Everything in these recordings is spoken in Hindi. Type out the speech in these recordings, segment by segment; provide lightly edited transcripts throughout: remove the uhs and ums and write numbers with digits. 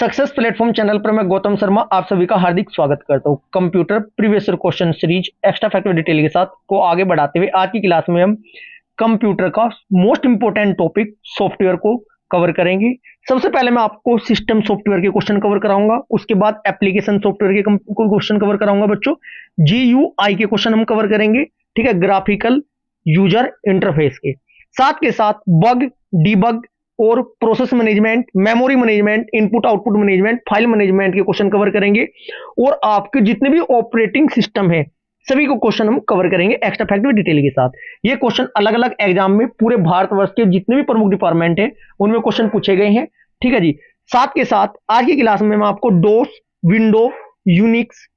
सक्सेस प्लेटफॉर्म चैनल पर मैं गौतम शर्मा आप सभी का हार्दिक स्वागत करता हूं। Computer previous year question series extra fact detail के साथ को आगे बढ़ाते हुए आज की क्लास में हम कंप्यूटर का मोस्ट इंपोर्टेंट टॉपिक सॉफ्टवेयर को कवर करेंगे। सबसे पहले मैं आपको सिस्टम सॉफ्टवेयर के क्वेश्चन कवर कराऊंगा, उसके बाद एप्लीकेशन सॉफ्टवेयर के क्वेश्चन कवर कराऊंगा बच्चों। GUI के क्वेश्चन हम कवर करेंगे, ठीक है, ग्राफिकल यूजर इंटरफेस के साथ बग, डीबग और process management, memory management, input output management, file management के क्वेश्चन कवर करेंगे और आपके जितने भी ऑपरेटिंग सिस्टम है सभी को क्वेश्चन हम कवर करेंगे एक्स्ट्रा फैक्ट में डिटेल के साथ। ये क्वेश्चन अलग अलग एग्जाम में पूरे भारतवर्ष के जितने भी प्रमुख डिपार्टमेंट है उनमें क्वेश्चन पूछे गए हैं, ठीक है जी। साथ के साथ आज की क्लास में मैं आपको डोस, विंडो, यूनिक्स,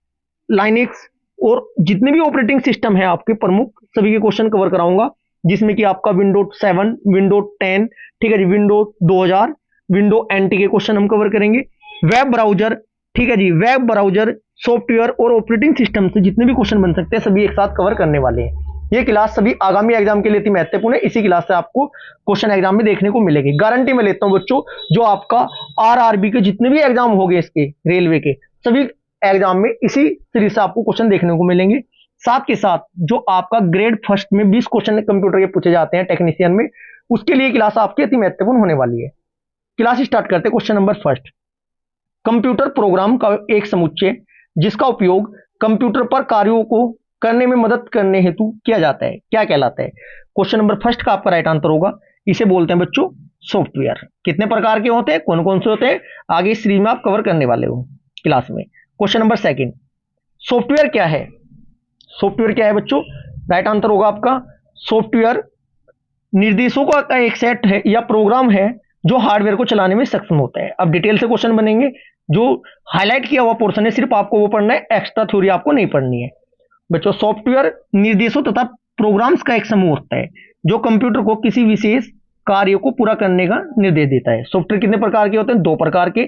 लाइनेक्स और जितने भी ऑपरेटिंग सिस्टम है आपके प्रमुख सभी के क्वेश्चन कवर कराऊंगा, जिसमें कि आपका विंडो 7, विंडो 10, ठीक है जी, विंडो 2000, विंडो NT के क्वेश्चन हम कवर करेंगे। वेब ब्राउजर, ठीक है जी, वेब ब्राउजर सॉफ्टवेयर और ऑपरेटिंग सिस्टम से जितने भी क्वेश्चन बन सकते हैं सभी एक साथ कवर करने वाले हैं। ये क्लास सभी आगामी एग्जाम के लिए इतनी महत्वपूर्ण है, इसी क्लास से आपको क्वेश्चन एग्जाम में देखने को मिलेगी। गारंटी में लेता हूं बच्चों, जो आपका RRB के जितने भी एग्जाम हो गए इसके रेलवे के सभी एग्जाम में इसी सीरीज से आपको क्वेश्चन देखने को मिलेंगे। साथ के साथ जो आपका ग्रेड फर्स्ट में 20 क्वेश्चन कंप्यूटर के पूछे जाते हैं टेक्नीशियन में, उसके लिए क्लास आपकी अति महत्वपूर्ण होने वाली है। क्लास स्टार्ट करते हैं। Question number first, computer program का एक समुच्चय जिसका उपयोग कंप्यूटर पर कार्यों को करने में मदद करने हेतु किया जाता है, क्या कहलाता है? क्वेश्चन नंबर फर्स्ट का आपका राइट आंसर होगा, इसे बोलते हैं बच्चों सॉफ्टवेयर। कितने प्रकार के होते हैं, कौन कौन से होते हैं, आगे इस सीरीज में आप कवर करने वाले हो क्लास में। क्वेश्चन नंबर सेकंड, सॉफ्टवेयर क्या है? सॉफ्टवेयर क्या है बच्चों? राइट आंसर होगा आपका, सॉफ्टवेयर निर्देशों का एक सेट है या प्रोग्राम है जो हार्डवेयर को चलाने में सक्षम होता है। अब डिटेल से क्वेश्चन बनेंगे, जो हाईलाइट किया हुआ पोर्शन है सिर्फ आपको वो पढ़ना है, एक्स्ट्रा थ्योरी आपको नहीं पढ़नी है बच्चों। सॉफ्टवेयर निर्देशों तथा प्रोग्राम्स का एक समूह होता है जो कंप्यूटर को किसी विशेष कार्य को पूरा करने का निर्देश देता है। सॉफ्टवेयर कितने प्रकार के होते हैं? 2 प्रकार के,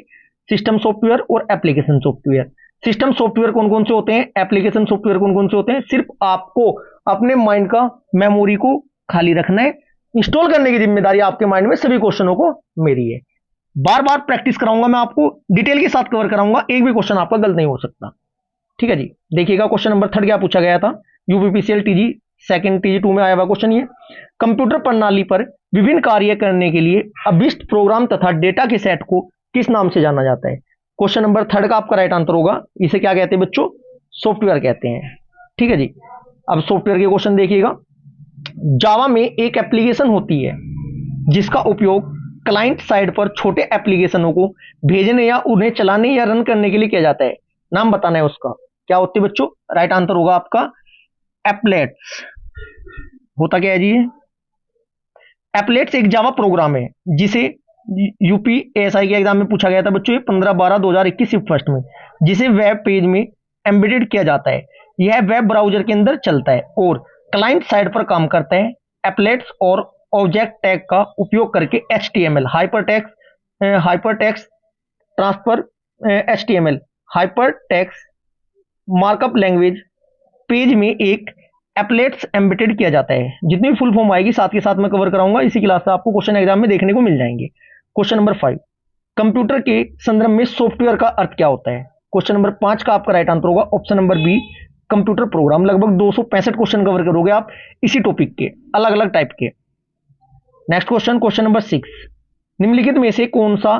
सिस्टम सॉफ्टवेयर और एप्लीकेशन सॉफ्टवेयर। सिस्टम सॉफ्टवेयर कौन कौन से होते हैं, एप्लीकेशन सॉफ्टवेयर कौन कौन से होते हैं? सिर्फ आपको अपने माइंड का मेमोरी को खाली रखना है, इंस्टॉल करने की जिम्मेदारी आपके माइंड में सभी क्वेश्चनों को मेरी है। बार बार प्रैक्टिस कराऊंगा मैं आपको, डिटेल के साथ कवर कराऊंगा, एक भी क्वेश्चन आपका गलत नहीं हो सकता, ठीक है जी। देखिएगा क्वेश्चन नंबर 3 क्या पूछा गया था, UPPCL TG सेकंड TG2 में आया हुआ क्वेश्चन। ये कंप्यूटर प्रणाली पर विभिन्न कार्य करने के लिए अभीष्ट प्रोग्राम तथा डेटा के सेट को किस नाम से जाना जाता है? क्वेश्चन नंबर 3 का आपका राइट आंसर होगा, इसे क्या कहते हैं बच्चों? सॉफ्टवेयर कहते हैं, ठीक है जी। अब सॉफ्टवेयर के क्वेश्चन देखिएगा। जावा में एक एप्लीकेशन होती है जिसका उपयोग क्लाइंट साइड पर छोटे एप्लीकेशनों को भेजने या उन्हें चलाने या रन करने के लिए किया जाता है। नाम बताना है उसका, क्या होती है बच्चों? राइट आंसर होगा आपका एप्लेट्स। होता क्या है जी? एप्लेट्स एक जावा प्रोग्राम है जिसे UPSI के एग्जाम में पूछा गया था बच्चों, ये 15/12/2021 शिफ्ट फर्स्ट में, जिसे वेब पेज में एम्बेडेड किया जाता है। यह वेब ब्राउजर के अंदर चलता है और क्लाइंट साइड पर काम करता है। एप्लेट्स और ऑब्जेक्ट टैग का उपयोग करके HTML hypertext transfer, HTML hypertext markup language page में एक एप्लेट्स एम्बेडेड किया जाता है। जितनी भी फुल फॉर्म आएगी साथ के साथ मैं कवर कराऊंगा, इसी क्लास से आपको क्वेश्चन एग्जाम में देखने को मिल जाएंगे। क्वेश्चन नंबर 5, कंप्यूटर के संदर्भ में सॉफ्टवेयर का अर्थ क्या होता है? क्वेश्चन नंबर 5 का आपका राइट आंसर होगा option number B, computer program. लगभग 265 क्वेश्चन कवर करोगे आप इसी टॉपिक के, अलग अलग टाइप के। नेक्स्ट क्वेश्चन, क्वेश्चन नंबर 6, निम्नलिखित में से कौन सा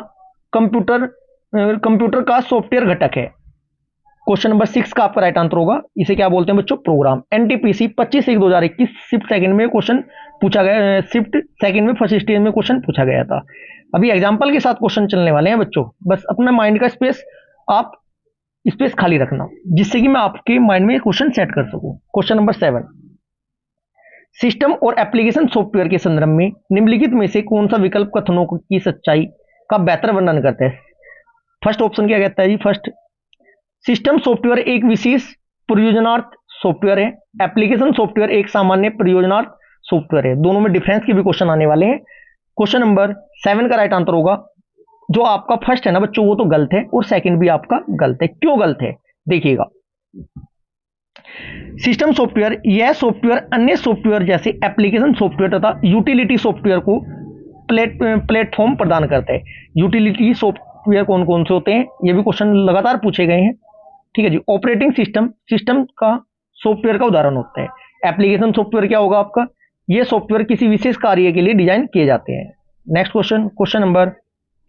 कंप्यूटर का सॉफ्टवेयर घटक है? क्वेश्चन नंबर 6 का आपका राइट आंसर होगा, इसे क्या बोलते हैं बच्चों? प्रोग्राम। NTPC 25/1/2021 शिफ्ट सेकंड में क्वेश्चन पूछा गया, शिफ्ट सेकंड में फर्स्ट स्टेज में क्वेश्चन पूछा गया था। अभी एग्जांपल के साथ क्वेश्चन चलने वाले हैं बच्चों, बस अपना माइंड का स्पेस खाली रखना, जिससे कि मैं आपके माइंड में क्वेश्चन सेट कर सकूं। क्वेश्चन नंबर 7, सिस्टम और एप्लीकेशन सॉफ्टवेयर के संदर्भ में निम्नलिखित में से कौन सा विकल्प कथनों की सच्चाई का बेहतर वर्णन करता है? फर्स्ट ऑप्शन क्या कहता है जी? फर्स्ट, सिस्टम सॉफ्टवेयर एक विशेष प्रयोजनार्थ सॉफ्टवेयर है, एप्लीकेशन सॉफ्टवेयर एक सामान्य प्रयोजनार्थ सॉफ्टवेयर है। दोनों में डिफरेंस के भी क्वेश्चन आने वाले हैं। क्वेश्चन नंबर 7 का राइट आंसर होगा, जो आपका फर्स्ट है ना बच्चों वो तो गलत है और सेकंड भी आपका गलत है। क्यों गलत है देखिएगा। सिस्टम सॉफ्टवेयर यह सॉफ्टवेयर अन्य सॉफ्टवेयर जैसे एप्लीकेशन सॉफ्टवेयर तथा यूटिलिटी सॉफ्टवेयर को प्लेटफॉर्म प्रदान करता है। यूटिलिटी सॉफ्टवेयर कौन कौन से होते हैं, ये भी क्वेश्चन लगातार पूछे गए हैं। ठीक है जी। ऑपरेटिंग सिस्टम सिस्टम का सॉफ्टवेयर का उदाहरण होता है। एप्लीकेशन सॉफ्टवेयर क्या होगा आपका, ये सॉफ्टवेयर किसी विशेष कार्य के लिए डिजाइन किए जाते हैं। Next question, question number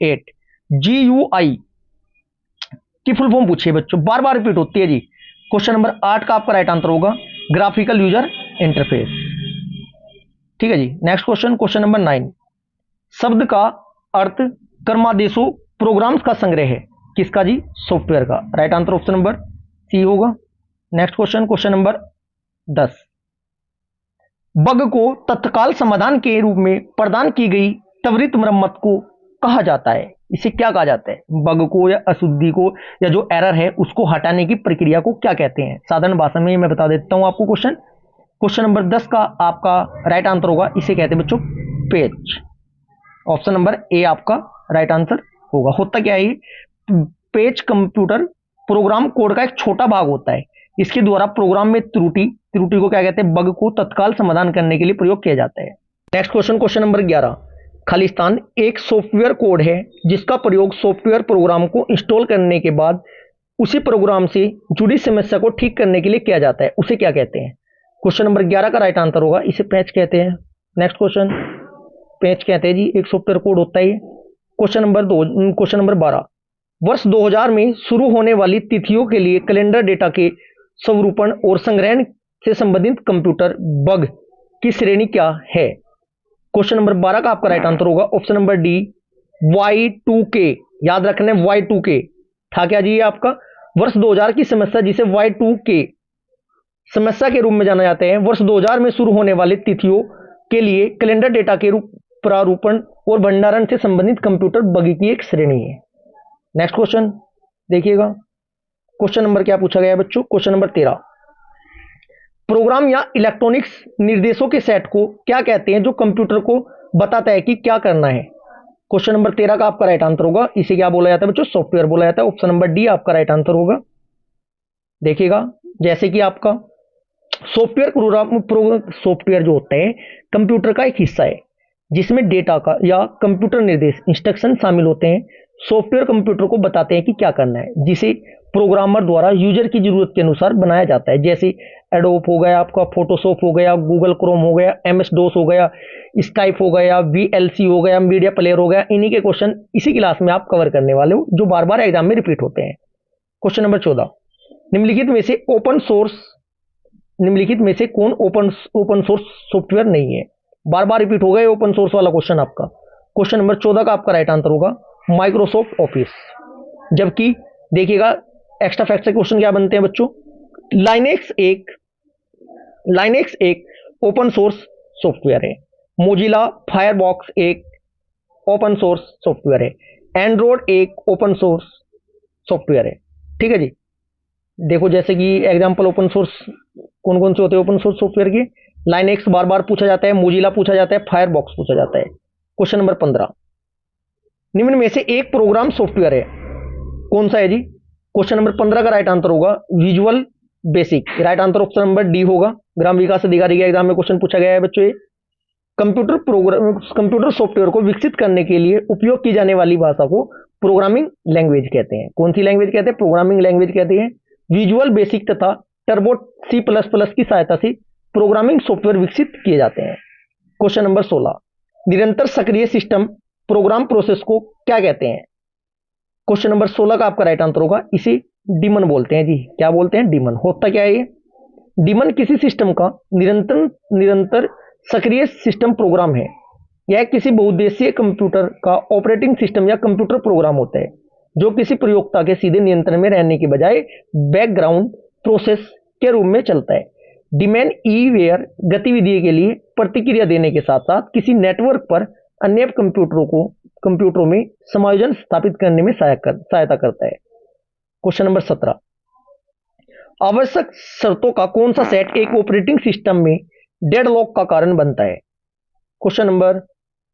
8, GUI की फुल फॉर्म पूछिए बच्चों, बार बार रिपीट होती है जी। क्वेश्चन नंबर 8 का आपका राइट आंसर होगा ग्राफिकल यूजर इंटरफेस। ठीक है जी। नेक्स्ट क्वेश्चन, क्वेश्चन नंबर 9, शब्द का अर्थ कर्मादेशों प्रोग्राम्स का संग्रह है, किसका जी, सॉफ्टवेयर का। राइट आंसर ऑप्शन नंबर सी होगा। Next question, question number 10, bug को तत्काल समाधान के रूप में प्रदान की गई त्वरित मरम्मत को कहा जाता है, इसे क्या कहा जाता है, बग को या अशुद्धि को या जो एरर है उसको हटाने की प्रक्रिया को क्या कहते हैं। साधारण भाषा में मैं बता देता हूं आपको क्वेश्चन। क्वेश्चन नंबर 10 का आपका राइट आंसर होगा, इसे कहते हैं बच्चों पेच। ऑप्शन नंबर ए आपका राइट आंसर होगा। होता क्या है, पेच कंप्यूटर प्रोग्राम कोड का एक छोटा भाग होता है, इसके द्वारा प्रोग्राम में त्रुटि को क्या कहते हैं, बग को तत्काल समाधान करने के लिए प्रयोग किया जाता है। Next question, question number 11, Khalistan एक सॉफ्टवेयर कोड है जिसका प्रयोग सॉफ्टवेयर प्रोग्राम को इंस्टॉल करने के बाद उसी प्रोग्राम से जुड़ी समस्या को ठीक करने के लिए किया जाता है, उसे क्या कहते हैं। क्वेश्चन नंबर 11 का राइट आंसर होगा, इसे पैच कहते हैं। नेक्स्ट क्वेश्चन, पैच कहते हैं जी, एक सॉफ्टवेयर कोड होता है। क्वेश्चन नंबर 12, वर्ष 2000 में शुरू होने वाली तिथियों के लिए कैलेंडर डेटा के स्वरूपण और संग्रहण से संबंधित कंप्यूटर बग की श्रेणी क्या है। क्वेश्चन नंबर 12 का आपका राइट आंसर होगा ऑप्शन नंबर डी, Y2K। याद रखना है Y2K था क्या जी, ये आपका वर्ष 2000 की समस्या जिसे Y2K समस्या के रूप में जाना जाता है। वर्ष 2000 में शुरू होने वाली तिथियों के लिए कैलेंडर डेटा के रूप प्रारूपण और भंडारण से संबंधित कंप्यूटर बग की एक श्रेणी है। नेक्स्ट क्वेश्चन देखिएगा, क्वेश्चन नंबर क्या पूछा गया है बच्चों, क्वेश्चन नंबर 13, प्रोग्राम या इलेक्ट्रॉनिक्स निर्देशों के सेट को क्या कहते हैं जो कंप्यूटर को बताता है कि क्या करना है। क्वेश्चन नंबर 13 का आपका राइट आंसर होगा, इसे क्या बोला जाता है बच्चों, सॉफ्टवेयर बोला जाता है। ऑप्शन नंबर डी आपका राइट आंसर होगा। देखिएगा, जैसे कि आपका सॉफ्टवेयर जो होता है कंप्यूटर का एक हिस्सा है जिसमें डेटा का या कंप्यूटर निर्देश इंस्ट्रक्शन शामिल होते हैं। सॉफ्टवेयर कंप्यूटर को बताते हैं कि क्या करना है, जिसे प्रोग्रामर द्वारा यूजर की जरूरत के अनुसार बनाया जाता है। जैसे एडोब हो गया आपका, फोटोशॉप हो गया, गूगल क्रोम हो गया, MS DOS हो गया, स्काइप हो गया, VLC हो गया, मीडिया प्लेयर हो गया। इन्हीं के क्वेश्चन इसी क्लास में आप कवर करने वाले हो जो बार बार एग्जाम में रिपीट होते हैं। क्वेश्चन नंबर 14, निम्नलिखित में से कौन ओपन सोर्स सॉफ्टवेयर नहीं है। बार बार रिपीट हो गया ओपन सोर्स वाला क्वेश्चन आपका। क्वेश्चन नंबर 14 का आपका राइट आंसर होगा माइक्रोसॉफ्ट ऑफिस। जबकि देखिएगा एक्स्ट्रा फैक्ट से क्वेश्चन क्या बनते हैं बच्चों, लाइनेक्स एक ओपन सोर्स सॉफ्टवेयर है, मोजिला फायरबॉक्स एक ओपन सोर्स सॉफ्टवेयर है, एंड्रॉयड एक ओपन सोर्स सॉफ्टवेयर है। ठीक है जी। देखो जैसे कि एग्जांपल ओपन सोर्स कौन कौन से होते हैं ओपन सोर्स सॉफ्टवेयर के, लाइनेक्स बार बार पूछा जाता है, मोजिला पूछा जाता है, फायरबॉक्स पूछा जाता है। क्वेश्चन नंबर 15, निम्न में से एक प्रोग्राम सॉफ्टवेयर है, कौन सा है जी। क्वेश्चन नंबर 15 का राइट आंसर होगा visual basic. Right answer option number D होगा। ग्राम विकास अधिकारी के एग्जाम में क्वेश्चन पूछा गया है बच्चों। ये कंप्यूटर सॉफ्टवेयर को विकसित करने के लिए उपयोग की जाने वाली भाषा को प्रोग्रामिंग लैंग्वेज कहते हैं। कौन सी लैंग्वेज कहते हैं, प्रोग्रामिंग लैंग्वेज कहते हैं। विजुअल बेसिक तथा टर्बो C++ की सहायता से प्रोग्रामिंग सॉफ्टवेयर विकसित किए जाते हैं। क्वेश्चन नंबर 16, निरंतर सक्रिय सिस्टम प्रोग्राम प्रोसेस को क्या कहते हैं। क्वेश्चन नंबर 16 का आपका राइट आंसर होगा, इसे डीमन बोलते हैं जी। क्या बोलते हैं, डीमन। होता क्या है ये, डीमन किसी सिस्टम का निरंतर सक्रिय सिस्टम प्रोग्राम है। यह किसी बहुउद्देशीय कंप्यूटर का ऑपरेटिंग सिस्टम या कंप्यूटर प्रोग्राम होता है जो किसी प्रयोक्ता के सीधे नियंत्रण में रहने के बजाय बैकग्राउंड प्रोसेस के रूप में चलता है। डीमन ईवेयर गतिविधि के लिए प्रतिक्रिया देने के साथ साथ किसी नेटवर्क पर अन्य कंप्यूटरों में समायोजन स्थापित करने में सहायता करता है। क्वेश्चन नंबर 17, आवश्यक शर्तों का कौन सा सेट एक ऑपरेटिंग सिस्टम में डेडलॉक का कारण बनता है। क्वेश्चन नंबर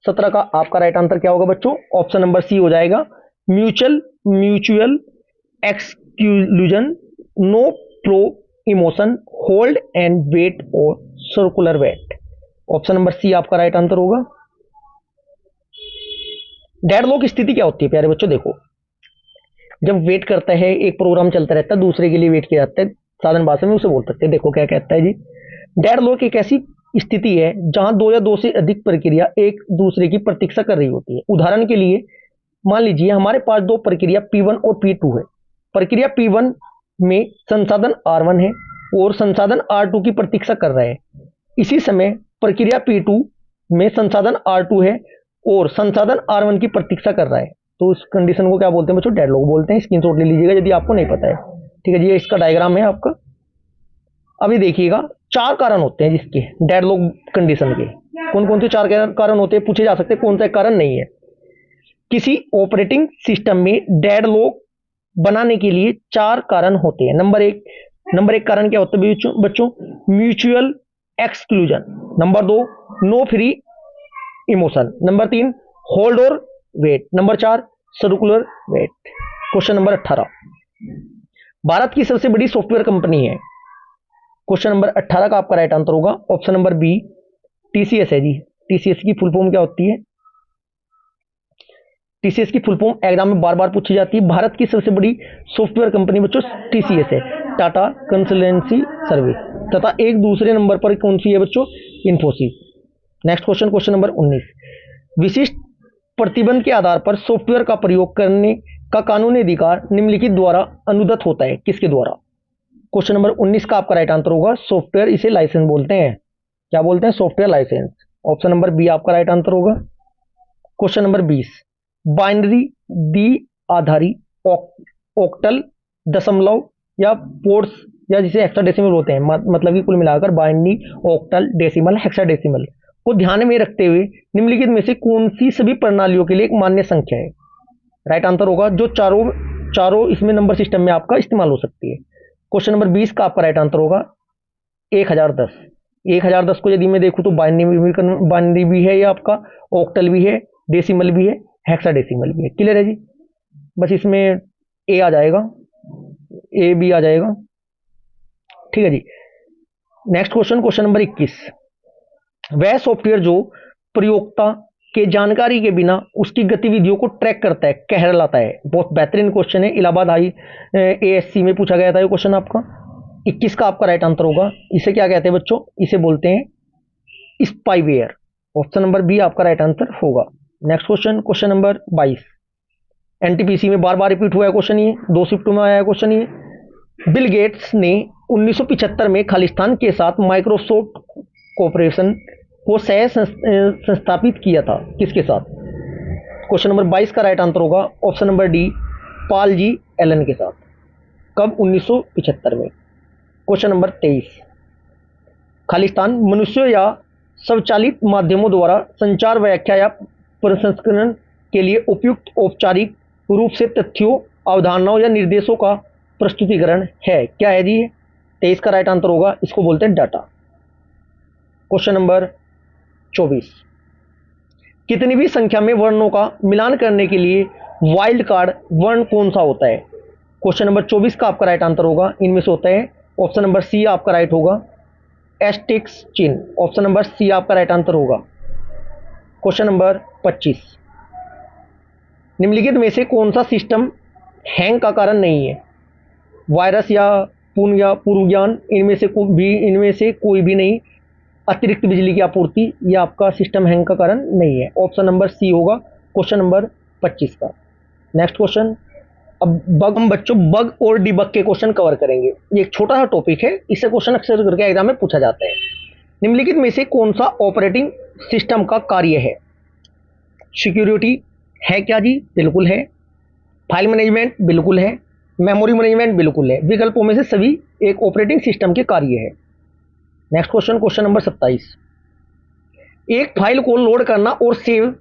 17 का आपका राइट आंसर क्या होगा बच्चों, ऑप्शन नंबर सी हो जाएगा, mutual exclusion, no preemption hold and wait circular wait. Option number सी आपका राइट आंसर होगा। डेडलॉक स्थिति क्या होती है प्यारे बच्चों, देखो जब वेट करता है, एक प्रोग्राम चलता रहता है, दूसरे के लिए वेट किया जाता है, साधारण भाषा में उसे बोल सकते हैं। देखो क्या कहता है जी, डेडलॉक एक ऐसी स्थिति है जहां दो या दो से अधिक प्रक्रिया एक दूसरे की प्रतीक्षा कर रही होती है। उदाहरण के लिए मान लीजिए हमारे पास दो प्रक्रिया P1 और P2 है। प्रक्रिया P1 में संसाधन R1 है और संसाधन R2 की प्रतीक्षा कर रहा है। इसी समय प्रक्रिया P2 में संसाधन R2 है और संसाधन R1 की प्रतीक्षा कर रहा है। तो उस कंडीशन को क्या बोलते हैं बच्चों? डेडलॉक बोलते हैं। स्क्रीनशॉट ले लीजिएगा यदि आपको नहीं पता है। ठीक है जी, ये इसका डायग्राम है आपका। अभी देखिएगा, चार कारण होते हैं जिसके डेडलॉक कंडीशन के। कौन कौन से चार कारण होते हैं पूछे जा सकते हैं, कौन सा कारण नहीं है। किसी ऑपरेटिंग सिस्टम में डेडलॉक बनाने के लिए चार कारण होते हैं। नंबर एक कारण क्या होता है बच्चों? Mutual exclusion. Number 2, no preemption 3, hold और wait. Number 4, circular wait. Question number 18, Bharat की सबसे बड़ी सॉफ्टवेयर कंपनी है। क्वेश्चन नंबर 18 का आपका राइट आंसर होगा ऑप्शन नंबर बी, टीसीएस है जी। टीसीएस की फुल फॉर्म क्या होती है? टीसीएस की फुल फॉर्म एग्जाम में बार बार पूछी जाती है। भारत की सबसे बड़ी सॉफ्टवेयर कंपनी बच्चों टीसीएस है, टाटा कंसल्टेंसी सर्विस। तथा एक दूसरे नंबर पर कौन सी है बच्चों? Infosys. Next question, question number 19, विशिष्ट प्रतिबंध के आधार पर सॉफ्टवेयर का प्रयोग करने का कानूनी अधिकार निम्नलिखित द्वारा अनुदत्त होता है, किसके द्वारा? क्वेश्चन नंबर 19 का आपका राइट आंसर होगा सॉफ्टवेयर, इसे लाइसेंस बोलते हैं। क्या बोलते हैं? Software license. Option number B आपका राइट आंसर होगा। क्वेश्चन नंबर 20, बाइनरी द्विआधारी ऑक्टल दशमलव या पोर्ट्स या जिसे हेक्साडेसिमल होते हैं, मतलब कि कुल मिलाकर बाइनरी, ऑक्टल, डेसिमल, हेक्साडेसिमल को ध्यान में रखते हुए निम्नलिखित में से कौन सी सभी प्रणालियों के लिए एक मान्य संख्या है? राइट आंसर होगा जो चारों इसमें नंबर सिस्टम में आपका इस्तेमाल हो सकती है। क्वेश्चन नंबर 20 का आपका राइट आंसर होगा 1010। 1010 को यदि मैं देखूं तो बाइनरी भी है, या आपका ऑक्टल भी है, डेसिमल भी है, हेक्साडेसिमल भी है। क्लियर है जी? बस इसमें ए आ जाएगा, ए बी आ जाएगा। ठीक है जी। नेक्स्ट क्वेश्चन, क्वेश्चन नंबर 21, वह सॉफ्टवेयर जो प्रयोक्ता के जानकारी के बिना उसकी गतिविधियों को ट्रैक करता है कहलाता है। बहुत बेहतरीन क्वेश्चन है, इलाहाबाद हाई एएससी में पूछा गया था ये क्वेश्चन आपका। 21 का आपका राइट आंसर होगा, इसे क्या कहते हैं बच्चों? इसे बोलते हैं स्पाईवेयर। ऑप्शन नंबर बी आपका राइट आंसर होगा। Next question, question number 22, NTPC में बार बार रिपीट हुआ है क्वेश्चन, ये 2 शिफ्टों में आया है क्वेश्चन। ये बिल गेट्स ने 1975 में खालिस्तान के साथ माइक्रोसॉफ्ट कॉर्पोरेशन को सह संस्थापित किया था, किसके साथ? क्वेश्चन नंबर 22 का राइट आंसर होगा option number D, Pal ji Elon के साथ। कब? 1975 में। क्वेश्चन नंबर 23, खालिस्तान मनुष्यों या स्वचालित माध्यमों द्वारा संचार, व्याख्या या प्रसंस्करण के लिए उपयुक्त औपचारिक रूप से तथ्यों, अवधारणाओं या निर्देशों का प्रस्तुतिकरण है। क्या है जी? 23 का राइट आंसर होगा, इसको बोलते हैं डाटा। क्वेश्चन नंबर 24, कितनी भी संख्या में वर्णों का मिलान करने के लिए वाइल्ड कार्ड वर्ण कौन सा होता है? क्वेश्चन नंबर 24 का आपका राइट आंसर होगा इनमें से होता है ऑप्शन नंबर सी आपका राइट होगा, एस्टेरिस्क चिन्ह। ऑप्शन नंबर सी आपका राइट आंसर होगा। क्वेश्चन नंबर 25, निम्नलिखित में से कौन सा सिस्टम हैंग का कारण नहीं है? वायरस या पूर्व ज्ञान, इनमें से कोई भी नहीं। अतिरिक्त बिजली की आपूर्ति, यह आपका सिस्टम हैंग का कारण नहीं है। ऑप्शन नंबर सी होगा क्वेश्चन नंबर 25 का। नेक्स्ट क्वेश्चन, अब हम बच्चों बग और डिबग के क्वेश्चन कवर करेंगे। ये एक छोटा सा टॉपिक है, इससे क्वेश्चन अक्सर करके एग्जाम में पूछा जाता है। निम्नलिखित में से कौन सा ऑपरेटिंग सिस्टम का कार्य है? सिक्योरिटी है क्या जी? बिल्कुल है। फाइल मैनेजमेंट बिल्कुल है। मेमोरी मैनेजमेंट बिल्कुल है। विकल्पों में से सभी एक ऑपरेटिंग सिस्टम के कार्य है। नेक्स्ट क्वेश्चन, क्वेश्चन नंबर 27, एक फाइल को लोड करना और सेव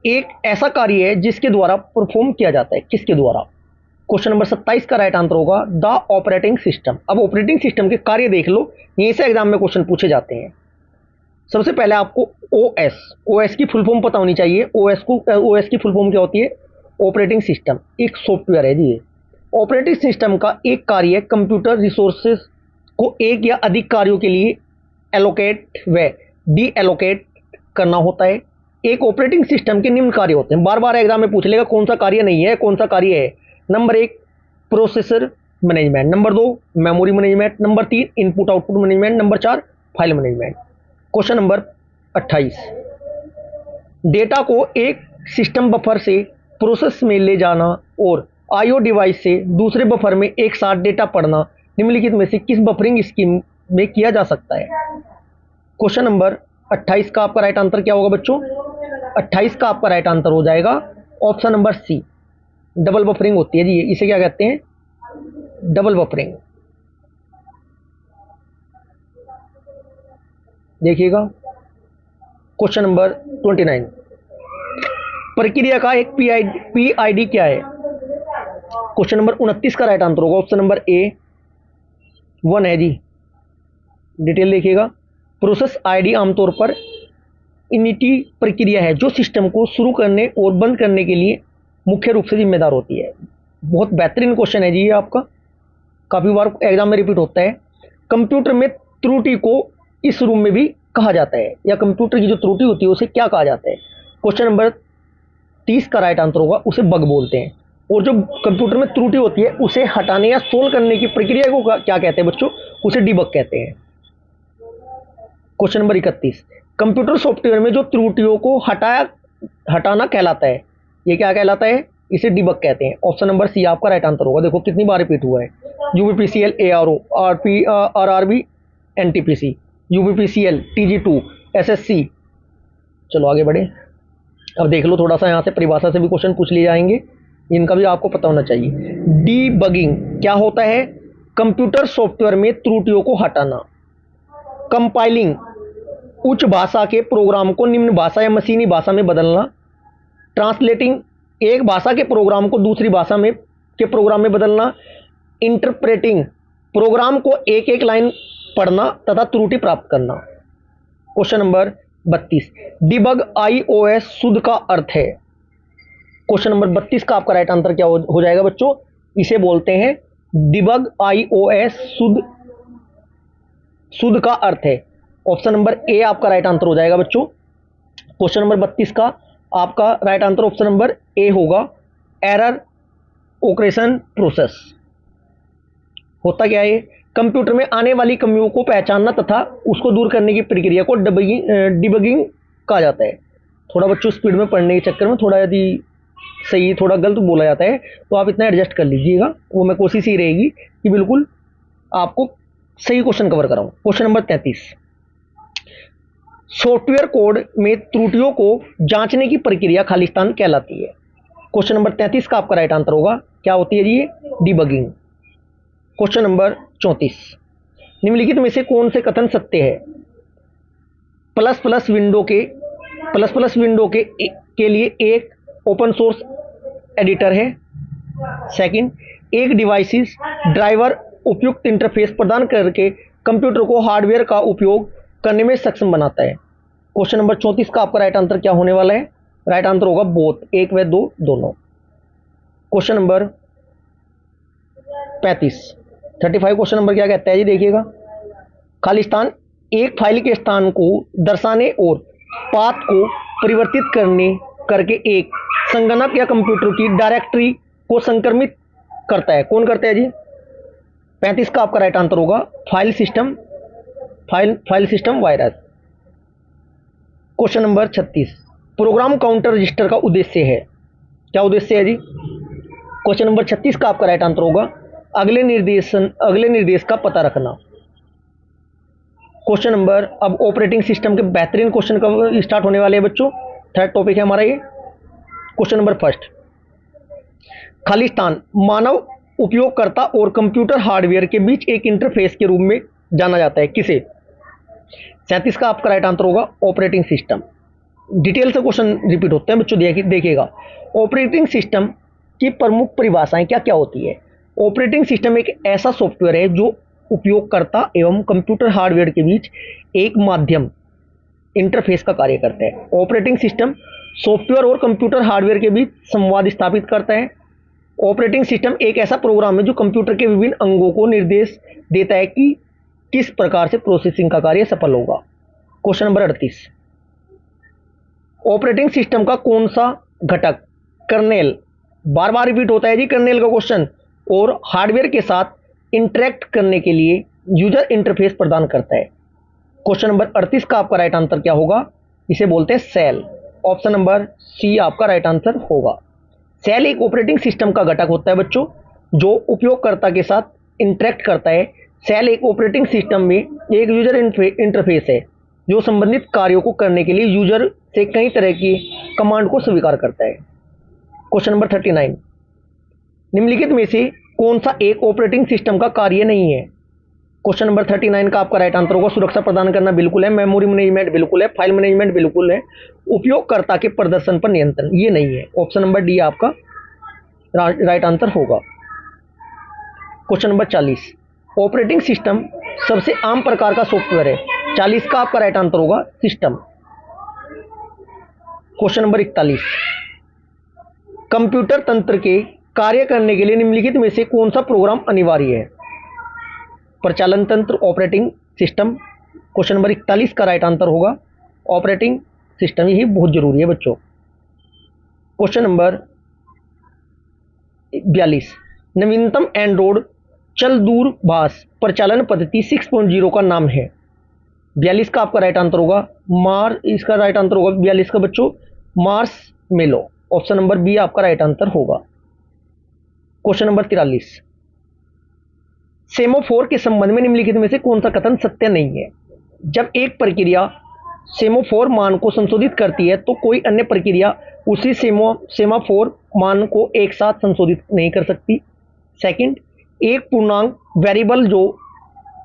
एक ऐसा कार्य है जिसके द्वारा परफॉर्म किया जाता है, किसके द्वारा? क्वेश्चन नंबर 27 का राइट आंसर होगा द ऑपरेटिंग सिस्टम। अब ऑपरेटिंग सिस्टम के कार्य देख लो, यहीं से एग्जाम में क्वेश्चन पूछे जाते हैं। सबसे पहले आपको ओएस की फुल फॉर्म पता होनी चाहिए। ओएस की फुल फॉर्म क्या होती है? ऑपरेटिंग सिस्टम एक सॉफ्टवेयर है जी। ऑपरेटिंग सिस्टम का एक कार्य कंप्यूटर रिसोर्सेज को एक या अधिक कार्यों के लिए एलोकेट व डी एलोकेट करना होता है। एक ऑपरेटिंग सिस्टम के निम्न कार्य होते हैं। बार बार एग्जाम में पूछ लेगा कौन सा कार्य नहीं है, कौन सा कार्य है। Number 1 processor management, number 2 memory management, number 3 input output management, number 4 file management. Question number 28, data को एक सिस्टम बफर से प्रोसेस में ले जाना और आईओ डिवाइस से दूसरे बफर में एक साथ डेटा पढ़ना निम्नलिखित में से किस बफरिंग स्कीम में किया जा सकता है? क्वेश्चन नंबर 28 का आपका राइट आंसर क्या होगा बच्चों? 28 का आपका राइट आंसर हो जाएगा option number C, double buffering होती है जी। इसे क्या कहते हैं? Double buffering. देखिएगा क्वेश्चन नंबर 29, प्रक्रिया का एक पीआईडी क्या है? क्वेश्चन नंबर 29 का राइट आंसर होगा ऑप्शन नंबर ए 1 है जी। डिटेल देखिएगा, प्रोसेस आईडी आमतौर पर इनिटी प्रक्रिया है जो सिस्टम को शुरू करने और बंद करने के लिए मुख्य रूप से जिम्मेदार होती है। बहुत बेहतरीन क्वेश्चन है जी ये आपका, काफी बार एग्जाम में रिपीट होता है। कंप्यूटर में त्रुटि को इस रूम में भी कहा जाता है, या कंप्यूटर की जो त्रुटि होती है उसे क्या कहा जाता है? क्वेश्चन नंबर 30 का राइट आंसर होगा, उसे बग बोलते हैं। और जो कंप्यूटर में त्रुटि होती है उसे हटाने या सोल्व करने की प्रक्रिया को क्या कहते हैं बच्चों? उसे डिबग कहते हैं। क्वेश्चन नंबर 31, कंप्यूटर सॉफ्टवेयर में जो त्रुटियों को हटाना कहलाता है, ये क्या कहलाता है? इसे डिबग कहते हैं। ऑप्शन नंबर सी आपका राइट आंसर होगा। देखो कितनी बार रिपीट हुआ है, UBPCL, ARO, RP, RRB, NTPC, UBPCL, TG two, SSC. चलो आगे बढ़े। अब देख लो थोड़ा सा, यहाँ से परिभाषा से भी क्वेश्चन पूछ लिए जाएंगे, इनका भी आपको पता होना चाहिए। डीबगिंग क्या होता है? कंप्यूटर सॉफ्टवेयर में त्रुटियों को हटाना। कंपाइलिंग उच्च भाषा के प्रोग्राम को निम्न भाषा या मशीनी भाषा में बदलना। ट्रांसलेटिंग एक भाषा के प्रोग्राम को दूसरी भाषा में के प्रोग्राम में बदलना। इंटरप्रेटिंग प्रोग्राम को एक एक लाइन पढ़ना तथा त्रुटि प्राप्त करना। क्वेश्चन नंबर 32, डिबग आईओएस शुद्ध का अर्थ है? क्वेश्चन नंबर 32 का आपका राइट आंसर क्या हो जाएगा बच्चों? इसे बोलते हैं डिबग आईओएस शुद्ध का अर्थ है। ऑप्शन नंबर ए आपका राइट आंसर हो जाएगा बच्चों। क्वेश्चन नंबर 32 का आपका right answer option number a होगा, एरर ओक्रेशन प्रोसेस। होता क्या है? कंप्यूटर में आने वाली कमियों को पहचानना तथा उसको दूर करने की प्रक्रिया को डिबगिंग कहा जाता है। थोड़ा बच्चों स्पीड में पढ़ने के चक्कर में थोड़ा यदि सही थोड़ा गलत बोला जाता है तो आप इतना एडजस्ट कर लीजिएगा, वो मैं कोशिश ही रहेगी कि बिल्कुल आपको सही क्वेश्चन कवर कराऊं। क्वेश्चन नंबर 33, सॉफ्टवेयर कोड में त्रुटियों को जांचने की प्रक्रिया खालिस्तान कहलाती है। क्वेश्चन नंबर 33 का आपका राइट आंसर होगा, क्या होती है जी? डिबगिंग। क्वेश्चन नंबर 34, निम्नलिखित में से कौन से कथन सत्य है? प्लस प्लस विंडो के लिए एक ओपन सोर्स एडिटर है। सेकंड, एक डिवाइसेस ड्राइवर उपयुक्त इंटरफेस प्रदान करके कंप्यूटर को हार्डवेयर का उपयोग करने में सक्षम बनाता है। क्वेश्चन नंबर 34 का आपका राइट आंसर क्या होने वाला है? राइट आंसर होगा बोथ, 1 व 2 दोनों। क्वेश्चन नंबर 35 क्वेश्चन नंबर क्या कहता है जी? देखिएगा, खालिस्तान एक फाइल के स्थान को दर्शाने और पाथ को परिवर्तित करके एक संगणक या कंप्यूटर की डायरेक्टरी को संक्रमित करता है। कौन करता है जी? 35 का आपका राइट आंसर होगा file system virus. Question number 36, program counter register का उद्देश्य है? क्या उद्देश्य है जी? क्वेश्चन नंबर 36 का आपका राइट आंसर होगा अगले निर्देश का पता रखना। क्वेश्चन नंबर, अब ऑपरेटिंग सिस्टम के बेहतरीन क्वेश्चन कब स्टार्ट होने वाले हैं बच्चों? थर्ड टॉपिक है हमारा ये। क्वेश्चन नंबर 1, खालिस्तान मानव उपयोगकर्ता और कंप्यूटर हार्डवेयर के बीच एक इंटरफेस के रूप में जाना जाता है, किसे? 37 का आपका राइट आंसर होगा ऑपरेटिंग सिस्टम। डिटेल से क्वेश्चन रिपीट होते हैं बच्चों, देखिएगा। ऑपरेटिंग सिस्टम की प्रमुख परिभाषाएं क्या क्या होती है? ऑपरेटिंग सिस्टम एक ऐसा सॉफ्टवेयर है जो उपयोगकर्ता एवं कंप्यूटर हार्डवेयर के बीच एक माध्यम इंटरफेस का कार्य करता है। ऑपरेटिंग सिस्टम सॉफ्टवेयर और कंप्यूटर हार्डवेयर के बीच संवाद स्थापित करता है। ऑपरेटिंग सिस्टम एक ऐसा प्रोग्राम है जो कंप्यूटर के विभिन्न अंगों को निर्देश देता है कि किस प्रकार से प्रोसेसिंग का कार्य सफल होगा। क्वेश्चन नंबर 38, ऑपरेटिंग सिस्टम का कौन सा घटक कर्नेल बार बार रिपीट होता है जी कर्नेल का क्वेश्चन। और हार्डवेयर के साथ इंटरेक्ट करने के लिए यूजर इंटरफेस प्रदान करता है। क्वेश्चन नंबर 38 का आपका राइट आंसर क्या होगा? इसे बोलते हैं सेल। ऑप्शन नंबर सी आपका राइट आंसर होगा। सेल एक ऑपरेटिंग सिस्टम का घटक होता है बच्चों, जो उपयोगकर्ता के साथ इंटरेक्ट करता है। सेल एक ऑपरेटिंग सिस्टम में एक यूजर इंटरफेस है जो संबंधित कार्यों को करने के लिए यूजर से कई तरह की कमांड को स्वीकार करता है। क्वेश्चन नंबर 39, निम्नलिखित में से कौन सा एक ऑपरेटिंग सिस्टम का कार्य नहीं है? क्वेश्चन नंबर 39 का आपका राइट आंसर होगा सुरक्षा प्रदान करना बिल्कुल है, मेमोरी मैनेजमेंट बिल्कुल है, फाइल मैनेजमेंट बिल्कुल है, उपयोगकर्ता के प्रदर्शन पर नियंत्रण ये नहीं है। ऑप्शन नंबर डी आपका राइट आंसर होगा। क्वेश्चन नंबर 40, ऑपरेटिंग सिस्टम सबसे आम प्रकार का सॉफ्टवेयर है। 40 का आपका राइट आंसर होगा सिस्टम। क्वेश्चन नंबर 41, कंप्यूटर तंत्र के कार्य करने के लिए निम्नलिखित में से कौन सा प्रोग्राम अनिवार्य है? प्रचालन तंत्र, ऑपरेटिंग सिस्टम। क्वेश्चन नंबर 41 का राइट आंसर होगा ऑपरेटिंग सिस्टम, यही बहुत जरूरी है बच्चों। क्वेश्चन नंबर 42, नवीनतम एंड्रॉइड चल दूरभाष प्रचालन पद्धति 6.0 का नाम है। 42 का आपका राइट आंसर होगा इसका राइट आंसर होगा 42 का बच्चों मार्स मेलो। ऑप्शन नंबर बी आपका राइट आंसर होगा। क्वेश्चन नंबर 43, सेमोफोर के संबंध में निम्नलिखित में से कौन सा कथन सत्य नहीं है? जब एक प्रक्रिया सेमोफोर मान को संशोधित करती है तो कोई अन्य प्रक्रिया उसी सेमाफोर मान को एक साथ संशोधित नहीं कर सकती। सेकंड, एक पूर्णांक वेरिएबल जो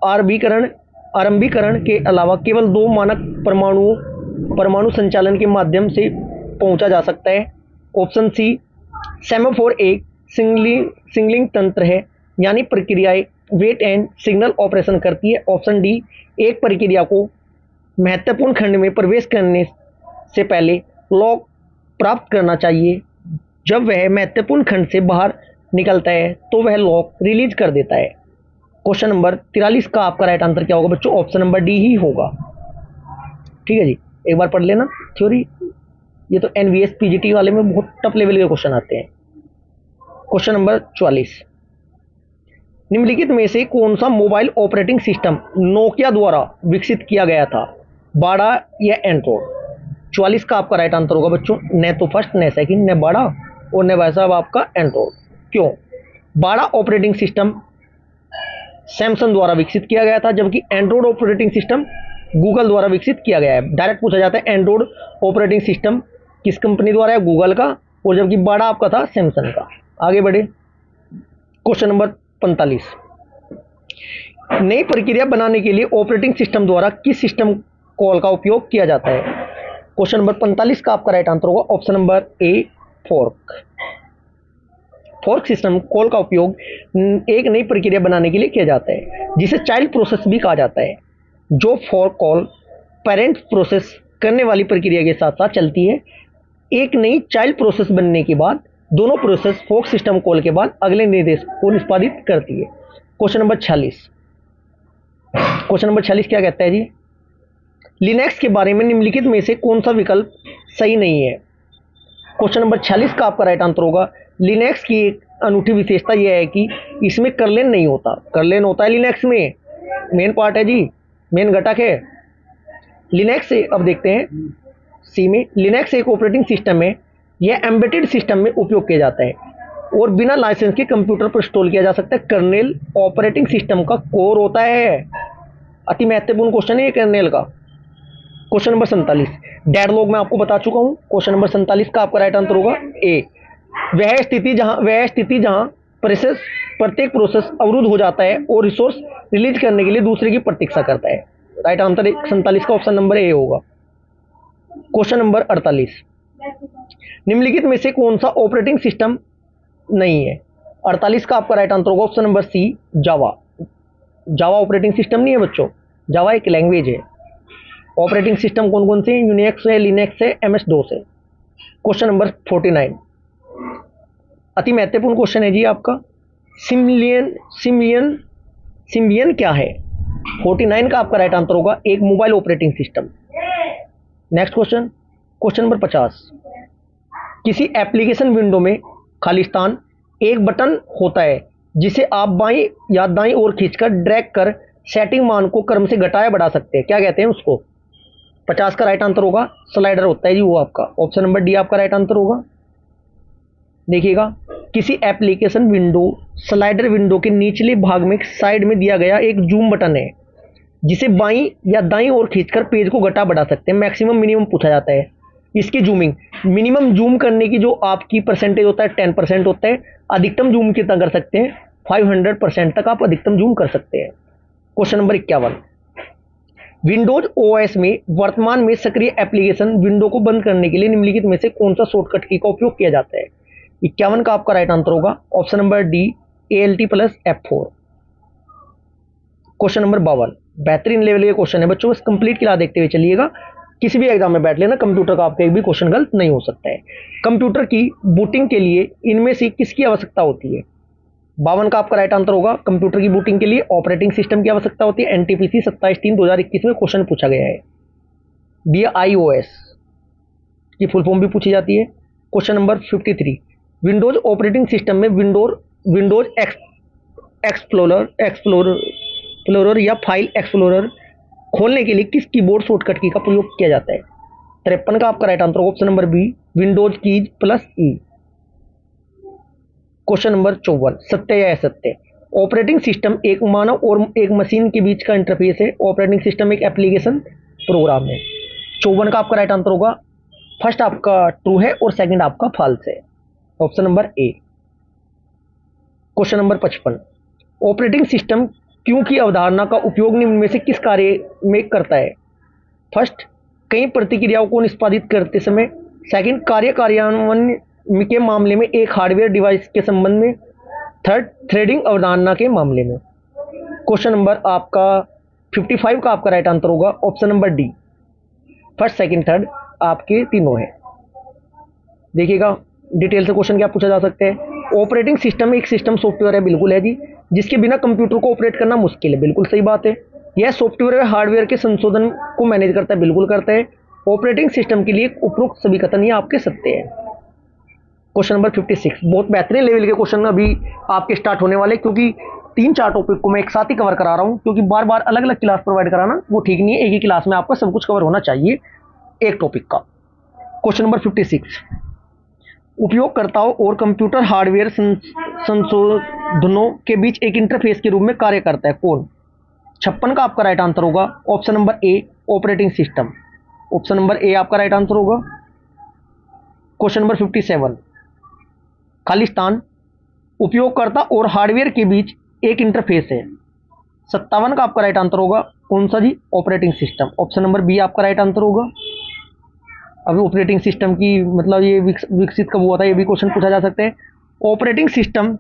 आरंभीकरण के अलावा केवल दो मानक परमाणु संचालन के माध्यम से पहुंचा जा सकता है। ऑप्शन सी, सेमाफोर एक सिंगलिंग तंत्र है, यानी प्रक्रियाएं वेट एंड सिग्नल ऑपरेशन करती है। ऑप्शन डी, एक प्रक्रिया को महत्वपूर्ण खंड में प्रवेश करने से पहले लॉक प्राप्त करना चाहिए। जब वह महत्वपूर्ण खंड से बाहर निकलता है तो वह लॉक रिलीज कर देता है। क्वेश्चन नंबर 43 का आपका राइट आंसर क्या होगा बच्चों? ऑप्शन नंबर डी ही होगा। ठीक है जी, एक बार पढ़ लेना थ्योरी, ये तो एनवीएस पीजीटी वाले में बहुत टफ लेवल के क्वेश्चन आते हैं। क्वेश्चन नंबर 44, निम्नलिखित में से कौन सा मोबाइल ऑपरेटिंग सिस्टम नोकिया द्वारा विकसित किया गया था? बाड़ा या एंड्रॉइड? 44 का आपका राइट आंसर होगा बच्चों न तो फर्स्ट न सेकंड न बाड़ा और न भाई साहब आपका एंड्रॉइड। क्यों? बाड़ा ऑपरेटिंग सिस्टम सैमसंग द्वारा विकसित किया गया था, जबकि एंड्रॉइड ऑपरेटिंग सिस्टम गूगल द्वारा विकसित किया गया है। डायरेक्ट पूछा जाता है एंड्रॉइड ऑपरेटिंग सिस्टम किस कंपनी द्वारा है? गूगल का, और जबकि बाड़ा आपका था सैमसंग का। आगे बढ़े। क्वेश्चन नंबर 45, नई प्रक्रिया बनाने के लिए ऑपरेटिंग सिस्टम द्वारा किस सिस्टम कॉल का उपयोग किया जाता है? क्वेश्चन नंबर 45 का आपका राइट आंसर होगा ऑप्शन नंबर ए, फोर्क। फोर्क सिस्टम कॉल का उपयोग एक नई प्रक्रिया बनाने के लिए किया जाता है, जिसे चाइल्ड प्रोसेस भी कहा जाता है। जो फोर्क कॉल पेरेंट प्रोसेस करने वाली प्रक्रिया के साथ साथ चलती है। एक नई चाइल्ड प्रोसेस बनने के बाद दोनों प्रोसेस फोर्क सिस्टम कॉल के बाद अगले निर्देश को निष्पादित करती है। क्वेश्चन नंबर 46, क्वेश्चन नंबर 46 क्या कहता है जी? लिनक्स के बारे में निम्नलिखित में से कौन सा विकल्प सही नहीं है? क्वेश्चन नंबर 46 का आपका राइट आंसर होगा लिनक्स की एक अनूठी विशेषता यह है कि इसमें कर्नेल नहीं होता। कर्नेल होता है लिनक्स में, मेन पार्ट है जी, मेन घटक है लिनक्स से। अब देखते हैं सी में, लिनक्स एक ऑपरेटिंग सिस्टम है, यह एम्बेडेड सिस्टम में उपयोग किया जाता है और बिना लाइसेंस के कंप्यूटर पर इंस्टॉल किया जा सकता है। कर्नेल ऑपरेटिंग सिस्टम का कोर होता है। अति महत्वपूर्ण क्वेश्चन है ये कर्नेल का। क्वेश्चन नंबर 47, डेडलॉक मैं आपको बता चुका हूं। क्वेश्चन नंबर 47 का आपका राइट आंसर होगा ए, वह स्थिति जहां प्रत्येक प्रोसेस अवरुद्ध हो जाता है और रिसोर्स रिलीज करने के लिए दूसरे की प्रतीक्षा करता है। राइट आंसर 47 का ऑप्शन नंबर ए होगा। क्वेश्चन नंबर 48, निम्नलिखित में से कौन सा ऑपरेटिंग सिस्टम नहीं है? 48 का आपका राइट आंसर होगा ऑप्शन नंबर सी, जावा। जावा ऑपरेटिंग सिस्टम नहीं है बच्चों, जावा एक लैंग्वेज है। ऑपरेटिंग सिस्टम कौन कौन से? यूनिक्स है, लिनक्स है, एमएस डोस है। क्वेश्चन नंबर 49, अति महत्वपूर्ण क्वेश्चन है जी आपका, सिम्बियन क्या है? 49 का आपका राइट आंसर होगा एक mobile operating system. Next question, question number 50, किसी एप्लीकेशन विंडो में खालिस्तान एक बटन होता है जिसे आप बाईं या दाईं ओर खींचकर ड्रैग कर सेटिंग मान को क्रम से घटाया बढ़ा सकते हैं, क्या कहते हैं उसको? 50 का राइट आंसर होगा स्लाइडर होता है जी वो आपका। ऑप्शन नंबर डी आपका राइट आंसर होगा। देखिएगा, किसी एप्लीकेशन विंडो स्लाइडर विंडो के निचले भाग में साइड में दिया गया एक जूम बटन है जिसे बाईं या दाईं ओर खींचकर पेज को घटा बढ़ा सकते हैं। मैक्सिमम मिनिमम पूछा जाता है। इसकी जूमिंग, मिनिमम जूम करने की जो आपकी परसेंटेज होता है 10% होता है। अधिकतम जूम कितना कर सकते हैं? 500% तक आप अधिकतम जूम कर सकते हैं। क्वेश्चन नंबर 51, विंडोज ओएस में वर्तमान में सक्रिय एप्लीकेशन विंडो को बंद करने के लिए निम्नलिखित में से कौन सा शॉर्टकट की का उपयोग किया जाता है? 51 का आपका राइट आंसर होगा option number D ALT+F4। Question number 52, बेहतरीन लेवल के क्वेश्चन है बच्चों, बस कंप्लीट क्लास देखते हुए चलिएगा। किसी भी एग्जाम में बैठ लेना, कंप्यूटर का आपका एक भी क्वेश्चन गलत नहीं हो सकता है। कंप्यूटर की बूटिंग के लिए इनमें से किसकी आवश्यकता होती है? 52 का आपका राइट आंसर होगा। कंप्यूटर की बूटिंग के लिए ऑपरेटिंग सिस्टम की आवश्यकता होती है। NTPC 27/3/2021 में क्वेश्चन पूछा गया है। BIOS की फुल फॉर्म भी पूछी जाती है। Question number 53, Windows operating system में विंडोज एक्सप्लोरर या फाइल एक्सप्लोरर खोलने के लिए किस कीबोर्ड शॉर्टकट की का प्रयोग किया जाता है? 53 का आपका राइट आंसर होगा option number B Windows keys +E। Question number 54, सत्य या असत्य? ऑपरेटिंग सिस्टम एक मानव और एक मशीन के बीच का इंटरफेस है। ऑपरेटिंग सिस्टम एक एप्लीकेशन प्रोग्राम है। 54 का आपका राइट आंसर होगा। फर्स्ट आपका ट्रू है और सेकंड आपका फॉल्स है, ऑप्शन नंबर ए। क्वेश्चन नंबर 55, ऑपरेटिंग सिस्टम क्यों की अवधारणा का उपयोग निम्न में से किस कार्य में करता है? फर्स्ट, कई प्रतिक्रियाओं को निष्पादित करते समय। सेकंड, कार्यान्वयन के मामले में एक हार्डवेयर डिवाइस के संबंध में। थर्ड, थ्रेडिंग अवधारणा के मामले में। क्वेश्चन नंबर आपका 55 का आपका राइट आंसर होगा option number D. First, second, third आपके तीनों है। देखिएगा, डिटेल से क्वेश्चन क्या पूछा जा सकता है। ऑपरेटिंग सिस्टम एक सिस्टम सॉफ्टवेयर है, बिल्कुल है जी, जिसके बिना कंप्यूटर को ऑपरेट करना मुश्किल है, बिल्कुल सही बात है। यह सॉफ्टवेयर हार्डवेयर के संशोधन को मैनेज करता है, बिल्कुल करता है। ऑपरेटिंग सिस्टम के लिए उपरोक्त सभी कथन ये आपके सत्य है। क्वेश्चन नंबर 56, बहुत बेहतरीन लेवल के क्वेश्चन अभी आपके स्टार्ट होने वाले, क्योंकि 3-4 टॉपिक को मैं एक साथ ही कवर करा रहा हूं, क्योंकि बार बार अलग अलग क्लास प्रोवाइड कराना वो ठीक नहीं है। एक ही क्लास में आपका सब कुछ कवर होना चाहिए एक टॉपिक का। क्वेश्चन नंबर 56, उपयोगकर्ताओं और कंप्यूटर हार्डवेयर संशोधनों के बीच एक इंटरफेस के रूप में कार्य करता है, कौन? 56 का आपका राइट आंसर होगा option number A operating system. Option number A आपका राइट आंसर होगा। क्वेश्चन नंबर 57, खालिस्तान उपयोगकर्ता और हार्डवेयर के बीच एक इंटरफेस है। 57 का आपका राइट आंसर होगा कौन सा जी? Operating system. Option number B आपका राइट आंसर होगा। अभी ऑपरेटिंग सिस्टम की मतलब ये विकसित कब हुआ था, ये भी क्वेश्चन पूछा जा सकता है। ऑपरेटिंग सिस्टम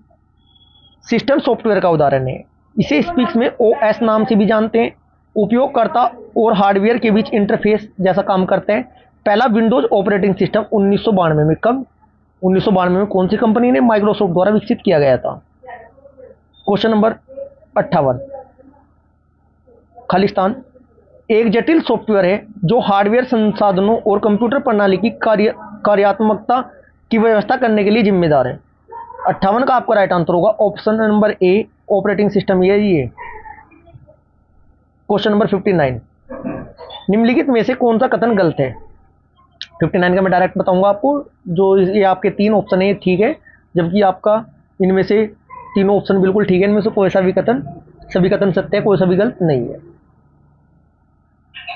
सिस्टम सॉफ्टवेयर का उदाहरण है। इसे स्पीक्स में OS नाम से भी जानते हैं। उपयोगकर्ता और हार्डवेयर के बीच इंटरफेस जैसा काम करते हैं। पहला विंडोज ऑपरेटिंग सिस्टम 1992 में, कब? 1992 में कौन सी कंपनी ने? माइक्रोसॉफ्ट द्वारा विकसित किया गया था। क्वेश्चन नंबर 58, खालिस्तान एक जटिल सॉफ्टवेयर है जो हार्डवेयर संसाधनों और कंप्यूटर प्रणाली की कार्यात्मकता की व्यवस्था करने के लिए जिम्मेदार है। 58 का आपका राइट आंसर होगा ऑप्शन नंबर ए ऑपरेटिंग सिस्टम, ये। क्वेश्चन नंबर 59, निम्नलिखित में से कौन सा कथन गलत है? 59 का मैं डायरेक्ट बताऊंगा आपको। जो ये आपके 3 ऑप्शन है ठीक है, जबकि आपका इनमें से तीनों ऑप्शन बिल्कुल ठीक है। इनमें से कोई सा भी कथन, सभी कथन सत्य है, कोई सा भी गलत नहीं है।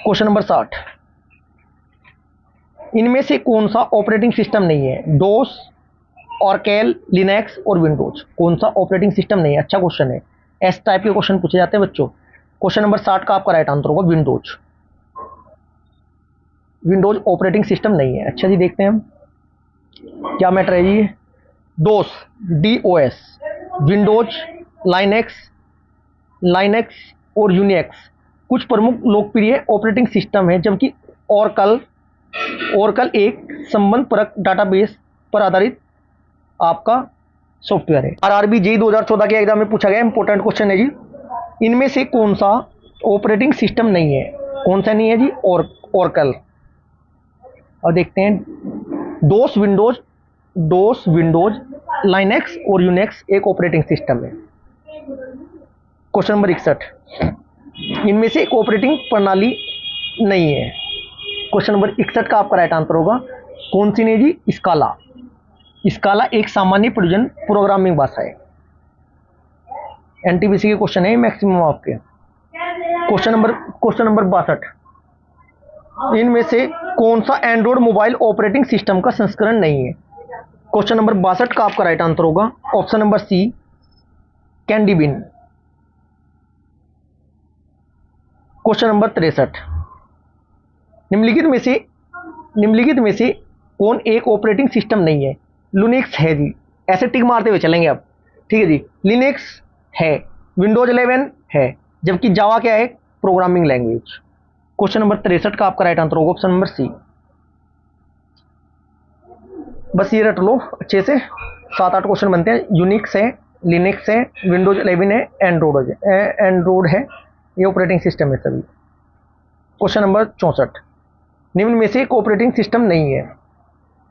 क्वेश्चन नंबर 60, इनमें से कौन सा ऑपरेटिंग सिस्टम नहीं है? डोस, ऑरकेल, लिनक्स और विंडोज, कौन सा ऑपरेटिंग सिस्टम नहीं है? अच्छा क्वेश्चन है, एस टाइप के क्वेश्चन पूछे जाते हैं बच्चों। क्वेश्चन नंबर 60 का आपका राइट आंसर होगा विंडोज। विंडोज ऑपरेटिंग सिस्टम नहीं है। अच्छा जी, देखते हैं हम क्या मैटर है जी। डोस, DOS, विंडोज, लाइनेक्स और यूनिक्स कुछ प्रमुख लोकप्रिय ऑपरेटिंग सिस्टम है, जबकि ओरेकल एक संबंधपरक डाटाबेस पर आधारित आपका सॉफ्टवेयर है। RRB JEE 2014 के एग्जाम में पूछा गया इंपॉर्टेंट क्वेश्चन है जी। इनमें से कौन सा ऑपरेटिंग सिस्टम नहीं है? कौन सा नहीं है जी? ओरेकल। और देखते हैं, डोस, विंडोज, डोस, विंडोज, लाइनेक्स और यूनिक्स एक ऑपरेटिंग सिस्टम है। क्वेश्चन नंबर 61, इनमें से एक ऑपरेटिंग प्रणाली नहीं है। क्वेश्चन नंबर 61 का आपका राइट आंसर होगा कौन सी नहीं जी? स्काला। स्काला एक सामान्य प्रयोजन प्रोग्रामिंग भाषा है। एनटीपीसी के क्वेश्चन है मैक्सिमम आपके। क्वेश्चन नंबर 62, इनमें से कौन सा एंड्रॉइड मोबाइल ऑपरेटिंग सिस्टम का संस्करण नहीं है? क्वेश्चन नंबर 62 का आपका राइट आंसर होगा ऑप्शन नंबर सी, कैंडी बिन। क्वेश्चन नंबर 63, निम्नलिखित में से कौन एक ऑपरेटिंग सिस्टम नहीं है? लिनक्स है जी, ऐसे टिक मारते हुए चलेंगे आप, ठीक है जी। लिनक्स है, विंडोज 11 है, जबकि जावा क्या है? Programming language. क्वेश्चन नंबर 63 का आपका राइट आंसर होगा ऑप्शन नंबर सी। बस ये रट लो अच्छे से, 7-8 क्वेश्चन बनते हैं। यूनिक्स है, लिनक्स है, विंडोज 11 है, एंड्रॉइड है, ये ऑपरेटिंग सिस्टम है सभी। क्वेश्चन नंबर 64, निम्न में से एक ऑपरेटिंग सिस्टम नहीं है।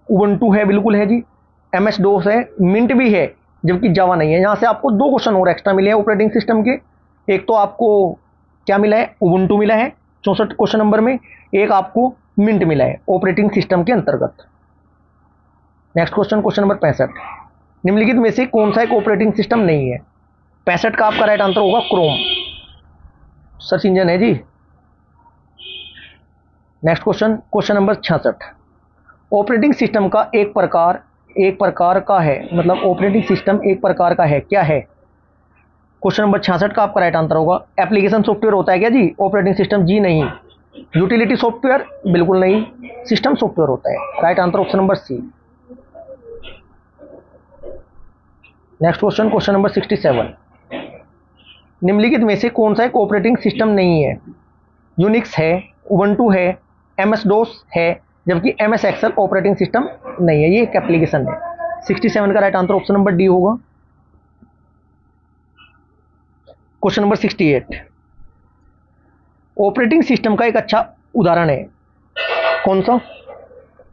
उबंटू है, बिल्कुल है जी। एमएस डोस है, मिंट भी है, जबकि जावा नहीं है। यहाँ से आपको 2 क्वेश्चन और एक्स्ट्रा मिले हैं ऑपरेटिंग सिस्टम के। एक तो आपको क्या मिला है? उबंटू मिला है 64 क्वेश्चन नंबर में, एक आपको मिंट मिला है ऑपरेटिंग सिस्टम के अंतर्गत। नेक्स्ट क्वेश्चन, क्वेश्चन नंबर 65, निम्नलिखित में से कौन सा एक ऑपरेटिंग सिस्टम नहीं है? 65 का आपका राइट आंसर होगा क्रोम, सर्च इंजन है जी। Next question, question number 66, operating system का एक प्रकार का है, मतलब ऑपरेटिंग सिस्टम एक प्रकार का है, क्या है? क्वेश्चन नंबर 66 का आपका राइट आंसर होगा एप्लीकेशन सॉफ्टवेयर होता है क्या जी ऑपरेटिंग सिस्टम? जी नहीं। Utility software? बिल्कुल नहीं, सिस्टम सॉफ्टवेयर होता है। Right answer option number C. Next question, question number 67, निम्नलिखित में से कौन सा एक ऑपरेटिंग सिस्टम नहीं है? यूनिक्स है, उबंटू है, एमएस डोस है, जबकि एमएस एक्सेल ऑपरेटिंग सिस्टम नहीं है, ये एक एप्लीकेशन है। 67 का right answer option number D होगा। क्वेश्चन नंबर 68, ऑपरेटिंग सिस्टम का एक अच्छा उदाहरण है, कौन सा?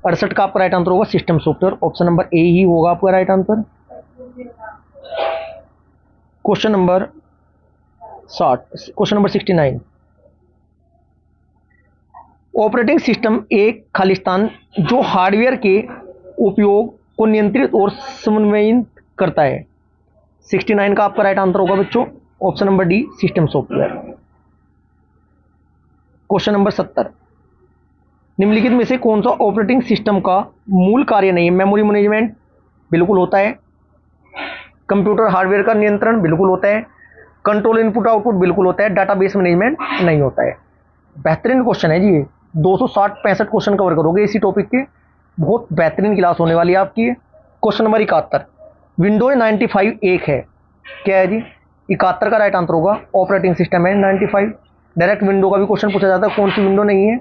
68 का आपका राइट आंसर होगा system software, option number a ही होगा आपका right answer. Question number 69, operating system एक खालिस्तान जो हार्डवेयर के उपयोग को नियंत्रित और समन्वयित करता है। 69 का आपका राइट आंसर होगा बच्चों option number D, system software. Question number 70, निम्नलिखित में से कौन सा ऑपरेटिंग सिस्टम का मूल कार्य नहीं है? Memory management? बिल्कुल होता है। कंप्यूटर हार्डवेयर का नियंत्रण? बिल्कुल होता है। Control input output? बिल्कुल होता है। Database management? नहीं होता है। बेहतरीन क्वेश्चन है जी, 260-65 क्वेश्चन कवर करोगे इसी टॉपिक के, बहुत बेहतरीन क्लास होने वाली है आपकी। क्वेश्चन नंबर 71, विंडोज 95 एक है, क्या है जी? 71 का राइट आंसर होगा ऑपरेटिंग सिस्टम है 95। डायरेक्ट विंडो का भी क्वेश्चन पूछा जाता है, कौन सी विंडो नहीं है?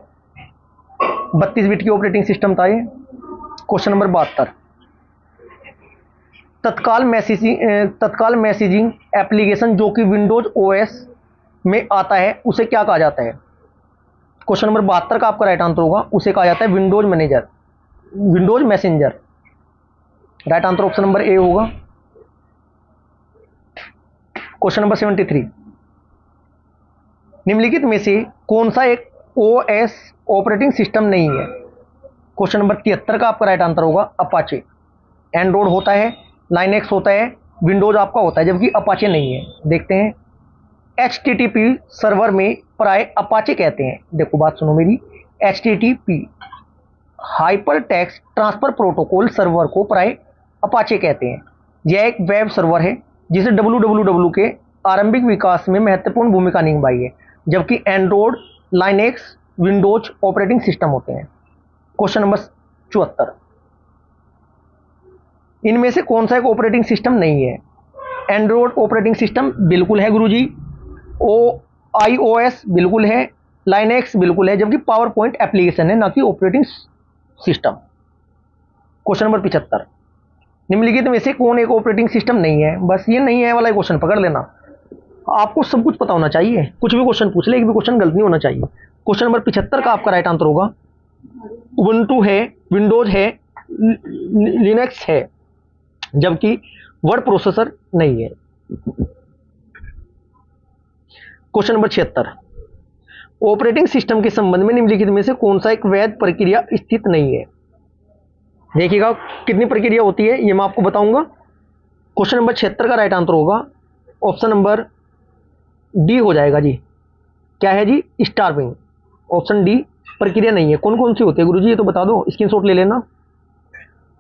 32 बिट की ऑपरेटिंग सिस्टम था ये। क्वेश्चन नंबर 72, तत्काल मैसेजिंग एप्लीकेशन जो कि विंडोज ओएस में आता है उसे क्या कहा जाता है? क्वेश्चन नंबर 72 का आपका राइट आंसर होगा उसे कहा जाता है Windows Messenger. Right answer option number a होगा। क्वेश्चन नंबर 73, निम्नलिखित में से कौन सा एक ओएस ऑपरेटिंग सिस्टम नहीं है? क्वेश्चन नंबर 73 का आपका राइट आंसर होगा अपाचे। एंड्रॉइड होता है, लाइनेक्स होता है, विंडोज आपका होता है, जबकि अपाचे नहीं है। देखते हैं, HTTP सर्वर में प्राय अपाचे कहते हैं। देखो बात सुनो मेरी, HTTP hyper text transfer protocol server को प्राय अपाचे कहते हैं। यह एक वेब सर्वर है जिसे www के आरंभिक विकास में महत्वपूर्ण भूमिका निभाई है, जबकि Android, Linux, Windows operating system होते हैं। क्वेश्चन नंबर 74, इनमें से कौन सा एक ऑपरेटिंग सिस्टम नहीं है? Android operating system? बिल्कुल है गुरुजी। iOS बिल्कुल है, लाइनेक्स बिल्कुल है, जबकि पावर पॉइंट एप्लीकेशन है, ना कि ऑपरेटिंग सिस्टम। क्वेश्चन नंबर 75, निम्नलिखित में से कौन एक ऑपरेटिंग सिस्टम नहीं है? बस ये नहीं है वाला क्वेश्चन पकड़ लेना, आपको सब कुछ पता होना चाहिए, कुछ भी क्वेश्चन पूछ ले, एक भी क्वेश्चन गलत नहीं होना चाहिए। क्वेश्चन नंबर 75 का आपका राइट आंसर होगा उबंटू है, विंडोज है, लिनक्स है, जबकि वर्ड प्रोसेसर नहीं है। क्वेश्चन नंबर 76, ऑपरेटिंग सिस्टम के संबंध में निम्नलिखित में से कौन सा एक वैध प्रक्रिया स्थित नहीं है। देखिएगा कितनी प्रक्रिया होती है ये मैं आपको बताऊंगा। क्वेश्चन नंबर 76 का राइट आंसर होगा ऑप्शन नंबर डी हो जाएगा जी। क्या है जी? स्टार्विंग। ऑप्शन डी प्रक्रिया नहीं है। कौन कौन सी होती है गुरुजी ये तो बता दो, स्क्रीनशॉट ले लेना।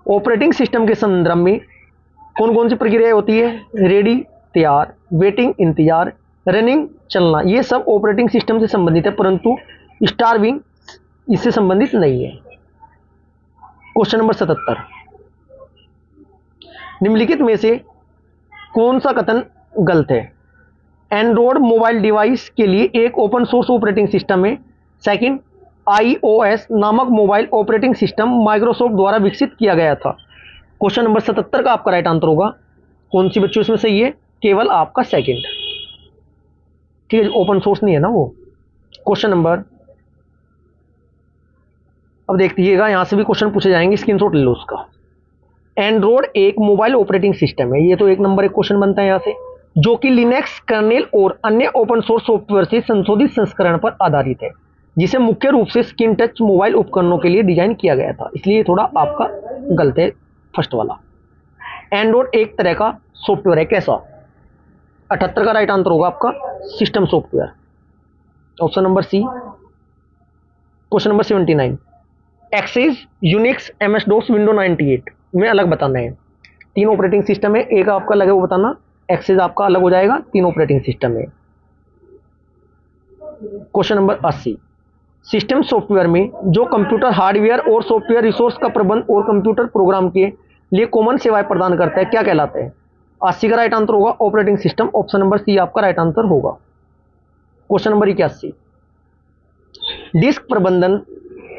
ऑपरेटिंग सिस्टम के संदर्भ में कौन कौन सी प्रक्रिया होती है? रेडी तैयार, वेटिंग इंतजार, रनिंग चलना, ये सब ऑपरेटिंग सिस्टम से संबंधित है, परंतु स्टार्विंग इससे संबंधित नहीं है। क्वेश्चन नंबर 77, निम्नलिखित में से कौन सा कथन गलत है? एंड्रॉयड मोबाइल डिवाइस के लिए एक ओपन सोर्स ऑपरेटिंग सिस्टम है। सेकंड, iOS नामक मोबाइल ऑपरेटिंग सिस्टम माइक्रोसॉफ्ट द्वारा विकसित किया गया था। क्वेश्चन नंबर 77 का आपका राइट आंसर होगा कौन सी बच्चों इसमें सही है? केवल आपका सेकंड। ठीक है, ओपन सोर्स नहीं है ना वो। क्वेश्चन नंबर, अब देखिएगा यहां से भी क्वेश्चन पूछे जाएंगे, स्क्रीनशॉट ले लो उसका। एंड्रॉयड एक मोबाइल ऑपरेटिंग सिस्टम है, ये तो एक नंबर एक क्वेश्चन बनता है यहां से, जो कि लिनक्स कर्नेल और अन्य ओपन सोर्स सॉफ्टवेयर से संशोधित संस्करण पर आधारित है, जिसे मुख्य रूप से स्क्रीन टच मोबाइल उपकरणों के लिए डिजाइन किया गया था। इसलिए थोड़ा आपका गलत है फर्स्ट वाला। एंड्रॉयड एक तरह का सॉफ्टवेयर है, कैसा? 78 का राइट आंसर होगा आपका सिस्टम सॉफ्टवेयर, ऑप्शन नंबर सी। Question number 79, access, Unix, MS DOS, window 98 में अलग बताना है। 3 ऑपरेटिंग सिस्टम है, एक आपका अलग है वो बताना। एक्सेस आपका अलग हो जाएगा, 3 ऑपरेटिंग सिस्टम है। क्वेश्चन नंबर 80, सिस्टम सॉफ्टवेयर में जो कंप्यूटर हार्डवेयर और सॉफ्टवेयर रिसोर्स का प्रबंध और कंप्यूटर प्रोग्राम के लिए कॉमन सेवाएं प्रदान करता है, क्या कहलाता है? 80 का राइट आंसर होगा ऑपरेटिंग सिस्टम, ऑप्शन नंबर सी आपका राइट आंसर होगा। क्वेश्चन नंबर 81, डिस्क प्रबंधन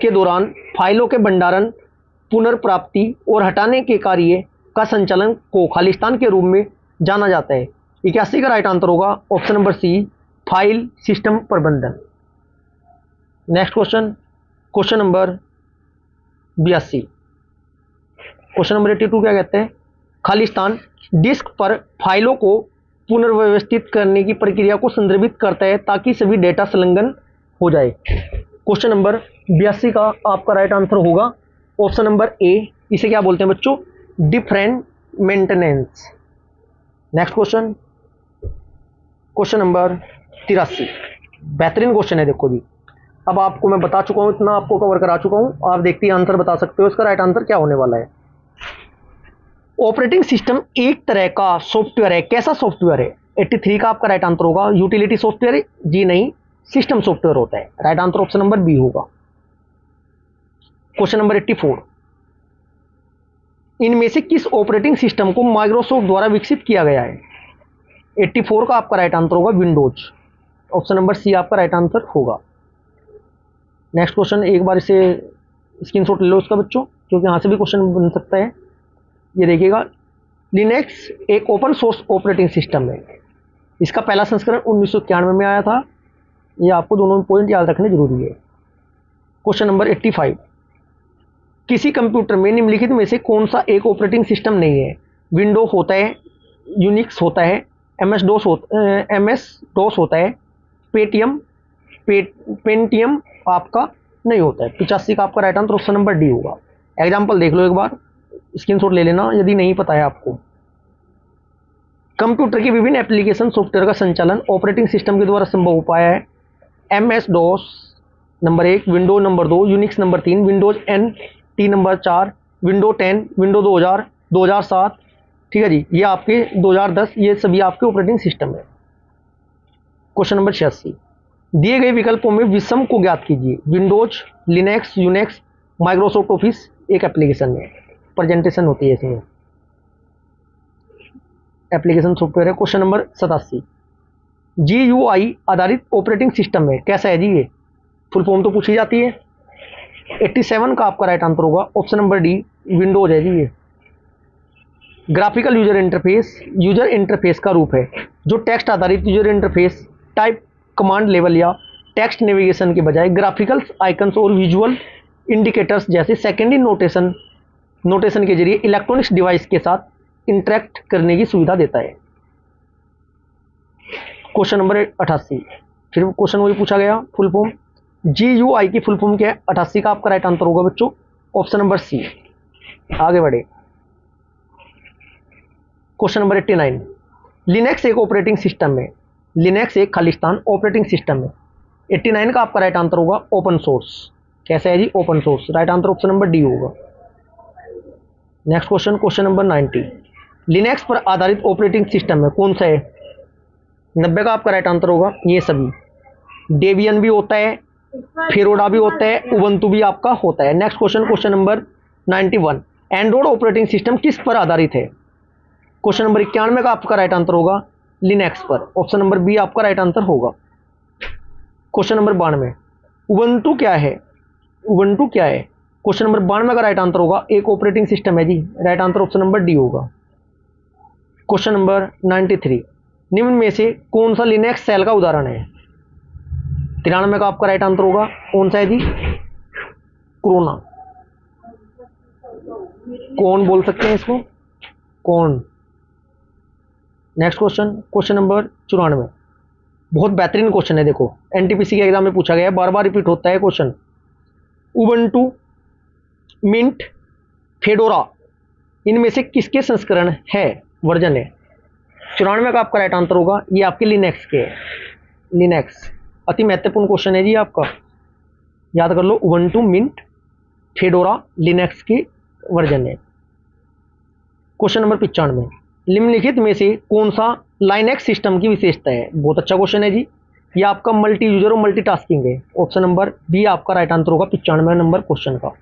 के दौरान फाइलों के भंडारण, पुनर्प्राप्ति और हटाने के कार्य का संचालन को खालिस्तान के रूप में जाना जाता है। 81 का राइट आंसर होगा option number c, file system प्रबंधन। Next question, question number 82, question number 82 क्या कहते हैं? खालिस्तान डिस्क पर फाइलों को पुनर्व्यवस्थित करने की प्रक्रिया को संदर्भित करता है ताकि सभी डेटा संलग्न हो जाए। क्वेश्चन नंबर 82 का आपका राइट आंसर होगा ऑप्शन नंबर ए, इसे क्या बोलते हैं बच्चों? Different maintenance. Next question, question number 83, बेहतरीन क्वेश्चन है देखो जी। अब आपको मैं बता चुका हूं, इतना आपको कवर करा चुका हूं, आप देखते ही आंसर बता सकते हो इसका राइट आंसर क्या होने वाला है। ऑपरेटिंग सिस्टम एक तरह का सॉफ्टवेयर है, कैसा सॉफ्टवेयर है? 83 का आपका राइट आंसर होगा यूटिलिटी सॉफ्टवेयर, जी नहीं, सिस्टम सॉफ्टवेयर होता है। Right answer option number B होगा। क्वेश्चन नंबर 84, इनमें से किस ऑपरेटिंग सिस्टम को माइक्रोसॉफ्ट द्वारा विकसित किया गया है? 84 का आपका राइट आंसर होगा विंडोज, ऑप्शन नंबर सी आपका राइट आंसर होगा। नेक्स्ट क्वेश्चन, एक बार इसे स्क्रीनशॉट ले लो उसका बच्चों, क्योंकि यहाँ से भी क्वेश्चन बन सकता है। ये देखिएगा, लिनक्स एक ओपन सोर्स ऑपरेटिंग सिस्टम है, इसका पहला संस्करण 1991 में आया था। ये आपको दोनों पॉइंट याद रखने जरूरी है। क्वेश्चन नंबर 85, किसी कंप्यूटर में निम्नलिखित में से कौन सा एक ऑपरेटिंग सिस्टम नहीं है? विंडो होता है, यूनिक्स होता है, एमएस डॉस होता है, पेंटियम आपका नहीं होता है। 85 का आपका right answer option number D होगा। एग्जाम्पल देख लो एक बार, स्क्रीनशॉट ले लेना यदि नहीं पता है आपको। कंप्यूटर के विभिन्न एप्लीकेशन सॉफ्टवेयर का संचालन ऑपरेटिंग सिस्टम के द्वारा संभव हो पाया है। MS DOS number 1, window number 2, Unix number 3, Windows NT number 4, window 10, window 2000, 2007, ठीक है जी, ये आपके 2010, ये सभी आपके ऑपरेटिंग सिस्टम है। क्वेश्चन नंबर 86, दिए गए विकल्पों में विषम को ज्ञात कीजिए। Windows, Linux, Unix, Microsoft office एक एप्लीकेशन है, प्रेजेंटेशन होती है इसमें, एप्लीकेशन सॉफ्टवेयर है। क्वेश्चन नंबर 87, GUI आधारित ऑपरेटिंग सिस्टम है, कैसा है जी ये? फुल फॉर्म तो पूछी जाती है। 87 का आपका राइट आंसर होगा ऑप्शन नंबर डी, विंडोज है जी ये। ग्राफिकल यूजर इंटरफेस का रूप है जो टेक्स्ट आधारित user interface, type command level या टेक्स्ट नेविगेशन के बजाय ग्राफिकल्स, आइकन्स और विजुअल इंडिकेटर्स जैसे सेकेंडरी नोटेशन नोटेशन के जरिए इलेक्ट्रॉनिक्स डिवाइस के साथ इंटरेक्ट करने की सुविधा देता है। क्वेश्चन नंबर 88, फिर क्वेश्चन वही पूछा गया, फुल फॉर्म GUI की फुल फॉर्म क्या है? 88 का आपका राइट आंसर होगा बच्चों ऑप्शन नंबर सी। आगे बढ़े, क्वेश्चन नंबर 89, लिनक्स एक ऑपरेटिंग सिस्टम है, लिनक्स एक खालिस्तान ऑपरेटिंग सिस्टम है। 89 का आपका राइट आंसर होगा ओपन सोर्स। कैसे है जी? Open source. Right answer option number D होगा। Next question, question number 90, Linux पर आधारित ऑपरेटिंग सिस्टम है, कौन सा है? 90 का आपका राइट आंसर होगा ये सभी। डेबियन भी होता है, फेरोडा भी होता है, उबंटू भी आपका होता है। Next question, question number 91, Android operating system किस पर आधारित है? क्वेश्चन नंबर 91 का आपका राइट आंसर होगा लिनक्स पर। ऑप्शन नंबर बी आपका राइट आंसर होगा। क्वेश्चन नंबर 92, उबंटू क्या है? उबंटू क्या है? क्वेश्चन नंबर 92 का राइट आंसर होगा एक ऑपरेटिंग सिस्टम है जी। Right answer option number D होगा। क्वेश्चन नंबर 93, निम्न में से कौन सा लिनक्स सेल का उदाहरण है? 93 का आपका राइट आंसर होगा कौन सा है जी? क्रोना। कौन बोल सकते हैं इसको? कौन। नेक्स्ट क्वेश्चन, क्वेश्चन नंबर 94, बहुत बेहतरीन क्वेश्चन है, देखो एनटीपीसी के एग्जाम में पूछा गया है, बार बार रिपीट होता है क्वेश्चन। उबंटू, मिंट, फेडोरा, इनमें से किसके संस्करण है, वर्जन है? 94 का आपका राइट आंसर होगा ये आपके लिनक्स के है। लिनक्स अति महत्वपूर्ण क्वेश्चन है जी आपका, याद कर लो। उबंटू, मिंट, फेडोरा लिनक्स के वर्जन है। क्वेश्चन नंबर 95, निम्नलिखित में से कौन सा लाइनेक्स सिस्टम की विशेषता है? बहुत अच्छा क्वेश्चन है जी। ये आपका मल्टी यूजर और मल्टीटास्किंग है। ऑप्शन नंबर बी आपका राइट आंसर होगा 95 नंबर क्वेश्चन का।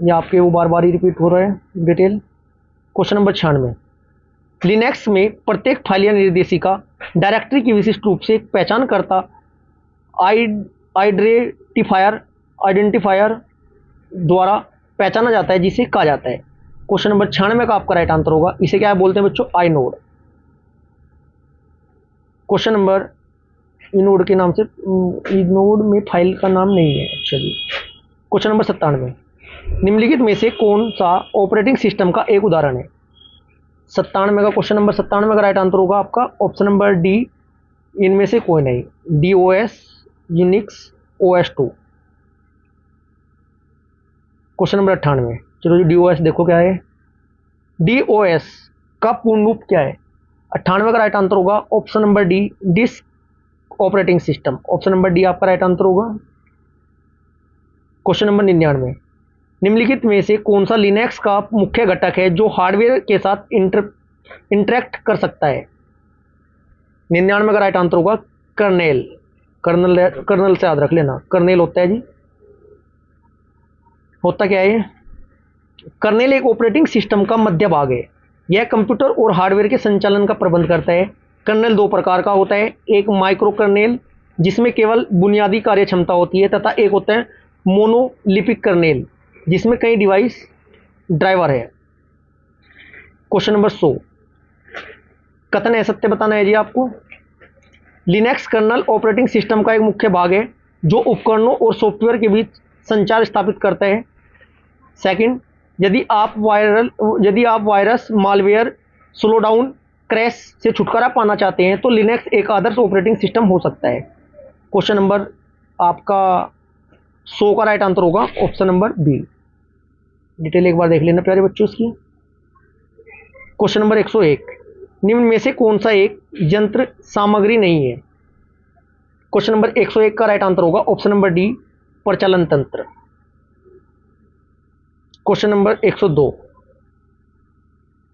ये आपके वो बार बार ही रिपीट हो रहा है डिटेल। क्वेश्चन नंबर 96, लिनक्स में प्रत्येक फाइल या निर्देशिका डायरेक्टरी की विशिष्ट रूप से एक पहचानकर्ता आइडेंटिफायर द्वारा पहचाना जाता है, जिसे कहा जाता है। क्वेश्चन नंबर 96 का आपका राइट आंसर होगा, इसे क्या बोलते हैं बच्चों? आइनोड। क्वेश्चन नंबर, इनोड के नाम से, इनोड में फाइल का नाम नहीं है। अच्छा जी। क्वेश्चन नंबर 97, निम्नलिखित में से कौन सा ऑपरेटिंग सिस्टम का एक उदाहरण है? 97 का क्वेश्चन नंबर 97 का राइट आंसर होगा आपका ऑप्शन नंबर डी, इनमें से कोई नहीं। DOS, Unix, OS2। Question number 98, चलो जी DOS देखो क्या है। DOS का पूर्ण रूप क्या है? 98 का राइट आंसर होगा option number D, disc operating system. Option number D आपका राइट आंसर होगा। क्वेश्चन नंबर 99, निम्नलिखित में से कौन सा लिनक्स का मुख्य घटक है जो हार्डवेयर के साथ इंटरेक्ट कर सकता है? 99 का राइट आंसर होगा कर्नेल। कर्नल से याद रख लेना, कर्नेल होता है जी। होता क्या है? कर्नेल एक ऑपरेटिंग सिस्टम का मध्य भाग है। यह कंप्यूटर और हार्डवेयर के संचालन का प्रबंध करता है। कर्नेल दो प्रकार का होता है, एक माइक्रो कर्नेल जिसमें केवल बुनियादी कार्य क्षमता होती है, तथा एक होता है मोनोलिपिक कर्नेल जिसमें कई डिवाइस ड्राइवर है। क्वेश्चन नंबर 100, कथन है सत्य बताना है जी आपको। लिनक्स कर्नल ऑपरेटिंग सिस्टम का एक मुख्य भाग है जो उपकरणों और सॉफ्टवेयर के बीच संचार स्थापित करता है। सेकंड, यदि आप virus, malware, slow down, crash से छुटकारा पाना चाहते हैं तो लिनक्स एक आदर्श ऑपरेटिंग सिस्टम हो सकता है। क्वेश्चन नंबर आपका 100 का राइट आंसर होगा ऑप्शन नंबर बी। डिटेल एक बार देख लेना प्यारे बच्चों इसकी। क्वेश्चन नंबर 101, निम्न में से कौन सा एक यंत्र सामग्री नहीं है? क्वेश्चन नंबर 101 का राइट आंसर होगा ऑप्शन नंबर डी, प्रचालन तंत्र। क्वेश्चन नंबर 102,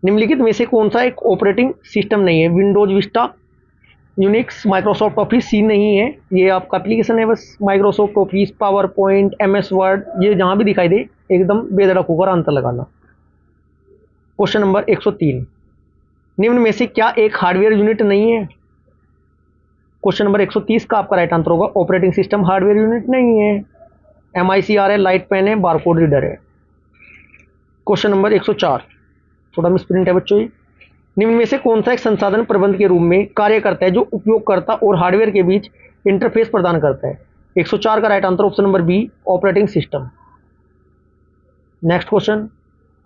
निम्नलिखित में से कौन सा एक ऑपरेटिंग सिस्टम नहीं है? Windows Vista, Unix, Microsoft Office C नहीं है, ये आपका एप्लीकेशन है बस। Microsoft Office, PowerPoint, MS Word, ये जहां भी दिखाई दे एकदम बेधड़क होकर आंसर लगाना। क्वेश्चन नंबर 103, निम्न में से क्या एक हार्डवेयर यूनिट नहीं है? क्वेश्चन नंबर 130 का आपका राइट आंसर होगा ऑपरेटिंग सिस्टम हार्डवेयर यूनिट नहीं है। MICR है, लाइट पेन है, बारकोड रीडर है। क्वेश्चन नंबर 104, थोड़ा मिसप्रिंट है बच्चों। निम्न में से कौन सा एक संसाधन प्रबंध के रूप में कार्य करता है जो उपयोगकर्ता और हार्डवेयर के बीच इंटरफेस प्रदान करता है? 104 का right answer option number B, operating system. Next question,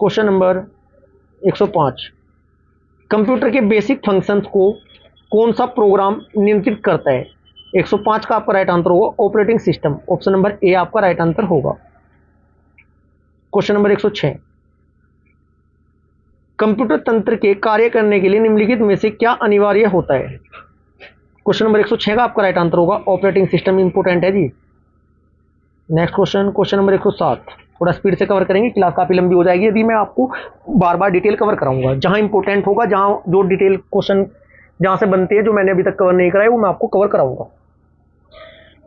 question number 105, computer के बेसिक फंक्शंस को कौन सा प्रोग्राम नियंत्रित करता है? 105 का आपका राइट आंसर होगा operating system, option number A आपका राइट आंसर होगा। क्वेश्चन नंबर 106, कंप्यूटर तंत्र के कार्य करने के लिए निम्नलिखित में से क्या अनिवार्य होता है? क्वेश्चन नंबर 106 का आपका राइट आंसर होगा ऑपरेटिंग सिस्टम इंपोर्टेंट है जी। नेक्स्ट क्वेश्चन, क्वेश्चन नंबर 107, थोड़ा स्पीड से कवर करेंगे, क्लास काफी लंबी हो जाएगी यदि मैं आपको बार बार डिटेल कवर कराऊंगा। जहां इंपोर्टेंट होगा, जहां जो डिटेल क्वेश्चन जहां से बनते हैं जो मैंने अभी तक कवर नहीं कराया वो मैं आपको कवर कराऊंगा।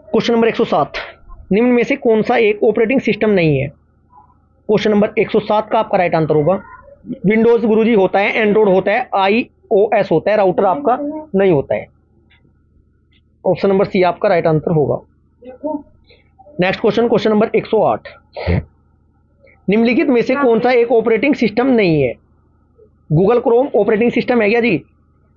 क्वेश्चन नंबर 107, निम्न में से कौन सा एक ऑपरेटिंग सिस्टम नहीं है? क्वेश्चन नंबर 107 का आपका राइट आंसर होगा विंडोज गुरुजी होता है, एंड्रॉइड होता है, iOS होता है, राउटर आपका नहीं होता है। ऑप्शन नंबर सी आपका राइट आंसर होगा। नेक्स्ट क्वेश्चन, क्वेश्चन नंबर 108, निम्नलिखित में से कौन सा एक ऑपरेटिंग सिस्टम नहीं है? गूगल क्रोम ऑपरेटिंग सिस्टम है क्या जी?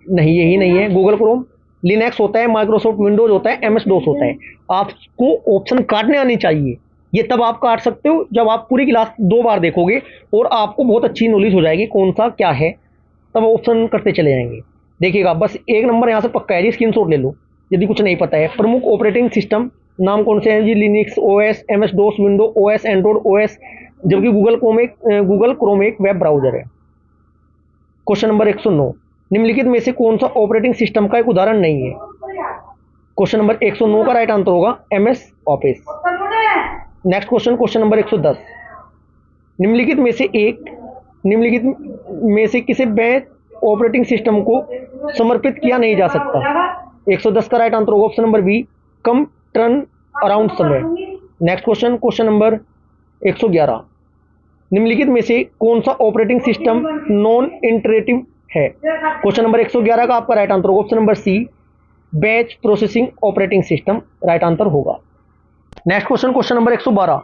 नहीं, यही नहीं है गूगल क्रोम। लिनक्स होता है, माइक्रोसॉफ्ट विंडोज होता है, MS DOS होता है। आपको ऑप्शन काटने आनी चाहिए, ये तब आप काट सकते हो जब आप पूरी क्लास 2 बार देखोगे और आपको बहुत अच्छी नॉलेज हो जाएगी कौन सा क्या है, तब ऑप्शन करते चले जाएंगे। देखिएगा, बस एक नंबर यहाँ से पक्का है जी, स्क्रीनशॉट ले लो यदि कुछ नहीं पता है। प्रमुख ऑपरेटिंग सिस्टम नाम कौन से हैं जी? Linux OS, MS DOS, window OS, Android OS, जबकि गूगल क्रोम एक वेब ब्राउजर है। क्वेश्चन नंबर 109, निम्नलिखित में से कौन सा ऑपरेटिंग सिस्टम का एक उदाहरण नहीं है? क्वेश्चन नंबर 109 का राइट आंसर होगा MS office. Next question, question number 110, निम्नलिखित में से किसी बैच ऑपरेटिंग सिस्टम को समर्पित किया नहीं जा सकता? 110 का राइट आंसर होगा ऑप्शन नंबर बी, कम टर्न अराउंड समय। नेक्स्ट क्वेश्चन, क्वेश्चन नंबर 111, निम्नलिखित में से कौन सा ऑपरेटिंग सिस्टम नॉन इंटरेटिव है? क्वेश्चन नंबर 111 का आपका राइट आंसर होगा option number C, batch processing operating system right answer होगा। नेक्स्ट क्वेश्चन, क्वेश्चन नंबर 112,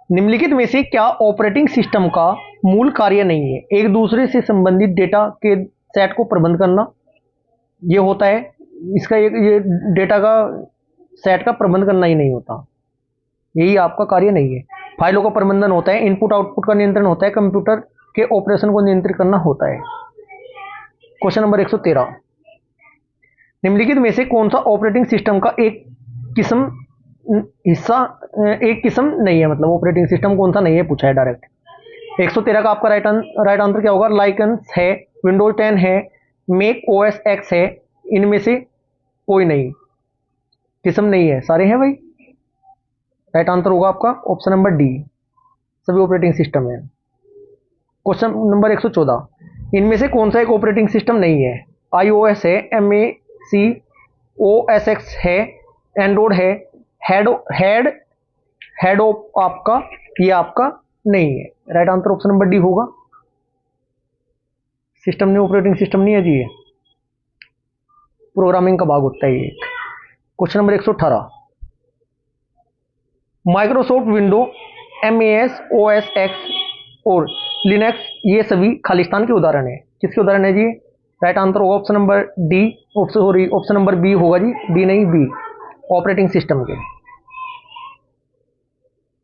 निम्नलिखित में से क्या ऑपरेटिंग सिस्टम का मूल कार्य नहीं है? एक दूसरे से संबंधित डेटा के सेट को प्रबंध करना, ये होता है इसका ये डेटा का सेट का प्रबंध करना ही नहीं होता, यही आपका कार्य नहीं है। फाइलों का प्रबंधन होता है, इनपुट आउटपुट का नियंत्रण होता है, कंप्यूटर के ऑपरेशन को नियंत्रित करना होता है। क्वेश्चन नंबर 113, निम्नलिखित में से कौन सा ऑपरेटिंग सिस्टम का एक किस्म नहीं है, मतलब ऑपरेटिंग सिस्टम कौन सा नहीं है पूछा है डायरेक्ट। 113 का आपका राइट आंसर क्या होगा? लाइकन्स है, विंडोज 10 है, मैक OS X है, इनमें से कोई नहीं, किस्म नहीं है, सारे हैं भाई। राइट आंसर होगा आपका ऑप्शन नंबर डी, सभी ऑपरेटिंग सिस्टम है। क्वेश्चन नंबर 114, इनमें से कौन सा एक ऑपरेटिंग सिस्टम नहीं है? iOS है, MAC OS X है, एंड्रॉइड है, हेड आपका ये आपका नहीं है। Right answer option number D होगा। सिस्टम नहीं, ऑपरेटिंग सिस्टम नहीं है जी, ये प्रोग्रामिंग का भाग होता है ये। Question number 118, Microsoft window, MAS OS X और लिनक्स ये सभी खालिस्तान के उदाहरण है। किसके उदाहरण है जी? राइट आंसर होगा option number D, option number B होगा जी, डी नहीं बी, ऑपरेटिंग सिस्टम के।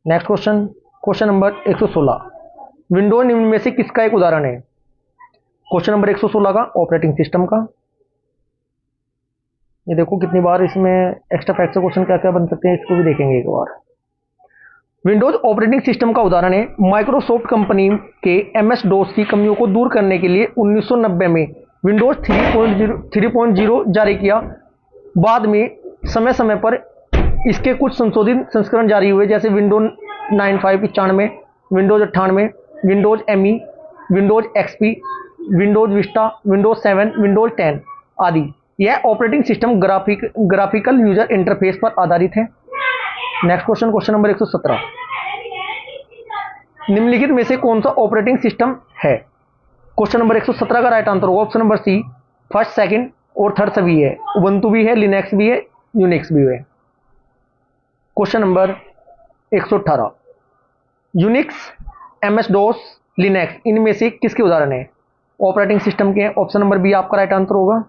Next question, question number 116, Windows निम्न में से किसका एक उदाहरण है? क्वेश्चन नंबर 116 का ऑपरेटिंग सिस्टम का। ये देखो कितनी बार इसमें एक्स्ट्रा फैक्ट से क्वेश्चन क्या क्या बन सकते हैं, इसको भी देखेंगे एक बार। विंडोज ऑपरेटिंग सिस्टम का उदाहरण है माइक्रोसॉफ्ट कंपनी के MS DOS की कमियों को दूर करने के लिए 1990 में विंडोज 3.0 जारी किया। बाद में समय समय पर इसके कुछ संशोधित संस्करण जारी हुए, जैसे Windows 95 Windows 98, Windows ME, Windows XP, Windows Vista, Windows 7, Windows 10 आदि। यह operating system graphical user interface पर आधारित है। नेक्स्ट क्वेश्चन, क्वेश्चन नंबर 117, निम्नलिखित में से कौन सा ऑपरेटिंग सिस्टम है? क्वेश्चन नंबर 117 का राइट आंसर होगा option number C, first, second और थर्ड सभी है। उबंटू भी है, लिनक्स भी है, यूनिक्स भी है। Question number 118, Unix, MS DOS, Linux इनमें से किसके उदाहरण है? ऑपरेटिंग सिस्टम के। ऑप्शन नंबर बी आपका राइट आंसर होगा।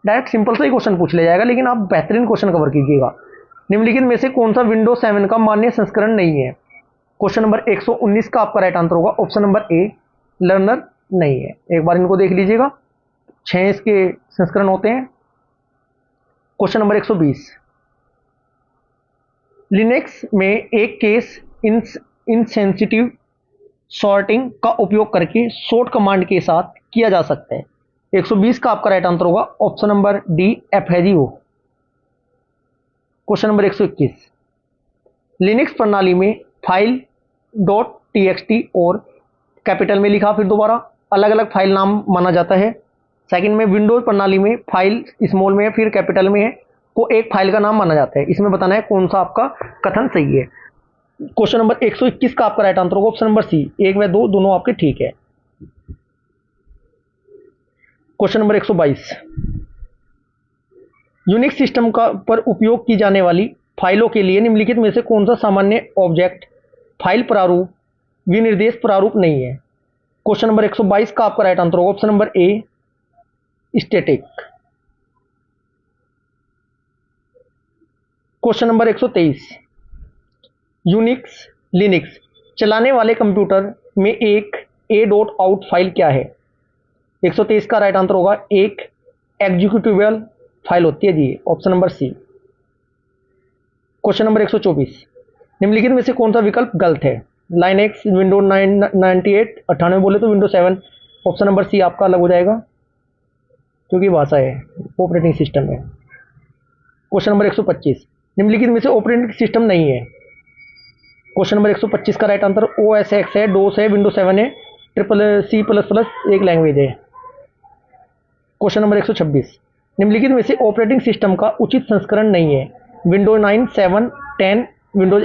डायरेक्ट सिंपल सा ही क्वेश्चन पूछ लिया जाएगा, लेकिन आप बेहतरीन क्वेश्चन कवर कीजिएगा। निम्नलिखित में से कौन सा विंडोज 7 का मान्य संस्करण नहीं है? क्वेश्चन नंबर 119 का आपका राइट आंसर होगा ऑप्शन नंबर ए, लर्नर नहीं है। एक बार इनको देख लीजिएगा, 6 इसके संस्करण होते हैं। क्वेश्चन नंबर 120, लिनक्स में एक केस इनसेंसिटिव सॉर्टिंग का उपयोग करके सॉर्ट कमांड के साथ किया जा सकता है। 120 का आपका राइट आंसर होगा option number D, FAGO. Question number 121, Linux प्रणाली में फाइल डॉट टीएक्सटी और कैपिटल में लिखा, फिर दोबारा अलग अलग फाइल नाम माना जाता है। सेकंड में विंडोज प्रणाली में फाइल स्मॉल में है फिर कैपिटल में है, को एक फाइल का नाम माना जाता है। इसमें बताना है कौन सा आपका कथन सही है। क्वेश्चन नंबर 121 का आपका राइट आंसर होगा ऑप्शन नंबर सी, 1 व 2 दोनों आपके ठीक है। क्वेश्चन नंबर 122, यूनिक्स सिस्टम का पर उपयोग की जाने वाली फाइलों के लिए निम्नलिखित में से कौन सा सामान्य ऑब्जेक्ट फाइल प्रारूप विनिर्देश प्रारूप नहीं है। क्वेश्चन नंबर 122 का आपका राइट आंसर होगा ऑप्शन नंबर ए, static. Question number 123, Unix Linux चलाने वाले कंप्यूटर में एक a.out फाइल क्या है। 123 का राइट आंसर होगा एक एग्जीक्यूटिबल फाइल होती है जी, ऑप्शन नंबर सी। क्वेश्चन नंबर 124, निम्नलिखित में से कौन सा विकल्प गलत है। लाइनक्स, विंडोज 98 98 बोले तो विंडोज 7, ऑप्शन नंबर सी आपका अलग हो जाएगा क्योंकि भाषा है, ऑपरेटिंग सिस्टम है। क्वेश्चन नंबर 125, निम्नलिखित में से ऑपरेटिंग सिस्टम नहीं है। क्वेश्चन नंबर 125 का राइट आंसर OS X है, डोस है, विंडोज 7 है, C++ एक लैंग्वेज है। क्वेश्चन नंबर 126, निम्नलिखित में से ऑपरेटिंग सिस्टम का उचित संस्करण नहीं है। विंडोज 9, 7, 10, विंडोज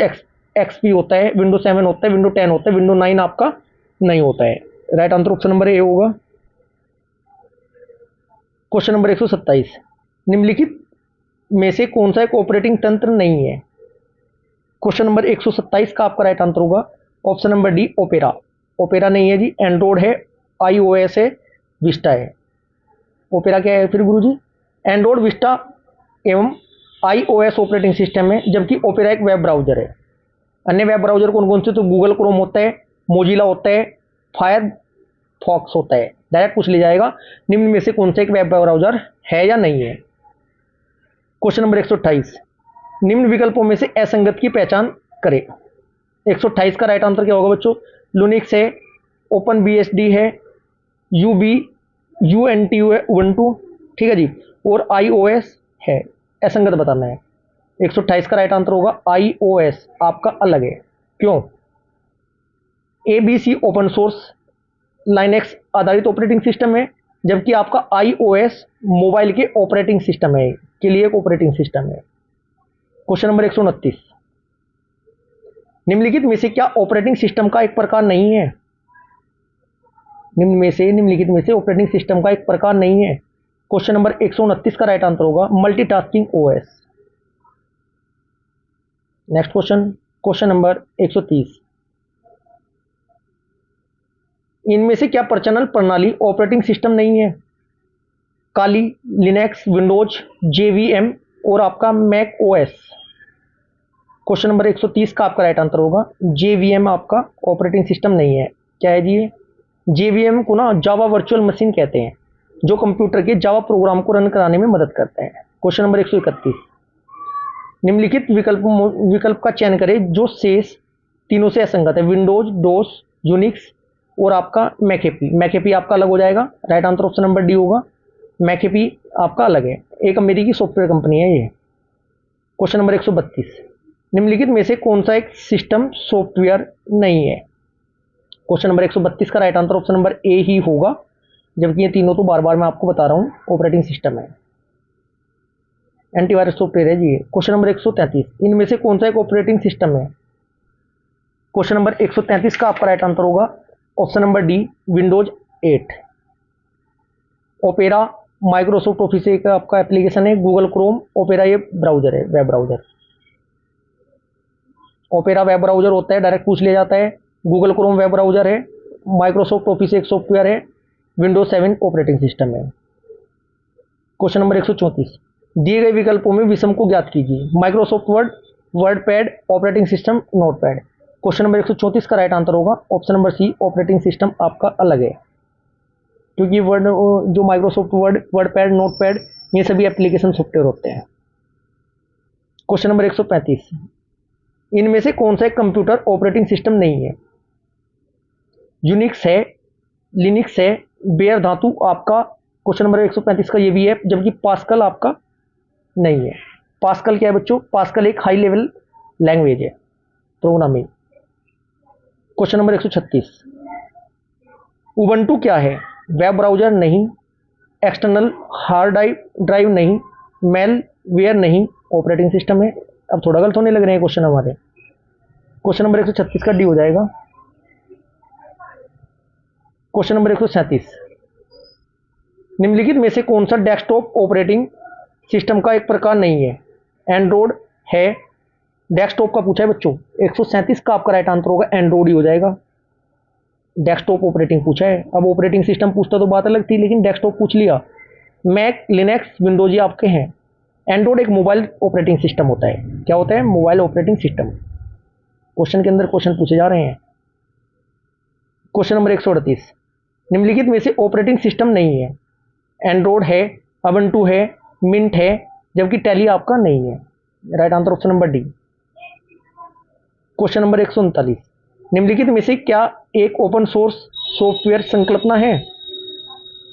XP होता है, विंडोज 7 होता है, विंडोज 10 होता है, विंडोज 9 आपका नहीं होता है। Right answer option number a होगा। क्वेश्चन नंबर 127, निम्नलिखित में से कौन सा एक ऑपरेटिंग तंत्र नहीं है। क्वेश्चन नंबर 127 का आपका राइट आंसर होगा option number D, opera. Opera नहीं है जी, एंड्रॉयड है, iOS है, विस्टा है। ओपेरा क्या है फिर गुरुजी? एंड्रॉयड, विस्टा एवं iOS ऑपरेटिंग सिस्टम है, जबकि ओपेरा एक वेब ब्राउजर है। अन्य वेब ब्राउजर कौन कौन से? तो गूगल क्रोम होता है, मोजिला होता है, फायरफॉक्स होता है। डायरेक्ट पूछ लिया जाएगा निम्न में से कौन सा एक वेब ब्राउजर है या नहीं है। क्वेश्चन नंबर 128, निम्न विकल्पों में से असंगत की पहचान करें। 128 का राइट आंसर क्या होगा बच्चों? लुनिक्स है, ओपन BSD है, उबंटू, ठीक है जी, और iOS है। असंगत बताना है। 128 का राइट आंसर होगा iOS आपका अलग है। क्यों? ABC ओपन सोर्स लाइनेक्स आधारित ऑपरेटिंग सिस्टम है, जबकि आपका iOS मोबाइल के ऑपरेटिंग सिस्टम है, के लिए एक ऑपरेटिंग सिस्टम है। क्वेश्चन नंबर 129, निम्नलिखित में से क्या ऑपरेटिंग सिस्टम का एक प्रकार नहीं है? निम्नलिखित में से ऑपरेटिंग सिस्टम का एक प्रकार नहीं है। क्वेश्चन नंबर 129 का राइट आंसर होगा multitasking OS। Next question number 130, इनमें से क्या प्रचलन प्रणाली ऑपरेटिंग सिस्टम नहीं है? काली, लिनक्स, विंडोज, JVM और आपका मैक OS। क्वेश्चन नंबर 130 का आपका राइट आंसर होगा JVM आपका ऑपरेटिंग सिस्टम नहीं है। क्या है जी? JVM को ना जावा वर्चुअल मशीन कहते हैं, जो कंप्यूटर के जावा प्रोग्राम को रन कराने में मदद करते हैं। क्वेश्चन नंबर 131, निम्नलिखित विकल्प का चयन करें जो शेष तीनों से असंगत है। विंडोज, डोस, यूनिक्स और आपका मैकेपी। मैकेपी आपका अलग हो जाएगा। Right answer option number D होगा, मैकेपी आपका अलग है, एक अमेरिकी सॉफ्टवेयर कंपनी है ये। क्वेश्चन नंबर 132, निम्नलिखित में से कौन सा एक सिस्टम सॉफ्टवेयर नहीं है? क्वेश्चन नंबर 132 का right answer option number a ही होगा, जबकि ये तीनों तो बार बार मैं आपको बता रहा हूँ ऑपरेटिंग सिस्टम है, एंटीवायरस सॉफ्टवेयर है जी। क्वेश्चन नंबर 133, इनमें से कौन सा एक ऑपरेटिंग सिस्टम है? क्वेश्चन नंबर 133 का आपका राइट आंसर होगा option number D, Windows 8। Opera Microsoft office एक आपका एप्लीकेशन है, गूगल क्रोम, ओपेरा ये ब्राउजर है, web browser. Opera web browser होता है, डायरेक्ट पूछ लिया जाता है। गूगल क्रोम वेब ब्राउजर है, माइक्रोसॉफ्ट ऑफिस एक सॉफ्टवेयर है, विंडोज 7 ऑपरेटिंग सिस्टम है। क्वेश्चन नंबर 134, दिए गए विकल्पों में विषम को ज्ञात कीजिए। Microsoft Word, WordPad, operating system, notepad. Question number 134 का राइट आंसर होगा option number C, operating system आपका अलग है, क्योंकि वर्ड जो माइक्रोसॉफ्ट वर्ड, वर्डपैड, नोटपैड, ये सभी एप्लीकेशन सॉफ्टवेयर होते हैं। क्वेश्चन नंबर 135, इनमें से कौन सा एक कंप्यूटर ऑपरेटिंग सिस्टम नहीं है? यूनिक्स है, लिनक्स है, बेयर धातु आपका क्वेश्चन नंबर 135 का ये भी है, जबकि पास्कल आपका नहीं है। पास्कल क्या है बच्चों? पास्कल एक हाई लेवल लैंग्वेज है प्रोग्रामिंग। क्वेश्चन नंबर 136, उबंटू क्या है? वेब ब्राउजर नहीं, एक्सटर्नल हार्ड ड्राइव नहीं, मेलवेयर नहीं, ऑपरेटिंग सिस्टम है। अब थोड़ा गलत होने लग रहे हैं क्वेश्चन हमारे। क्वेश्चन नंबर 136 का डी हो जाएगा। क्वेश्चन नंबर 137, निम्नलिखित में से कौन सा डेस्कटॉप ऑपरेटिंग सिस्टम का एक प्रकार नहीं है? एंड्रॉइड है, डेस्कटॉप का पूछा है बच्चों। 137 का आपका राइट आंसर होगा एंड्रॉइड ही हो जाएगा। डेस्कटॉप ऑपरेटिंग पूछा है, अब ऑपरेटिंग सिस्टम पूछता तो बात अलग थी, लेकिन डेस्कटॉप पूछ लिया। मैक, लिनक्स, विंडोज ये आपके हैं। एंड्रॉइड एक मोबाइल ऑपरेटिंग सिस्टम होता है। क्या होता है? Mobile operating system. क्वेश्चन के अंदर क्वेश्चन पूछे जा रहे हैं। क्वेश्चन नंबर 138, निम्नलिखित में से ऑपरेटिंग सिस्टम नहीं है? एंड्रॉइड है, उबंटू है, मिंट है, जबकि टैली आपका नहीं है। Right answer option number D. Question number 139, निम्नलिखित में से क्या एक ओपन सोर्स सॉफ्टवेयर संकल्पना है?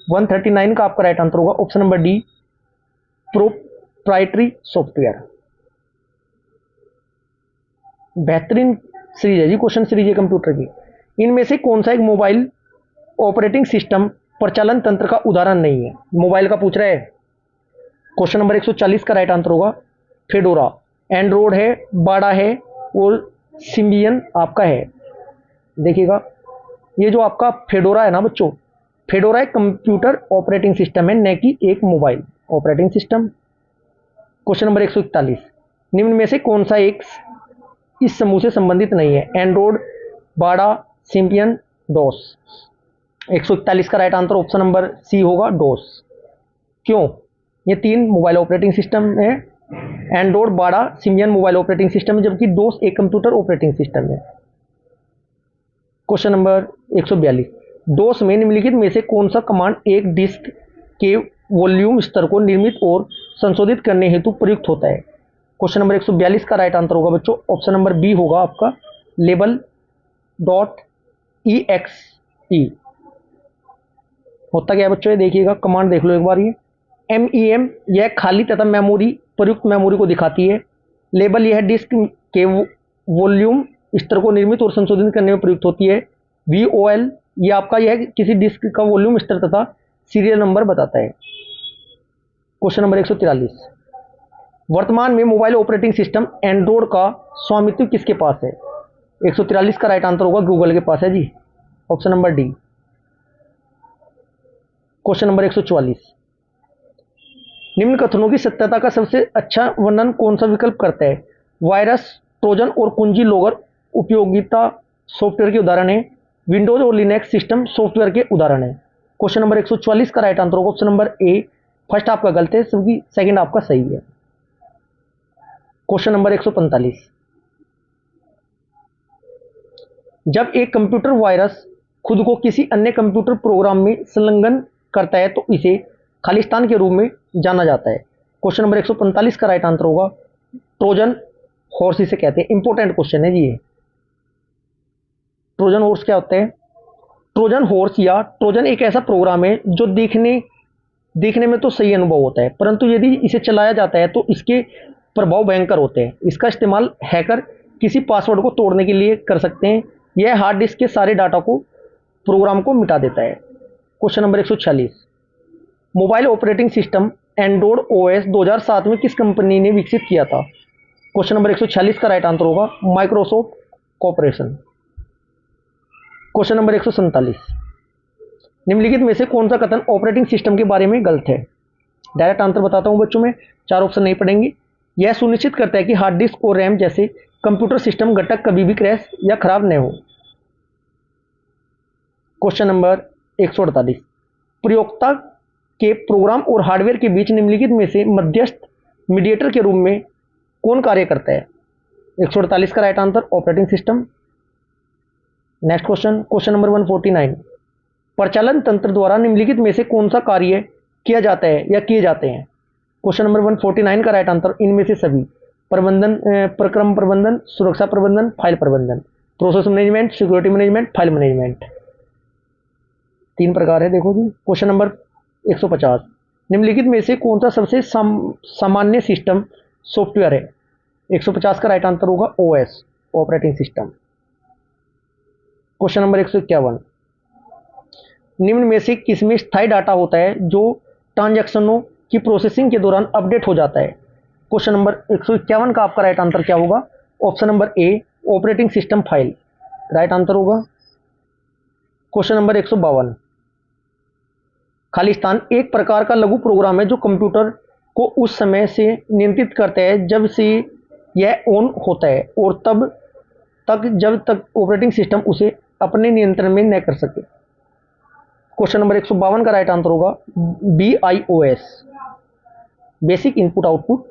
139 का आपका राइट आंसर होगा option number D, proprietary software. बेहतरीन सीरीज है जी, क्वेश्चन सीरीज है कंप्यूटर की। इनमें से कौन सा एक मोबाइल ऑपरेटिंग सिस्टम प्रचालन तंत्र का उदाहरण नहीं है? मोबाइल का पूछ रहा है। क्वेश्चन नंबर 140 का राइट आंसर होगा फेडोरा। एंड्रॉइड है, बाड़ा है और सिम्बियन आपका है। देखिएगा, ये जो आपका फेडोरा है ना बच्चों, फेडोरा एक कंप्यूटर ऑपरेटिंग सिस्टम है, न कि एक mobile operating system. Question number 141, निम्न में से कौन सा एक इस समूह से संबंधित नहीं है? Android, Bada, Symbian, DOS. 141 का राइट आंसर ऑप्शन नंबर सी होगा, डोस। क्यों? ये तीन मोबाइल ऑपरेटिंग सिस्टम है। Android, Bada, Symbian mobile operating system है, जबकि डोस एक कंप्यूटर ऑपरेटिंग सिस्टम है। क्वेश्चन नंबर 142, डोस में निम्नलिखित में से कौन सा कमांड एक डिस्क के वॉल्यूम स्तर को निर्मित और संशोधित करने हेतु प्रयुक्त होता है? क्वेश्चन नंबर 142 का राइट आंसर होगा बच्चों ऑप्शन नंबर बी होगा आपका, लेबल डॉट EXE। होता क्या है बच्चों? ये देखिएगा, कमांड देख लो एक बार। ये MEM यह खाली तथा मेमोरी, प्रयुक्त मेमोरी को दिखाती है। लेबल यह डिस्क के वॉल्यूम स्तर को निर्मित और संशोधित करने में प्रयुक्त होती है। VOL ये आपका यह किसी डिस्क का वॉल्यूम स्तर तथा सीरियल नंबर बताता है। क्वेश्चन नंबर 143, वर्तमान में मोबाइल ऑपरेटिंग सिस्टम एंड्रॉइड का स्वामित्व किसके पास है? 143 का राइट आंसर होगा गूगल के पास है जी, option number D. Question number 144, निम्न कथनों की सत्यता का सबसे अच्छा वर्णन कौन सा विकल्प करता है? वायरस, ट्रोजन और कुंजी लॉगर उपयोगिता सॉफ्टवेयर के उदाहरण है। विंडोज और लिनक्स सिस्टम सॉफ्टवेयर के उदाहरण है। क्वेश्चन नंबर 144 का राइट आंसर होगा ऑप्शन नंबर ए। फर्स्ट आपका गलत है, क्योंकि सेकंड आपका सही है। क्वेश्चन नंबर 145, जब एक कंप्यूटर वायरस खुद को किसी अन्य कंप्यूटर प्रोग्राम में संलग्न करता है तो इसे खालिस्तान के रूप में जाना जाता है। क्वेश्चन नंबर 145 का राइट आंसर होगा ट्रोजन हॉर्स इसे कहते हैं। इंपॉर्टेंट क्वेश्चन है जी ये। ट्रोजन हॉर्स क्या होता है? ट्रोजन हॉर्स या ट्रोजन एक ऐसा प्रोग्राम है जो देखने में तो सही अनुभव होता है, परंतु यदि इसे चलाया जाता है तो इसके प्रभाव भयंकर होते हैं। इसका इस्तेमाल हैकर किसी पासवर्ड को तोड़ने के लिए कर सकते हैं। यह हार्ड डिस्क के सारे डाटा को, प्रोग्राम को मिटा देता है। Question number 146, mobile operating system Android OS 2007 में किस कंपनी ने विकसित किया था? क्वेश्चन नंबर 146 का राइट आंसर होगा माइक्रोसॉफ्ट कॉर्पोरेशन। क्वेश्चन नंबर 147, निम्नलिखित में से कौन सा कथन ऑपरेटिंग सिस्टम के बारे में गलत है? डायरेक्ट आंसर बताता हूं बच्चों में, 4 ऑप्शन नहीं पढ़ेंगे। यह सुनिश्चित करता है कि हार्ड डिस्क और रैम जैसे कंप्यूटर सिस्टम घटक कभी भी क्रैश या खराब न हो। क्वेश्चन नंबर 148, प्रयोक्ता के प्रोग्राम और हार्डवेयर के बीच निम्नलिखित में से मध्यस्थ मीडिएटर के रूप में कौन कार्य करता है? 148 का right answer operating system. Next question, question number 149, परिचालन तंत्र द्वारा निम्नलिखित में से कौन सा कार्य किया जाता है या किए जाते हैं? क्वेश्चन नंबर 149 का राइट आंसर इनमें से सभी। प्रबंधन, प्रक्रम प्रबंधन, सुरक्षा प्रबंधन, फाइल प्रबंधन। Process management, security management, file management. तीन प्रकार है, देखो जी। क्वेश्चन नंबर 150, निम्नलिखित में से कौन सा सबसे सामान्य सिस्टम सॉफ्टवेयर है? 150 का राइट आंसर होगा OS, operating system. Question number 151, निम्न में से किसमें स्थायी डाटा होता है जो ट्रांजैक्शनों की प्रोसेसिंग के दौरान अपडेट हो जाता है? क्वेश्चन नंबर 151 का आपका राइट आंसर क्या होगा? ऑप्शन नंबर ए, operating system file, right answer होगा। क्वेश्चन नंबर 152, खालिस्तान एक प्रकार का लघु प्रोग्राम है जो कंप्यूटर को उस समय से नियंत्रित करता है जब से यह ऑन होता है और तब तक जब तक ऑपरेटिंग सिस्टम उसे अपने नियंत्रण में न कर सके। क्वेश्चन नंबर 152 का राइट आंसर होगा BIOS, basic input output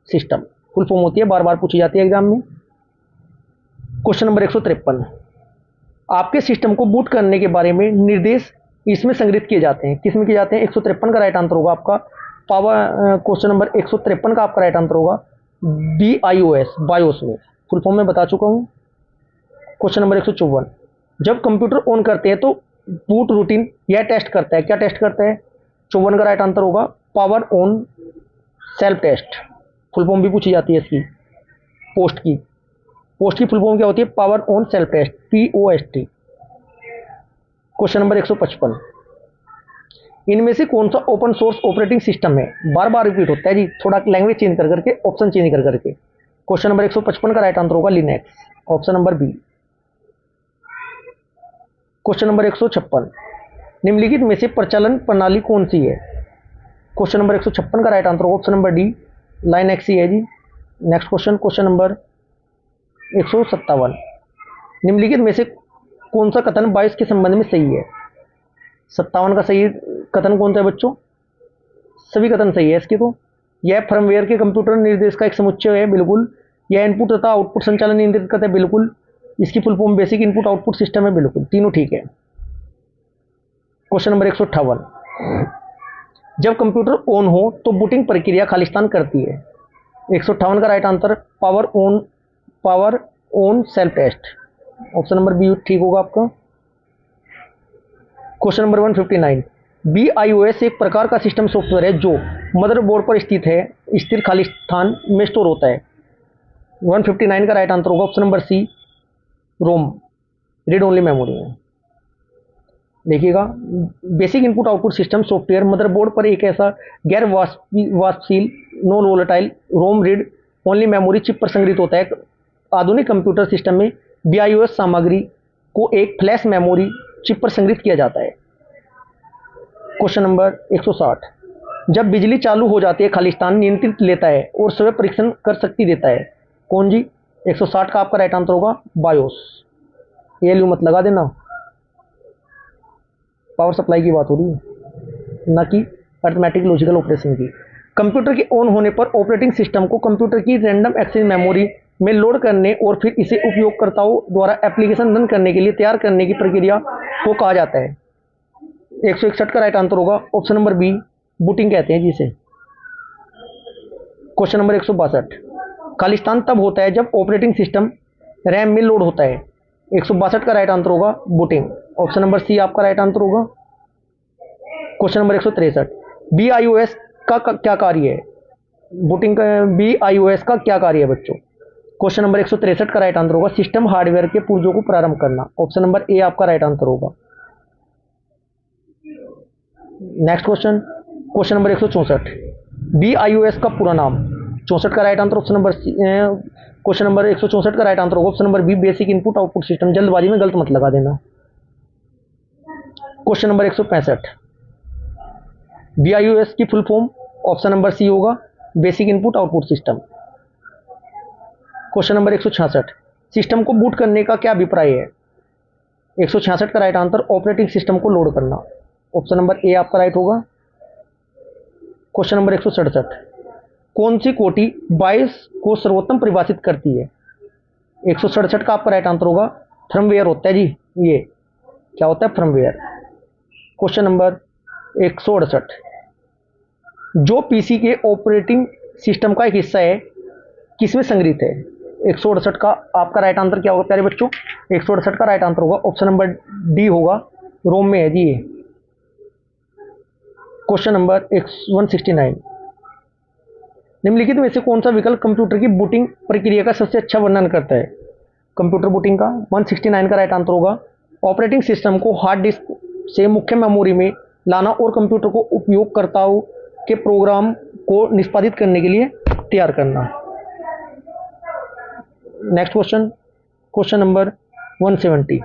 system, full form होती है, बार बार पूछी जाती है एग्जाम में। क्वेश्चन नंबर 153, आपके सिस्टम को बूट करने के बारे में निर्देश इसमें संग्रहित किए जाते हैं, किसमें किए जाते हैं? 153 का राइट आंसर होगा आपका पावर। क्वेश्चन नंबर 153 का आपका राइट आंसर होगा BIOS, बायोस में, फुल फॉर्म में बता चुका हूं। क्वेश्चन नंबर 154, जब कंप्यूटर ऑन करते हैं तो बूट रूटीन यह टेस्ट करता है, क्या टेस्ट करता है? 54 का राइट आंसर होगा power on self test, full form भी पूछी जाती है इसकी। पोस्ट की फुल फॉर्म क्या होती है? Power on self test, POST। Question number 155, इनमें से कौन सा ओपन सोर्स ऑपरेटिंग सिस्टम है? बार बार रिपीट होता है जी, थोड़ा लैंग्वेज चेंज कर करके, ऑप्शन चेंज कर करके। क्वेश्चन नंबर 155 का राइट आंसर होगा Linux, option number B. Question number 156, निम्नलिखित में से परिचालन प्रणाली कौन सी है? क्वेश्चन नंबर 156 का राइट आंसर होगा ऑप्शन नंबर डी, लाइनक्स ही है जी। नेक्स्ट क्वेश्चन, क्वेश्चन नंबर 157, निम्नलिखित में से कौन सा कथन 22 के संबंध में सही है? 57 का सही कथन कौन सा है बच्चों? सभी कथन सही है इसके। तो यह फर्मवेयर के कंप्यूटर निर्देश का एक समुच्चय है, बिल्कुल। यह इनपुट तथा आउटपुट संचालन नियंत्रित करता है, बिल्कुल। इसकी full form basic input output system है, बिल्कुल, तीनों ठीक है। क्वेश्चन नंबर 158, जब कंप्यूटर ऑन हो तो बूटिंग प्रक्रिया खालिस्तान करती है? 158 का right answer power on self test, option number B ठीक होगा आपका। क्वेश्चन नंबर 159, BIOS एक प्रकार का सिस्टम सॉफ्टवेयर है जो मदरबोर्ड पर स्थिर खालिस्तान में स्टोर होता है। 159 का राइट आंसर होगा ऑप्शन नंबर सी, रोम, रीड ओनली मेमोरी में। देखिएगा, basic input output system software motherboard पर एक ऐसा गैर वाष्पशील नॉन वोलेटाइल रोम रीड ओनली मेमोरी चिप पर संग्रहित होता है। आधुनिक कंप्यूटर सिस्टम में BIOS सामग्री को एक फ्लैश मेमोरी चिप पर संग्रहित किया जाता है। क्वेश्चन नंबर 160, जब बिजली चालू हो जाती है खालिस्तान नियंत्रित लेता है और स्वयं परीक्षण कर शक्ति देता है, कौन जी? 160 का आपका राइट आंसर होगा बायोस, ALU मत लगा देना, पावर सप्लाई की बात हो रही है, ना कि अर्थमेटिक लॉजिकल ऑपरेशन की। कंप्यूटर के ऑन होने पर ऑपरेटिंग सिस्टम को कंप्यूटर की रैंडम एक्सेस मेमोरी में लोड करने और फिर इसे उपयोगकर्ताओं द्वारा एप्लीकेशन रन करने के लिए तैयार करने की प्रक्रिया को कहा जाता है। 161 का राइट आंसर होगा ऑप्शन नंबर बी, बूटिंग कहते हैं जिसे। क्वेश्चन नंबर 162, खालिस्तान तब होता है जब ऑपरेटिंग सिस्टम रैम में लोड होता है। 162 का राइट आंसर होगा बूटिंग, ऑप्शन नंबर सी आपका राइट आंसर होगा। क्वेश्चन नंबर 163, BIOS का क्या कार्य है? बूटिंग का BIOS का क्या कार्य है बच्चों? क्वेश्चन नंबर 163 का राइट आंसर होगा सिस्टम हार्डवेयर के पुर्जों को प्रारंभ करना, ऑप्शन नंबर ए आपका राइट आंसर होगा। Next question, question number 164, BIOS का पूरा नाम? 64 का राइट आंसर ऑप्शन नंबर सी। क्वेश्चन नंबर 164 का राइट आंसर होगा option number B, basic input output system. जल्दबाजी में गलत मत लगा देना। क्वेश्चन नंबर 165, BIOS की फुल फॉर्म ऑप्शन नंबर सी होगा, basic input output system. Question number 166, system को बूट करने का क्या अभिप्राय है? 166 का राइट आंसर ऑपरेटिंग सिस्टम को लोड करना, ऑप्शन नंबर ए आपका राइट होगा। क्वेश्चन नंबर 167, कौन सी कोटि 22 को सर्वोत्तम परिभाषित करती है? 167 का आपका राइट आंसर होगा फर्मवेयर होता है जी, ये क्या होता है? फर्मवेयर। क्वेश्चन नंबर 168, जो पीसी के ऑपरेटिंग सिस्टम का एक हिस्सा है किसमें संग्रहित है? 168 का आपका राइट आंसर क्या होगा प्यारे बच्चों? 168 का राइट आंसर होगा ऑप्शन नंबर डी होगा, रोम में है जी ये। क्वेश्चन नंबर 169, निम्नलिखित में से कौन सा विकल्प कंप्यूटर की बूटिंग प्रक्रिया का सबसे अच्छा वर्णन करता है? कंप्यूटर बूटिंग का 169 का राइट आंसर होगा ऑपरेटिंग सिस्टम को हार्ड डिस्क से मुख्य मेमोरी में लाना और कंप्यूटर को उपयोगकर्ताओं के प्रोग्राम को निष्पादित करने के लिए तैयार करना। Next question, question number 170,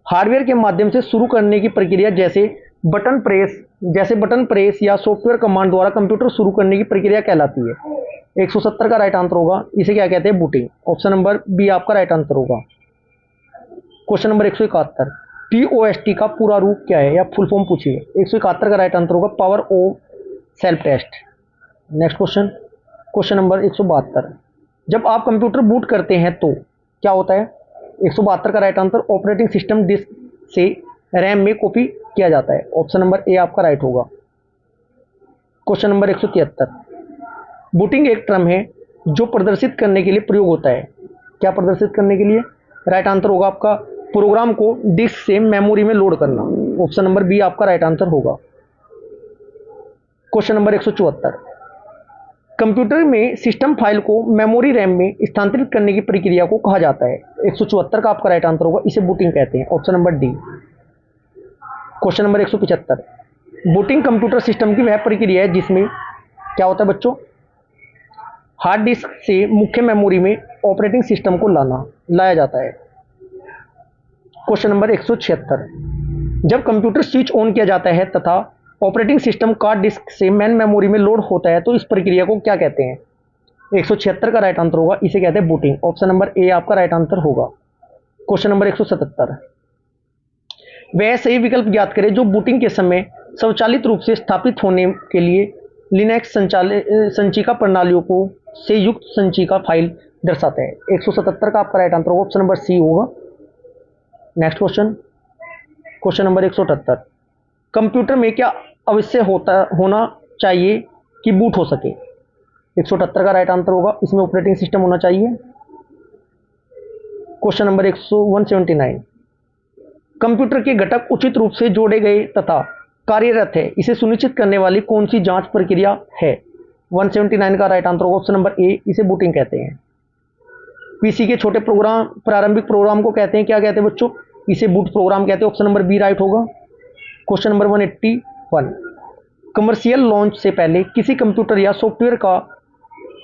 hardware के माध्यम से शुरू करने की प्रक्रिया जैसे बटन प्रेस या सॉफ्टवेयर कमांड द्वारा कंप्यूटर शुरू करने की प्रक्रिया कहलाती है। 170 का राइट आंसर होगा, इसे क्या कहते हैं? बूटिंग। ऑप्शन नंबर बी आपका राइट आंसर होगा। क्वेश्चन नंबर 171, TOST का पूरा रूप क्या है या फुल फॉर्म पूछिए। 171 का राइट आंसर होगा power off self test. Next question, question number 172, जब आप कंप्यूटर बूट करते हैं तो क्या होता है? 172 का right answer operating system disk से रैम में कॉपी किया जाता है। ऑप्शन नंबर ए आपका राइट होगा। क्वेश्चन नंबर 173, बूटिंग एक टर्म है जो प्रदर्शित करने के लिए प्रयोग होता है। क्या प्रदर्शित करने के लिए? राइट आंसर होगा आपका प्रोग्राम को डिस्क से मेमोरी में लोड करना। ऑप्शन नंबर बी आपका राइट आंसर होगा। क्वेश्चन नंबर 174, कंप्यूटर में सिस्टम फाइल को मेमोरी रैम में स्थानांतरित करने की प्रक्रिया को कहा जाता है। 174 का आपका राइट आंसर होगा, इसे बूटिंग कहते हैं। Option number D. Question number 175, booting computer system की वह प्रक्रिया है जिसमें क्या होता है बच्चों? हार्ड डिस्क से मुख्य मेमोरी में ऑपरेटिंग सिस्टम को लाया जाता है। क्वेश्चन नंबर 176, जब कंप्यूटर स्विच ऑन किया जाता है तथा ऑपरेटिंग सिस्टम कार्ड डिस्क से मेन मेमोरी में लोड होता है तो इस प्रक्रिया को क्या कहते हैं? 176 का राइट आंसर होगा, इसे कहते हैं बूटिंग। ऑप्शन नंबर ए आपका राइट आंसर होगा। क्वेश्चन नंबर 177, वह सही विकल्प ज्ञात करें जो बूटिंग के समय स्वचालित रूप से स्थापित होने के लिए लिनक्स संचिका प्रणालियों को से युक्त संचिका फाइल दर्शाता है। 177 का आपका राइट आंसर होगा, ऑप्शन नंबर सी होगा। Next question, question number 178, computer में क्या अवश्य होना चाहिए कि बूट हो सके? 178 का राइट आंसर होगा, इसमें ऑपरेटिंग सिस्टम होना चाहिए। क्वेश्चन नंबर 179, कंप्यूटर के घटक उचित रूप से जोड़े गए तथा कार्यरत है, इसे सुनिश्चित करने वाली कौन सी जांच प्रक्रिया है? 179 का राइट आंसर होगा, ऑप्शन नंबर ए, इसे बूटिंग कहते हैं। पीसी के छोटे प्रोग्राम, प्रारंभिक प्रोग्राम को कहते हैं, क्या कहते हैं बच्चों? इसे बूट प्रोग्राम कहते हैं। ऑप्शन नंबर बी राइट होगा। क्वेश्चन नंबर 181, कमर्शियल लॉन्च से पहले किसी कंप्यूटर या सॉफ्टवेयर का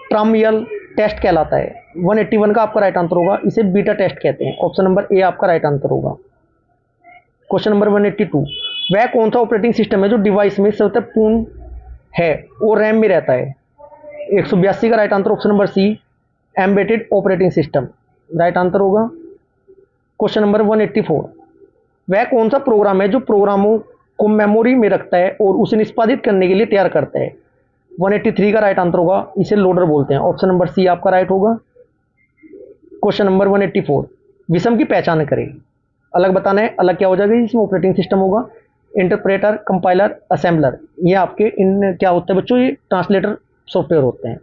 ट्रायल टेस्ट कहलाता है। 181 का आपका राइट आंसर होगा, इसे बीटा टेस्ट कहते हैं। ऑप्शन नंबर ए आपका राइट आंसर होगा। क्वेश्चन नंबर 182, वह कौन सा ऑपरेटिंग सिस्टम है जो डिवाइस में स्वतः पूर्ण है और रैम में रहता है? 182 का right answer, option number C, embedded operating system right answer होगा। क्वेश्चन नंबर 184, वह कौन सा प्रोग्राम है जो प्रोग्रामों को मेमोरी में रखता है और उसे निष्पादित करने के लिए तैयार करता है? 183 का राइट आंसर होगा, इसे लोडर बोलते हैं। ऑप्शन नंबर सी आपका राइट होगा। क्वेश्चन नंबर 184, विषम की पहचान करें। अलग बताना है, अलग क्या हो जाएगा? इसमें ऑपरेटिंग सिस्टम होगा, इंटरप्रेटर, कंपाइलर, असेंबलर, ये आपके इन क्या होते हैं बच्चों? ये ट्रांसलेटर सॉफ्टवेयर होते हैं।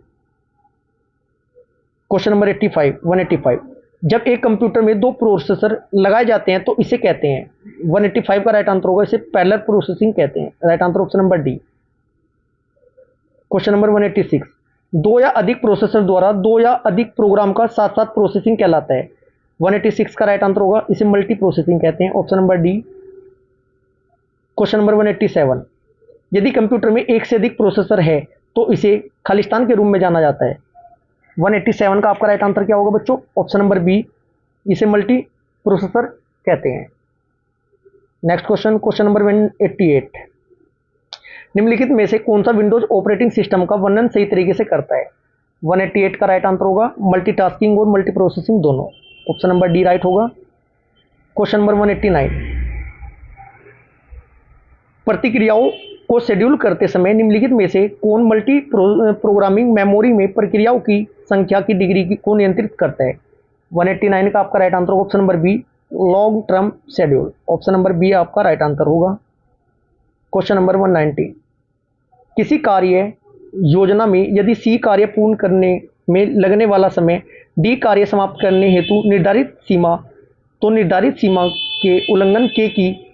क्वेश्चन नंबर 185, जब एक कंप्यूटर में दो प्रोसेसर लगाए जाते हैं तो इसे कहते हैं? 185 का राइट आंसर होगा, इसे पैरेलल प्रोसेसिंग कहते हैं। Right answer option number D. Question number 186, दो या अधिक प्रोसेसर द्वारा दो या अधिक प्रोग्राम का साथ साथ प्रोसेसिंग कहलाता है। 186 का राइट आंसर होगा, इसे मल्टी प्रोसेसिंग कहते हैं। Option number D. Question number 187, यदि कंप्यूटर में एक से अधिक प्रोसेसर है तो इसे खालिस्तान के रूप में जाना जाता है। 187 का आपका राइट आंसर क्या होगा बच्चों? ऑप्शन नंबर बी, इसे मल्टी प्रोसेसर कहते हैं। नेक्स्ट क्वेश्चन, क्वेश्चन नंबर 188, निम्नलिखित में से कौन सा विंडोज ऑपरेटिंग सिस्टम का वर्णन सही तरीके से करता है? 188 का राइट आंसर होगा, मल्टीटास्किंग और मल्टी प्रोसेसिंग दोनों। ऑप्शन नंबर डी राइट होगा। क्वेश्चन नंबर 189, प्रतिक्रियाओं को शेड्यूल करते समय निम्नलिखित में से कौन मल्टी प्रोग्रामिंग मेमोरी में प्रक्रियाओं की संख्या की डिग्री को नियंत्रित करता है? 189 का आपका राइट आंसर होगा option number B, long term schedule. Option number B आपका राइट आंसर होगा। क्वेश्चन नंबर 190, किसी कार्य योजना में यदि सी कार्य पूर्ण करने में लगने वाला समय डी कार्य समाप्त करने हेतु निर्धारित सीमा, तो निर्धारित सीमा के उल्लंघन के की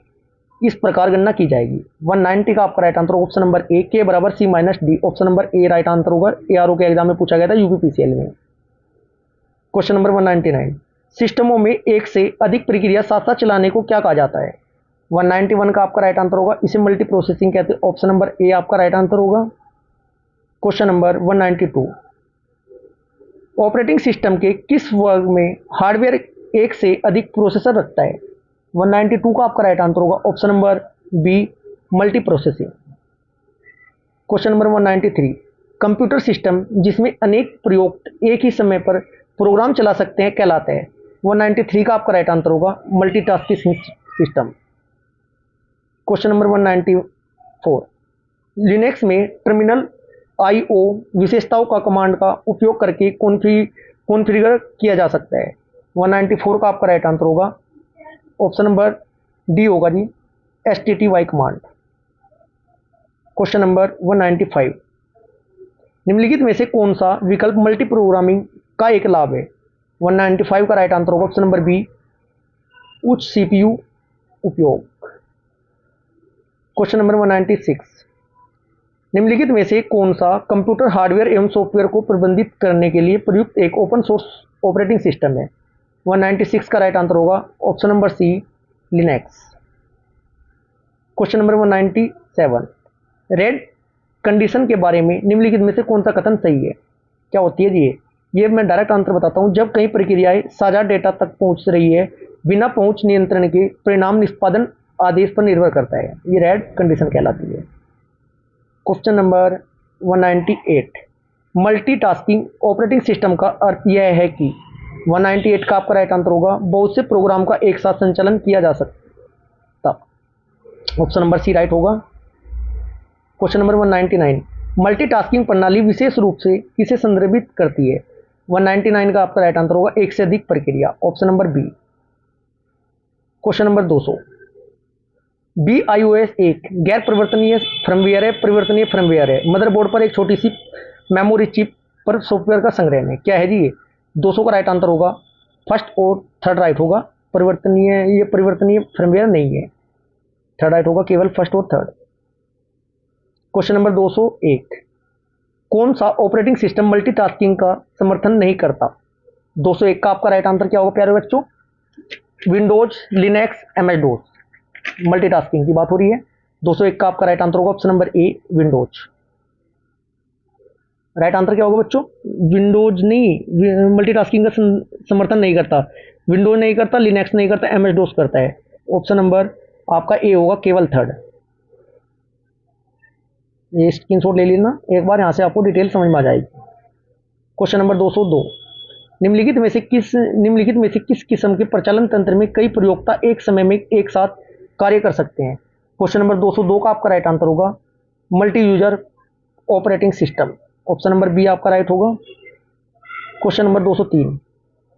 इस प्रकार गणना की जाएगी। 190 का आपका right answer option number a, के बराबर c minus D. Option number a right answer होगा। एआरओ के एग्जाम में पूछा गया था यूपीपीसीएल में। क्वेश्चन नंबर 199, सिस्टमों में एक से अधिक प्रक्रिया साथ साथ चलाने को क्या कहा जाता है। 191 का आपका राइट आंसर होगा, इसे मल्टी प्रोसेसिंग कहते हैं। ऑप्शन नंबर ए आपका राइट आंसर होगा। क्वेश्चन नंबर 192, ऑपरेटिंग सिस्टम के किस वर्ग में हार्डवेयर एक से अधिक प्रोसेसर रखता है। 192 का आपका राइट आंसर होगा option number B, multi processing. Question number 193, computer system जिसमें अनेक प्रयुक्त एक ही समय पर प्रोग्राम चला सकते हैं कहलाते हैं। 193 का आपका राइट आंसर होगा multitasking system. Question number 194, Linux में टर्मिनल IO विशेषताओं का कमांड का उपयोग करके कॉन्फ़िगर किया जा सकता है। 194 का आपका राइट आंसर होगा ऑप्शन नंबर डी होगा जी, STTY कमांड। क्वेश्चन नंबर 195, निम्नलिखित में से कौन सा विकल्प मल्टी प्रोग्रामिंग का एक लाभ है। 195 का राइट आंसर होगा ऑप्शन नंबर बी, उच्च CPU उपयोग। क्वेश्चन नंबर 196, निम्नलिखित में से कौन सा कंप्यूटर हार्डवेयर एवं सॉफ्टवेयर को प्रबंधित करने के लिए प्रयुक्त एक ओपन सोर्स ऑपरेटिंग सिस्टम है। 196 का राइट आंसर होगा option number C, Linux. Question number 197, race condition के बारे में निम्नलिखित में से कौन सा कथन सही है। क्या होती है जी ये मैं डायरेक्ट आंसर बताता हूं, जब कई प्रक्रियाएं साझा डेटा तक पहुंच रही है बिना पहुंच नियंत्रण के, परिणाम निष्पादन आदेश पर निर्भर करता है। ये रेड कंडीशन कहलाती है। Question number 198, multitasking operating system का अर्थ यह है कि 198 का आपका राइट आंसर होगा बहुत से प्रोग्राम का एक साथ संचालन किया जा सकता। ऑप्शन नंबर सी राइट होगा। क्वेश्चन नंबर 199, मल्टीटास्किंग प्रणाली विशेष रूप से किसे संदर्भित करती है। 199 का आपका राइट आंसर होगा एक से अधिक प्रक्रिया। Option number B. Question number 200, BIOS एक गैर परिवर्तनीय फर्मवेयर है, परिवर्तनीय फर्मवेयर है। मदरबोर्ड पर एक छोटी सी मेमोरी चिप पर सॉफ्टवेयर का संग्रहण है। क्या है जी ये 200 का राइट आंसर होगा फर्स्ट और थर्ड राइट होगा। परिवर्तनीय, ये परिवर्तनीय फर्मवेयर नहीं है। थर्ड राइट होगा, केवल फर्स्ट और थर्ड। क्वेश्चन नंबर 201, कौन सा ऑपरेटिंग सिस्टम मल्टीटास्किंग का समर्थन नहीं करता। 201 का आपका राइट आंसर क्या होगा प्यारे बच्चों, विंडोज, लिनक्स, MS-DOS। मल्टीटास्किंग की बात हो रही है। 201 का आपका राइट आंसर होगा ऑप्शन नंबर ए, विंडोज। राइट आंसर क्या होगा बच्चों, विंडोज नहीं, मल्टीटास्किंग का समर्थन नहीं करता। विंडोज नहीं करता, लिनक्स नहीं करता, MS-DOS करता है। ऑप्शन नंबर आपका ए होगा, केवल थर्ड। ये स्क्रीनशॉट ले लेना एक बार, यहां से आपको डिटेल समझ में आ जाएगी। क्वेश्चन नंबर 202, निम्नलिखित में से किस किस्म के प्रचालन तंत्र में कई प्रयोक्ता एक समय में एक साथ कार्य कर सकते हैं। क्वेश्चन नंबर 202 का आपका राइट आंसर होगा multi user operating system. Option number B आपका राइट होगा। क्वेश्चन नंबर 203,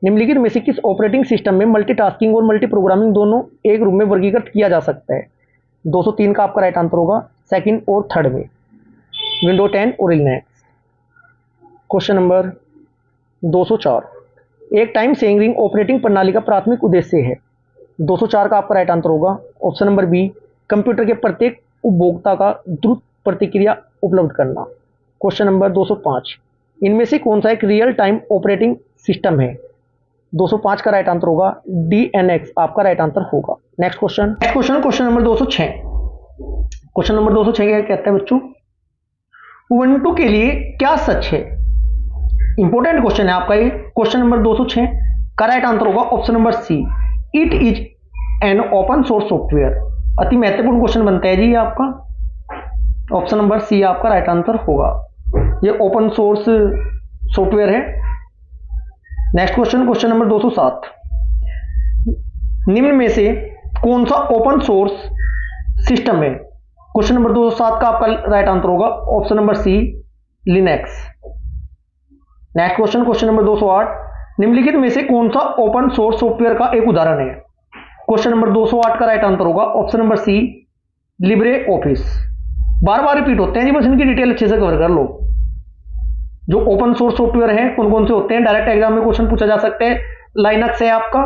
निम्नलिखित में से किस ऑपरेटिंग सिस्टम में मल्टीटास्किंग और मल्टी प्रोग्रामिंग दोनों एक रूप में वर्गीकृत किया जा सकता है। 203 का आपका राइट आंसर होगा सेकंड और थर्ड में, विंडो 10 और लिनक्स। क्वेश्चन नंबर 204, एक टाइम शेयरिंग रिंग ऑपरेटिंग प्रणाली का प्राथमिक उद्देश्य है। 204 का आपका राइट आंसर होगा ऑप्शन नंबर बी, कंप्यूटर के प्रत्येक उपभोक्ता का द्रुत प्रतिक्रिया उपलब्ध करना। क्वेश्चन नंबर 205, इनमें से कौन सा एक रियल टाइम ऑपरेटिंग सिस्टम है। 205 का राइट आंसर होगा DNX आपका राइट आंसर होगा। Next question question number 206। Question number 206 क्या कहता है बच्चों, उबंटू के लिए क्या सच है। इंपॉर्टेंट क्वेश्चन है आपका ये। क्वेश्चन नंबर 206 का राइट आंसर होगा option number C, it is an open source software. अति महत्वपूर्ण क्वेश्चन बनता है जी ये आपका। ऑप्शन नंबर सी आपका राइट आंसर होगा, ये ओपन सोर्स सॉफ्टवेयर है। नेक्स्ट क्वेश्चन नंबर 207, निम्न में से कौन सा ओपन सोर्स सिस्टम है। क्वेश्चन नंबर 207 का आपका राइट आंसर होगा option number C, Linux. Next question number 208, निम्नलिखित में से कौन सा ओपन सोर्स सॉफ्टवेयर का एक उदाहरण है? क्वेश्चन नंबर 208 का राइट आंसर होगा option number c, Libre Office. बार बार रिपीट होते हैं जी, बस इनकी डिटेल अच्छे से कवर कर लो। जो ओपन सोर्स सॉफ्टवेयर है कौन कौन से होते हैं, डायरेक्ट एग्जाम में क्वेश्चन पूछा जा सकता है। लाइनक्स है आपका,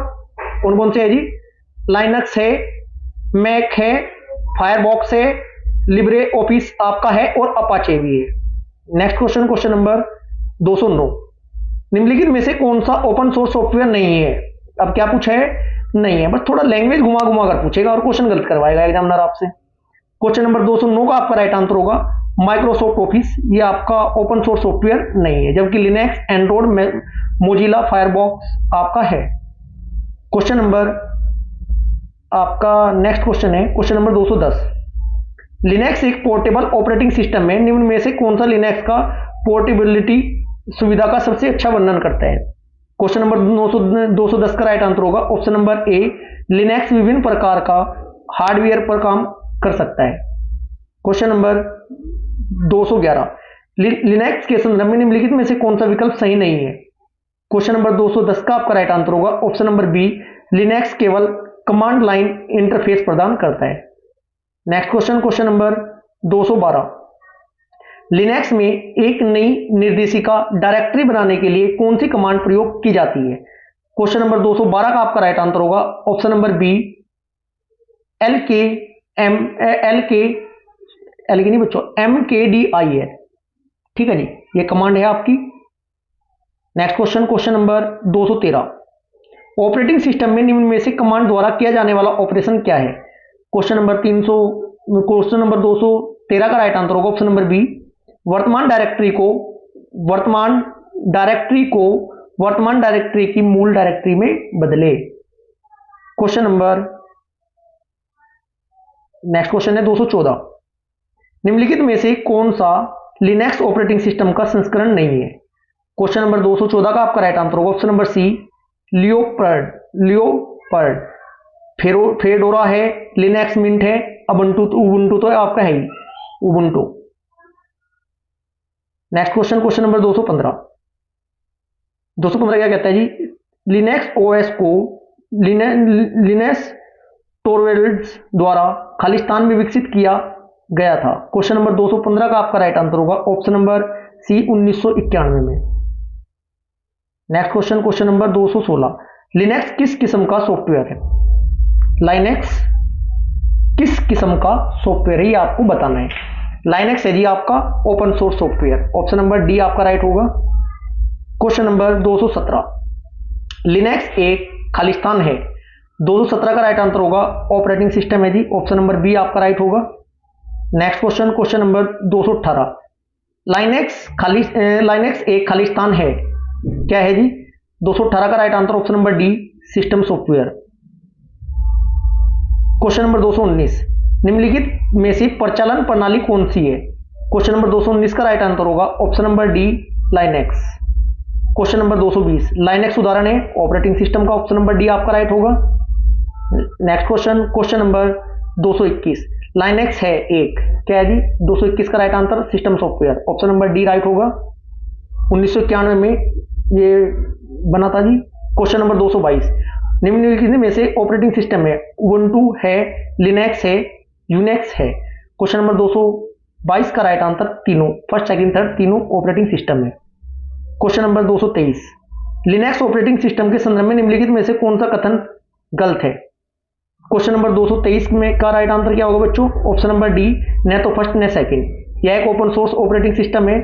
कौन कौन से है जी? लाइनक्स है, मैक है, फायरबॉक्स है, लिब्रे ऑफिस आपका है और अपाचे भी है। नेक्स्ट क्वेश्चन, क्वेश्चन नंबर 209, निम्नलिखित में से कौन सा ओपन सोर्स सॉफ्टवेयर नहीं है? अब क्या पूछा है? नहीं है, बस थोड़ा लैंग्वेज घुमा घुमा कर पूछेगा और क्वेश्चन गलत करवाएगा एग्जामिनर आपसे। क्वेश्चन नंबर 209 का आपका राइट आंसर होगा माइक्रोसॉफ्ट ऑफिस, ये आपका ओपन सोर्स सॉफ्टवेयर नहीं है, जबकि लिनक्स, एंड्रॉइड, मोजिला, फायरबॉक्स आपका है। क्वेश्चन नंबर आपका नेक्स्ट क्वेश्चन है क्वेश्चन नंबर 210, लिनक्स एक पोर्टेबल ऑपरेटिंग सिस्टम है, निम्न में से कौन सा लिनक्स का पोर्टेबिलिटी सुविधा का सबसे अच्छा वर्णन करता है? क्वेश्चन नंबर 210 का राइट आंसर होगा ऑप्शन नंबर ए, लिनक्स विभिन्न प्रकार का हार्डवेयर पर काम कर सकता है। क्वेश्चन नंबर 211, लिनक्स के संदर्भ में निम्नलिखित में से कौन सा विकल्प सही नहीं है? क्वेश्चन नंबर 210 का आपका राइट आंसर होगा ऑप्शन नंबर बी, लिनक्स केवल कमांड लाइन इंटरफेस प्रदान करता है। Next question, question number 212, Linux में एक नई निर्देशिका डायरेक्टरी बनाने के लिए कौन सी कमांड प्रयोग की जाती है? क्वेश्चन नंबर 212 का आपका राइट आंसर होगा ऑप्शन नंबर बी, एल के नहीं बच्चों, MKDI है। ठीक है जी, ये कमांड है आपकी। Next question, question number 213, operating system में निम्न में से कमांड द्वारा किया जाने वाला ऑपरेशन क्या है? क्वेश्चन नंबर 213 का राइट आंसर होगा ऑप्शन नंबर बी, वर्तमान डायरेक्टरी की मूल डायरेक्टरी में बदले। क्वेश्चन नंबर नेक्स्ट क्वेश्चन है 214, निम्नलिखित में से कौन सा लिनक्स ऑपरेटिंग सिस्टम का संस्करण नहीं है? क्वेश्चन नंबर 214 का आपका राइट आंसर होगा option number c, Leopard. Fedora है, लिनक्स मिंट है, उबुंटू तो आपका है ही, Ubuntu. Next question, question number 215 क्या कहता है जी? लिनक्स ओएस को लिनस टोरवेल्ड्स द्वारा खालिस्तान में विकसित किया गया था। क्वेश्चन नंबर 215 का आपका राइट आंसर होगा ऑप्शन नंबर सी, 1991 में। Next question, question number 216, Linux किस किस्म का सॉफ्टवेयर है? लाइनक्स किस किस्म का सॉफ्टवेयर है, ये आपको बताना है। लाइनक्स है जी आपका open source software, option number D आपका राइट होगा। क्वेश्चन नंबर 217, लिनक्स एक खालिस्तान है, 217 का राइट आंसर होगा ऑपरेटिंग सिस्टम है जी, ऑप्शन नंबर बी आपका राइट होगा। Next question, question number 218, Linux एक खालिस्तान है, क्या है जी? 218 का right answer option number D, system software. Question number 219, निम्नलिखित में से प्रचालन प्रणाली कौन सी है? क्वेश्चन नंबर 219 का राइट आंसर होगा option number D, Linux. Question number 220, Linux उदाहरण है ऑपरेटिंग सिस्टम का, ऑप्शन नंबर डी आपका राइट होगा। Next question, question number 221, Linux है एक, क्या है जी? 221 का right answer system software, option number D right होगा। 1991 में ये बना था जी। क्वेश्चन नंबर 222, निम्नलिखित में से ऑपरेटिंग सिस्टम है उबुंटू है, लिनक्स है, यूनिक्स है। क्वेश्चन नंबर 222 का राइट आंसर तीनों, फर्स्ट सेकंड थर्ड तीनों ऑपरेटिंग सिस्टम है। Question number 223, Linux operating system के संदर्भ में निम्नलिखित में से कौन सा कथन गलत है? क्वेश्चन नंबर 223 में का राइट आंसर क्या होगा बच्चों? ऑप्शन नंबर डी, न तो फर्स्ट न सेकंड। यह एक ओपन सोर्स ऑपरेटिंग सिस्टम है,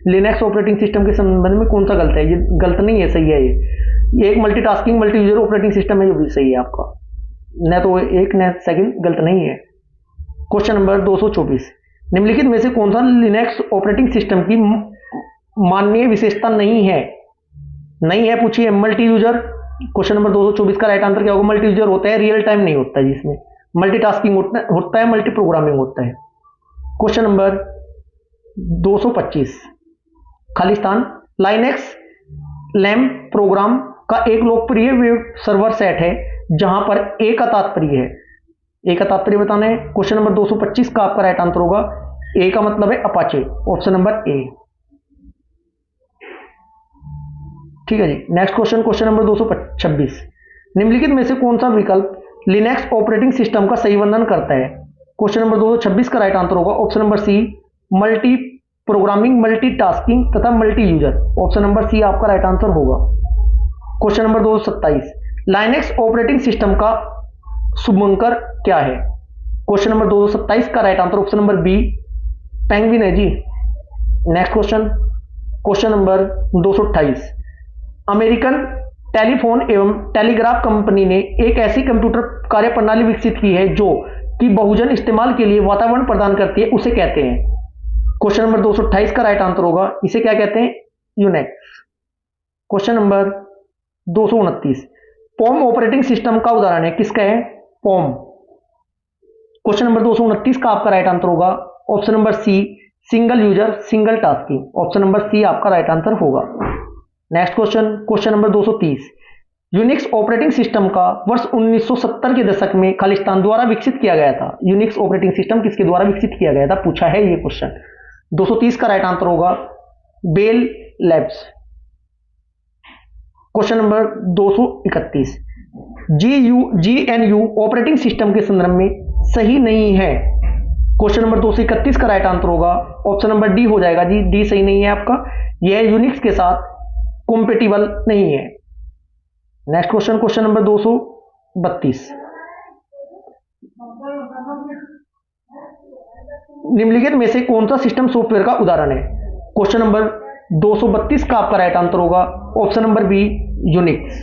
लिनक्स ऑपरेटिंग सिस्टम के संबंध में कौन सा गलत है? ये गलत नहीं है, सही है। ये एक multitasking multi user operating system है, जो भी सही है आपका, न तो एक न सेकंड, गलत नहीं है। क्वेश्चन नंबर 224, निम्नलिखित में से कौन सा लिनक्स ऑपरेटिंग सिस्टम की माननीय विशेषता नहीं है? पूछिए मल्टी यूजर। क्वेश्चन नंबर 224 का राइट आंसर क्या होगा? मल्टी यूजर होता है, रियल टाइम नहीं होता है, जिसमें मल्टीटास्किंग होता है, मल्टी प्रोग्रामिंग होता है। क्वेश्चन नंबर 225, खालिस्तान, लाइनक्स लैम्प प्रोग्राम का एक लोकप्रिय वेब सर्वर सेट है जहां पर ए का तात्पर्य है, ए का तात्पर्य बताना है। क्वेश्चन नंबर 225 का आपका राइट आंसर होगा, ए का मतलब है अपाचे, ऑप्शन नंबर ए। ठीक है जी। नेक्स्ट क्वेश्चन, क्वेश्चन नंबर 226, निम्नलिखित में से कौन सा विकल्प लिनक्स ऑपरेटिंग सिस्टम का सही वर्णन करता है? क्वेश्चन नंबर 226 का राइट आंसर होगा option number c, multi programming, multitasking तथा मल्टी यूजर। ऑप्शन नंबर सी आपका राइट आंसर होगा। Question number 227, Linux operating system का शुभंकर क्या है? क्वेश्चन नंबर 227 का right answer option number b, penguin है जी। Next question, question number 228, American telephone एवं टेलीग्राफ कंपनी ने एक ऐसी कंप्यूटर कार्य प्रणाली विकसित की है जो कि बहुजन इस्तेमाल के लिए वातावरण प्रदान करती है, उसे कहते हैं? क्वेश्चन नंबर 228 का राइट आंसर होगा, इसे क्या कहते हैं? Unix. Question number 229, Palm operating system का उदाहरण है, किसका है? पॉम। क्वेश्चन नंबर 229 का आपका राइट आंसर होगा option number C, single user single tasking. Option number सी आपका राइट आंसर होगा। Next question, question number 230, Unix operating system का वर्ष 1970 के दशक में खालिस्तान द्वारा विकसित किया गया था। यूनिक्स ऑपरेटिंग सिस्टम किसके द्वारा विकसित किया गया था, पूछा है ये क्वेश्चन। 230 का राइट आंसर होगा Bell Labs. Question number 231, GNU operating system के संदर्भ में सही नहीं है। क्वेश्चन नंबर 231 का राइट आंसर होगा ऑप्शन नंबर डी हो जाएगा जी, डी सही नहीं है आपका, यह यूनिक्स के साथ कॉम्पेटिबल नहीं है। नेक्स्ट क्वेश्चन, क्वेश्चन नंबर 232, निम्नलिखित में से कौन सा सिस्टम सॉफ्टवेयर का उदाहरण है? क्वेश्चन नंबर 232 का आपका राइट आंसर होगा option number B, Unix.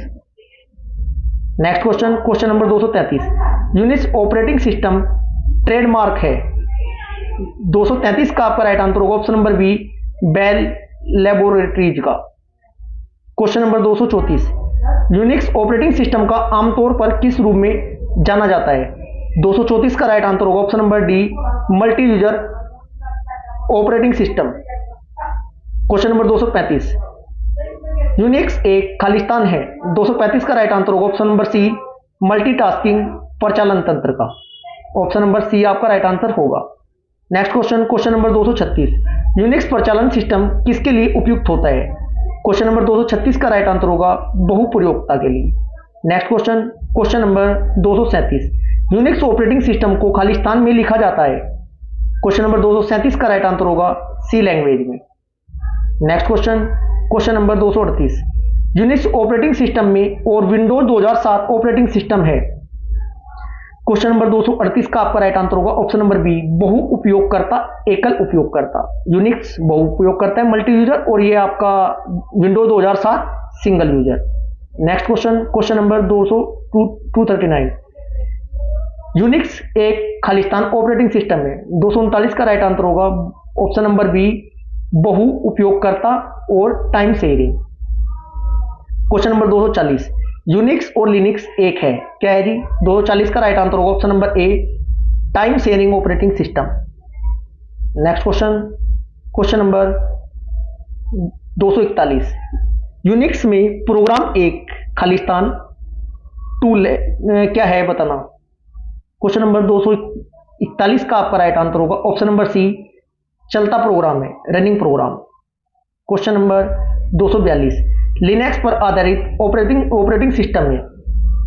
Next question, question number 233, Unix operating system trademark है। 233 का आपका राइट आंसर होगा option number b, Bell laboratories का। Question number 234, Unix operating system का आमतौर पर किस रूप में जाना जाता है? 234 का राइट आंसर होगा option number D, multi user operating system. Question number 235, Unix एक खालिस्तान है। 235 का राइट आंसर होगा ऑप्शन नंबर सी, मल्टीटास्किंग प्रचालन तंत्र का। ऑप्शन नंबर सी आपका राइट आंसर होगा। Next question, question number 236, Unix प्रचालन सिस्टम किसके लिए उपयुक्त होता है? क्वेश्चन नंबर 236 का राइट आंसर होगा बहुप्रयोगता के लिए। Next question, question number 237, Unix operating system को खालिस्तान में लिखा जाता है। क्वेश्चन नंबर 237 का राइट आंसर होगा सी लैंग्वेज में। Next question, question number 238, Unix operating system में और विंडोज 2007 ऑपरेटिंग सिस्टम है। क्वेश्चन नंबर 238 का आपका राइट आंसर होगा ऑप्शन नंबर बी, बहु उपयोगकर्ता एकल उपयोगकर्ता। यूनिक्स बहु उपयोगकर्ता है, मल्टी यूजर, और ये आपका Windows 2007 single user. Next question, question number 239, Unix एक खालिस्तान ऑपरेटिंग सिस्टम है। 239 का राइट आंसर होगा ऑप्शन नंबर बी, बहु उपयोगकर्ता और time sharing. Question number 240, Unix और लिनक्स एक है, क्या है जी? 240 का राइट आंसर होगा ऑप्शन नंबर ए, time sharing operating system. Next question, question number 241, Unix में प्रोग्राम एक खालिस्तान टूल क्या है, बताना। क्वेश्चन नंबर 241 का आपका राइट आंसर होगा ऑप्शन नंबर सी, चलता प्रोग्राम है, running program. Question number 242, Linux पर आधारित ऑपरेटिंग सिस्टम है।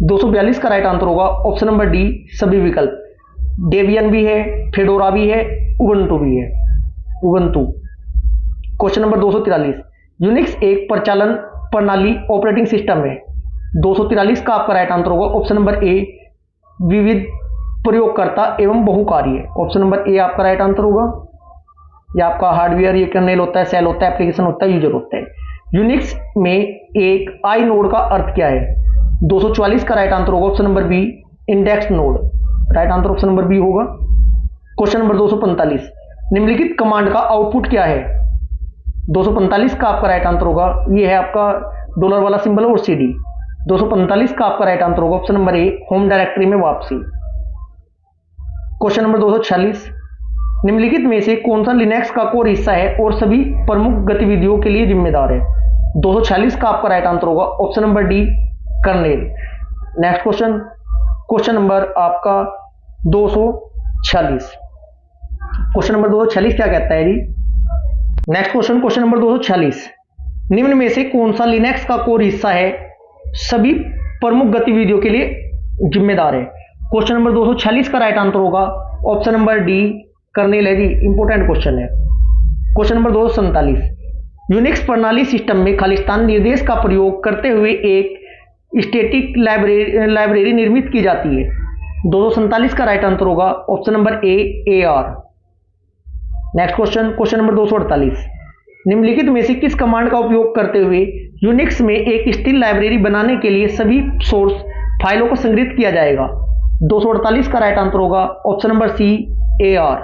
242 का राइट आंसर होगा ऑप्शन नंबर डी, सभी विकल्प। डेबियन भी है, फेडोरा भी है, उबंटू भी है, उबंटू। क्वेश्चन नंबर 243, यूनिक्स एक प्रचालन प्रणाली ऑपरेटिंग सिस्टम है। 243 का आपका राइट आंसर होगा ऑप्शन नंबर ए, विविध प्रयोगकर्ता एवं बहुकार्य। ऑप्शन नंबर ए आपका राइट आंसर होगा। ये आपका हार्डवेयर, ये कर्नेल होता है, सेल होता है, एप्लीकेशन होता है, यूजर होता है। यूनिक्स में एक आई नोड का अर्थ क्या है? 244 का राइट आंसर होगा option number B, index node. Right answer option number B होगा। क्वेश्चन नंबर 245, निम्नलिखित कमांड का आउटपुट क्या है? 245 का आपका राइट आंसर होगा, ये है आपका डॉलर वाला सिंबल और CD। 245 का आपका राइट आंसर होगा ऑप्शन नंबर ए, होम डायरेक्टरी में वापसी। क्वेश्चन नंबर 246, निम्नलिखित में से कौन सा लिनक्स का कोर हिस्सा है और सभी प्रमुख गतिविधियों के लिए जिम्मेदार है? 246 का आपका राइट आंसर होगा option number D, kernel. Next question, question number आपका 246। क्वेश्चन नंबर 246 क्या कहता है जी? नेक्स्ट क्वेश्चन, क्वेश्चन नंबर 246, निम्न में से कौन सा लिनक्स का कोर हिस्सा है, सभी प्रमुख गतिविधियों के लिए जिम्मेदार है? क्वेश्चन नंबर 246 का राइट आंसर होगा ऑप्शन नंबर डी, कर्नेल है जी। इंपोर्टेंट क्वेश्चन है। क्वेश्चन नंबर 247, यूनिक्स प्रणाली सिस्टम में खालिस्तान निर्देश का प्रयोग करते हुए एक स्टैटिक लाइब्रेरी निर्मित की जाती है। 247 का राइट आंसर होगा ऑप्शन नंबर ए R. Next question, question number 248, निम्नलिखित में से किस कमांड का उपयोग करते हुए यूनिक्स में एक स्टील लाइब्रेरी बनाने के लिए सभी सोर्स फाइलों को संग्रहित किया जाएगा? 248 का राइट आंसर होगा option number C, A R.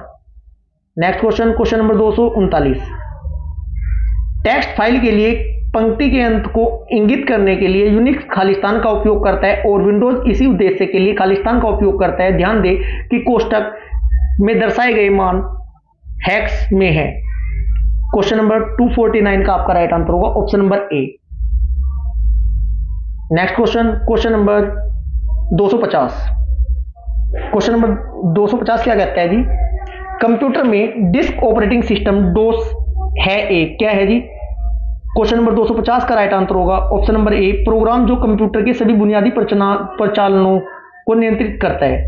Next question, question number 239, text file के लिए पंक्ति के अंत को इंगित करने के लिए यूनिक्स खालिस्तान का उपयोग करता है और विंडोज इसी उद्देश्य के लिए खालिस्तान का उपयोग करता है। ध्यान दें कि कोष्टक में दर्शाए गए मान हेक्स में है। क्वेश्चन नंबर 249 का आपका राइट आंसर होगा ऑप्शन नंबर ए। Next question, question number 250, question number 250 क्या कहता है जी? कंप्यूटर में डिस्क ऑपरेटिंग सिस्टम डोस है एक, क्या है जी? क्वेश्चन नंबर 250 का राइट आंसर होगा ऑप्शन नंबर ए, प्रोग्राम जो कंप्यूटर के सभी बुनियादी प्रचालनों को नियंत्रित करता है।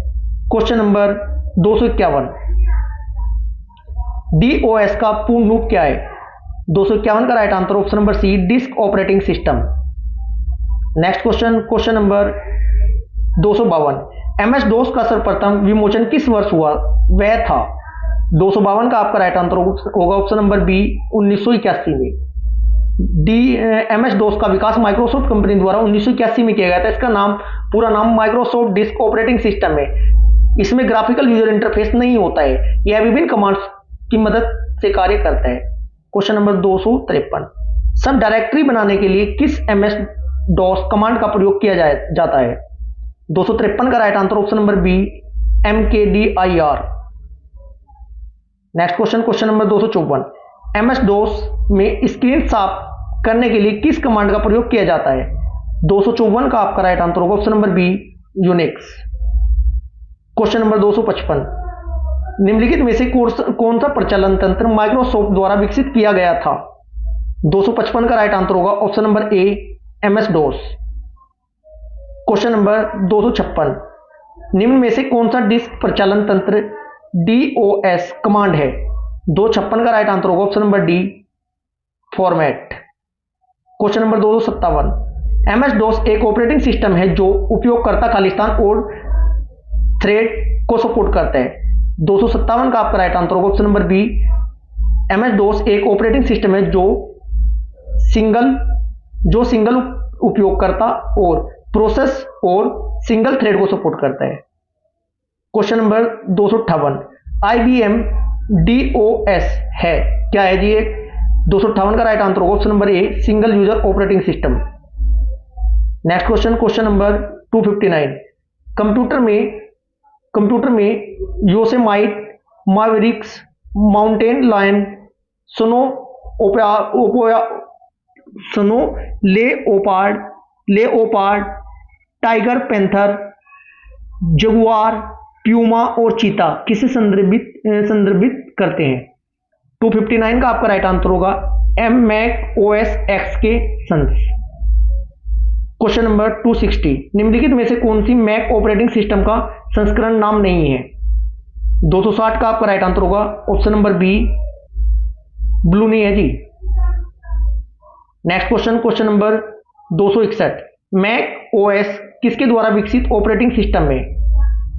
क्वेश्चन नंबर 251, डीओएस का पूर्ण रूप क्या है? 251 का right answer option number c, disk operating system. Next question, question number 252, MS DOS का सर्वप्रथम विमोचन किस वर्ष हुआ? वह था 252 का आपका राइट आंसर होगा ऑप्शन नंबर बी, 1981 में। एमएस डोस का विकास माइक्रोसॉफ्ट कंपनी द्वारा 1981 में किया गया था। इसका नाम, पूरा नाम माइक्रोसॉफ्ट डिस्क ऑपरेटिंग सिस्टम है। इसमें ग्राफिकल यूजर इंटरफेस नहीं होता है, यह विभिन्न कमांड्स की मदद से कार्य करता है। क्वेश्चन नंबर 253, सब डायरेक्टरी बनाने के लिए किस एमएस डॉस कमांड का प्रयोग किया जाता है? 253 का right answer option number B, mkdir। Next question, question number 254, MS DOS में स्क्रीन साफ करने के लिए किस कमांड का प्रयोग किया जाता है? 254 का आपका राइट आंसर होगा option number B, Unix. Question number 255, निम्नलिखित में से कौन सा प्रचालन तंत्र माइक्रोसॉफ्ट द्वारा विकसित किया गया था? 255 का राइट आंसर होगा option number A, MS DOS. Question number 256, निम्न में से कौन सा डिस्क प्रचालन तंत्र डीओएस कमांड है? 256 का राइट आंसर होगा option number D, format. Question number 257, MS DOS एक ऑपरेटिंग सिस्टम है जो उपयोगकर्ता खालिस्तान और थ्रेड को सपोर्ट करता है। 257 का आपका राइट आंसर होगा option number B, MS DOS एक ऑपरेटिंग सिस्टम है जो सिंगल उपयोगकर्ता और प्रोसेस और सिंगल थ्रेड को सपोर्ट करता है। क्वेश्चन नंबर 258, आईबीएम डीओएस है, क्या है जी? 258 का राइट आंसर होगा option number a, single user operating system. Next question, question number 259, computer में Yosemite, Mavericks, Mountain Lion, Leopard, Tiger, Panther, Jaguar, Puma और चीता किसे संदर्भित करते हैं? 259 का आपका राइट आंसर होगा एम मैक ओएस एक्स के सन्स। क्वेश्चन नंबर 260, निम्नलिखित में से कौन सी मैक ऑपरेटिंग सिस्टम का संस्करण नाम नहीं है? 260 का आपका राइट आंसर होगा ऑप्शन नंबर बी, ब्लूनी है जी। Next question, question number 261, Mac OS किसके द्वारा विकसित ऑपरेटिंग सिस्टम है?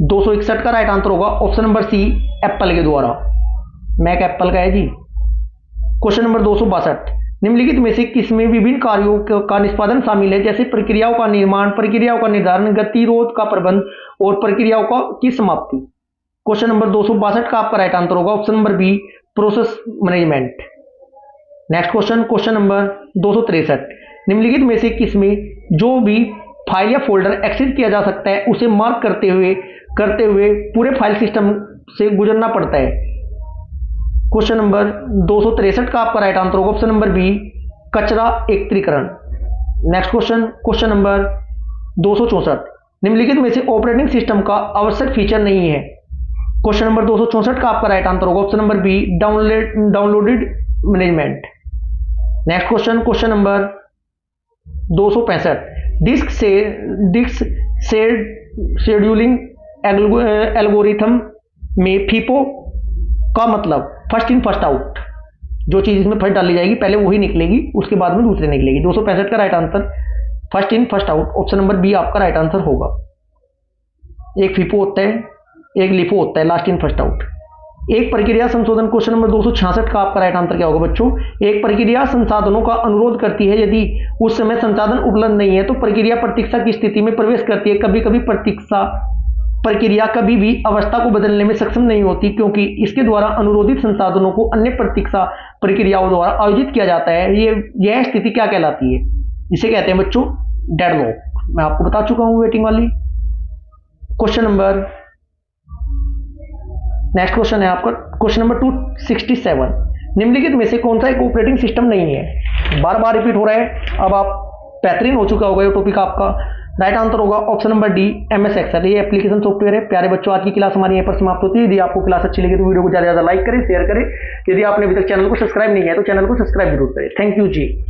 261 का राइट आंसर होगा ऑप्शन नंबर सी, एप्पल के द्वारा। मैक एप्पल का है जी। क्वेश्चन नंबर 262, निम्नलिखित में से किसमें विभिन्न कार्यों का निष्पादन शामिल है, जैसे प्रक्रियाओं का निर्माण, प्रक्रियाओं का निर्धारण, गतिरोध का प्रबंध और प्रक्रियाओं की समाप्ति? क्वेश्चन नंबर 262 का आपका राइट आंसर होगा option number B, process management. Next question, question number 263, निम्नलिखित में से किसमें जो भी फाइल या फोल्डर एक्सेस किया जा सकता है उसे मार्क करते हुए पूरे फाइल सिस्टम से गुजरना पड़ता है? क्वेश्चन नंबर 263 का आपका राइट आंसर होगा ऑप्शन नंबर बी, कचरा एकत्रीकरण। नेक्स्ट क्वेश्चन, क्वेश्चन नंबर 264, निम्नलिखित में से ऑपरेटिंग सिस्टम का आवश्यक फीचर नहीं है? क्वेश्चन नंबर 264 का आपका राइट आंसर होगा option number B, downloaded management. Next question, question number 265, disk scheduling algorithm में फीफो का मतलब फर्स्ट इन फर्स्ट आउट, जो चीज इसमें फर्स्ट डाली जाएगी पहले वही निकलेगी, उसके बाद में दूसरे निकलेगी। 265 का right answer first in first out, option number B आपका राइट आंसर होगा। एक फीफो होता है, एक लिफो होता है, लास्ट इन फर्स्ट आउट। एक प्रक्रिया संशोधन, क्वेश्चन नंबर 266 का आपका राइट आंसर क्या होगा बच्चों? एक प्रक्रिया संसाधनों का अनुरोध करती है, यदि उस समय संसाधन उपलब्ध नहीं है तो प्रक्रिया प्रतीक्षा की स्थिति में प्रवेश करती है। कभी कभी प्रक्रिया कभी भी अवस्था को बदलने में सक्षम नहीं होती, क्योंकि इसके द्वारा अनुरोधित संसाधनों को अन्य प्रतीक्षा प्रक्रियाओं द्वारा आयोजित किया जाता है। यह स्थिति क्या कहलाती है? इसे कहते हैं बच्चों डेडलॉक। मैं आपको बता चुका हूं वेटिंग वाली। क्वेश्चन नंबर, नेक्स्ट क्वेश्चन है आपका क्वेश्चन नंबर 267, निम्नलिखित में से कौन सा एक ऑपरेटिंग सिस्टम नहीं है? बार बार रिपीट हो रहा है, अब आप बेहतरीन हो चुका होगा ये टॉपिक आपका। राइट आंसर होगा option number D, MS Excel. ये एप्लीकेशन सॉफ्टवेयर है। प्यारे बच्चों, आज की क्लास हमारी यहीं पर समाप्त होती है। यदि आपको क्लास अच्छी लगी तो वीडियो को ज्यादा से ज्यादा लाइक करें, शेयर करें। यदि आपने अभी तक चैनल को सब्सक्राइब नहीं किया तो चैनल को सब्सक्राइब जरूर करें। Thank you ji.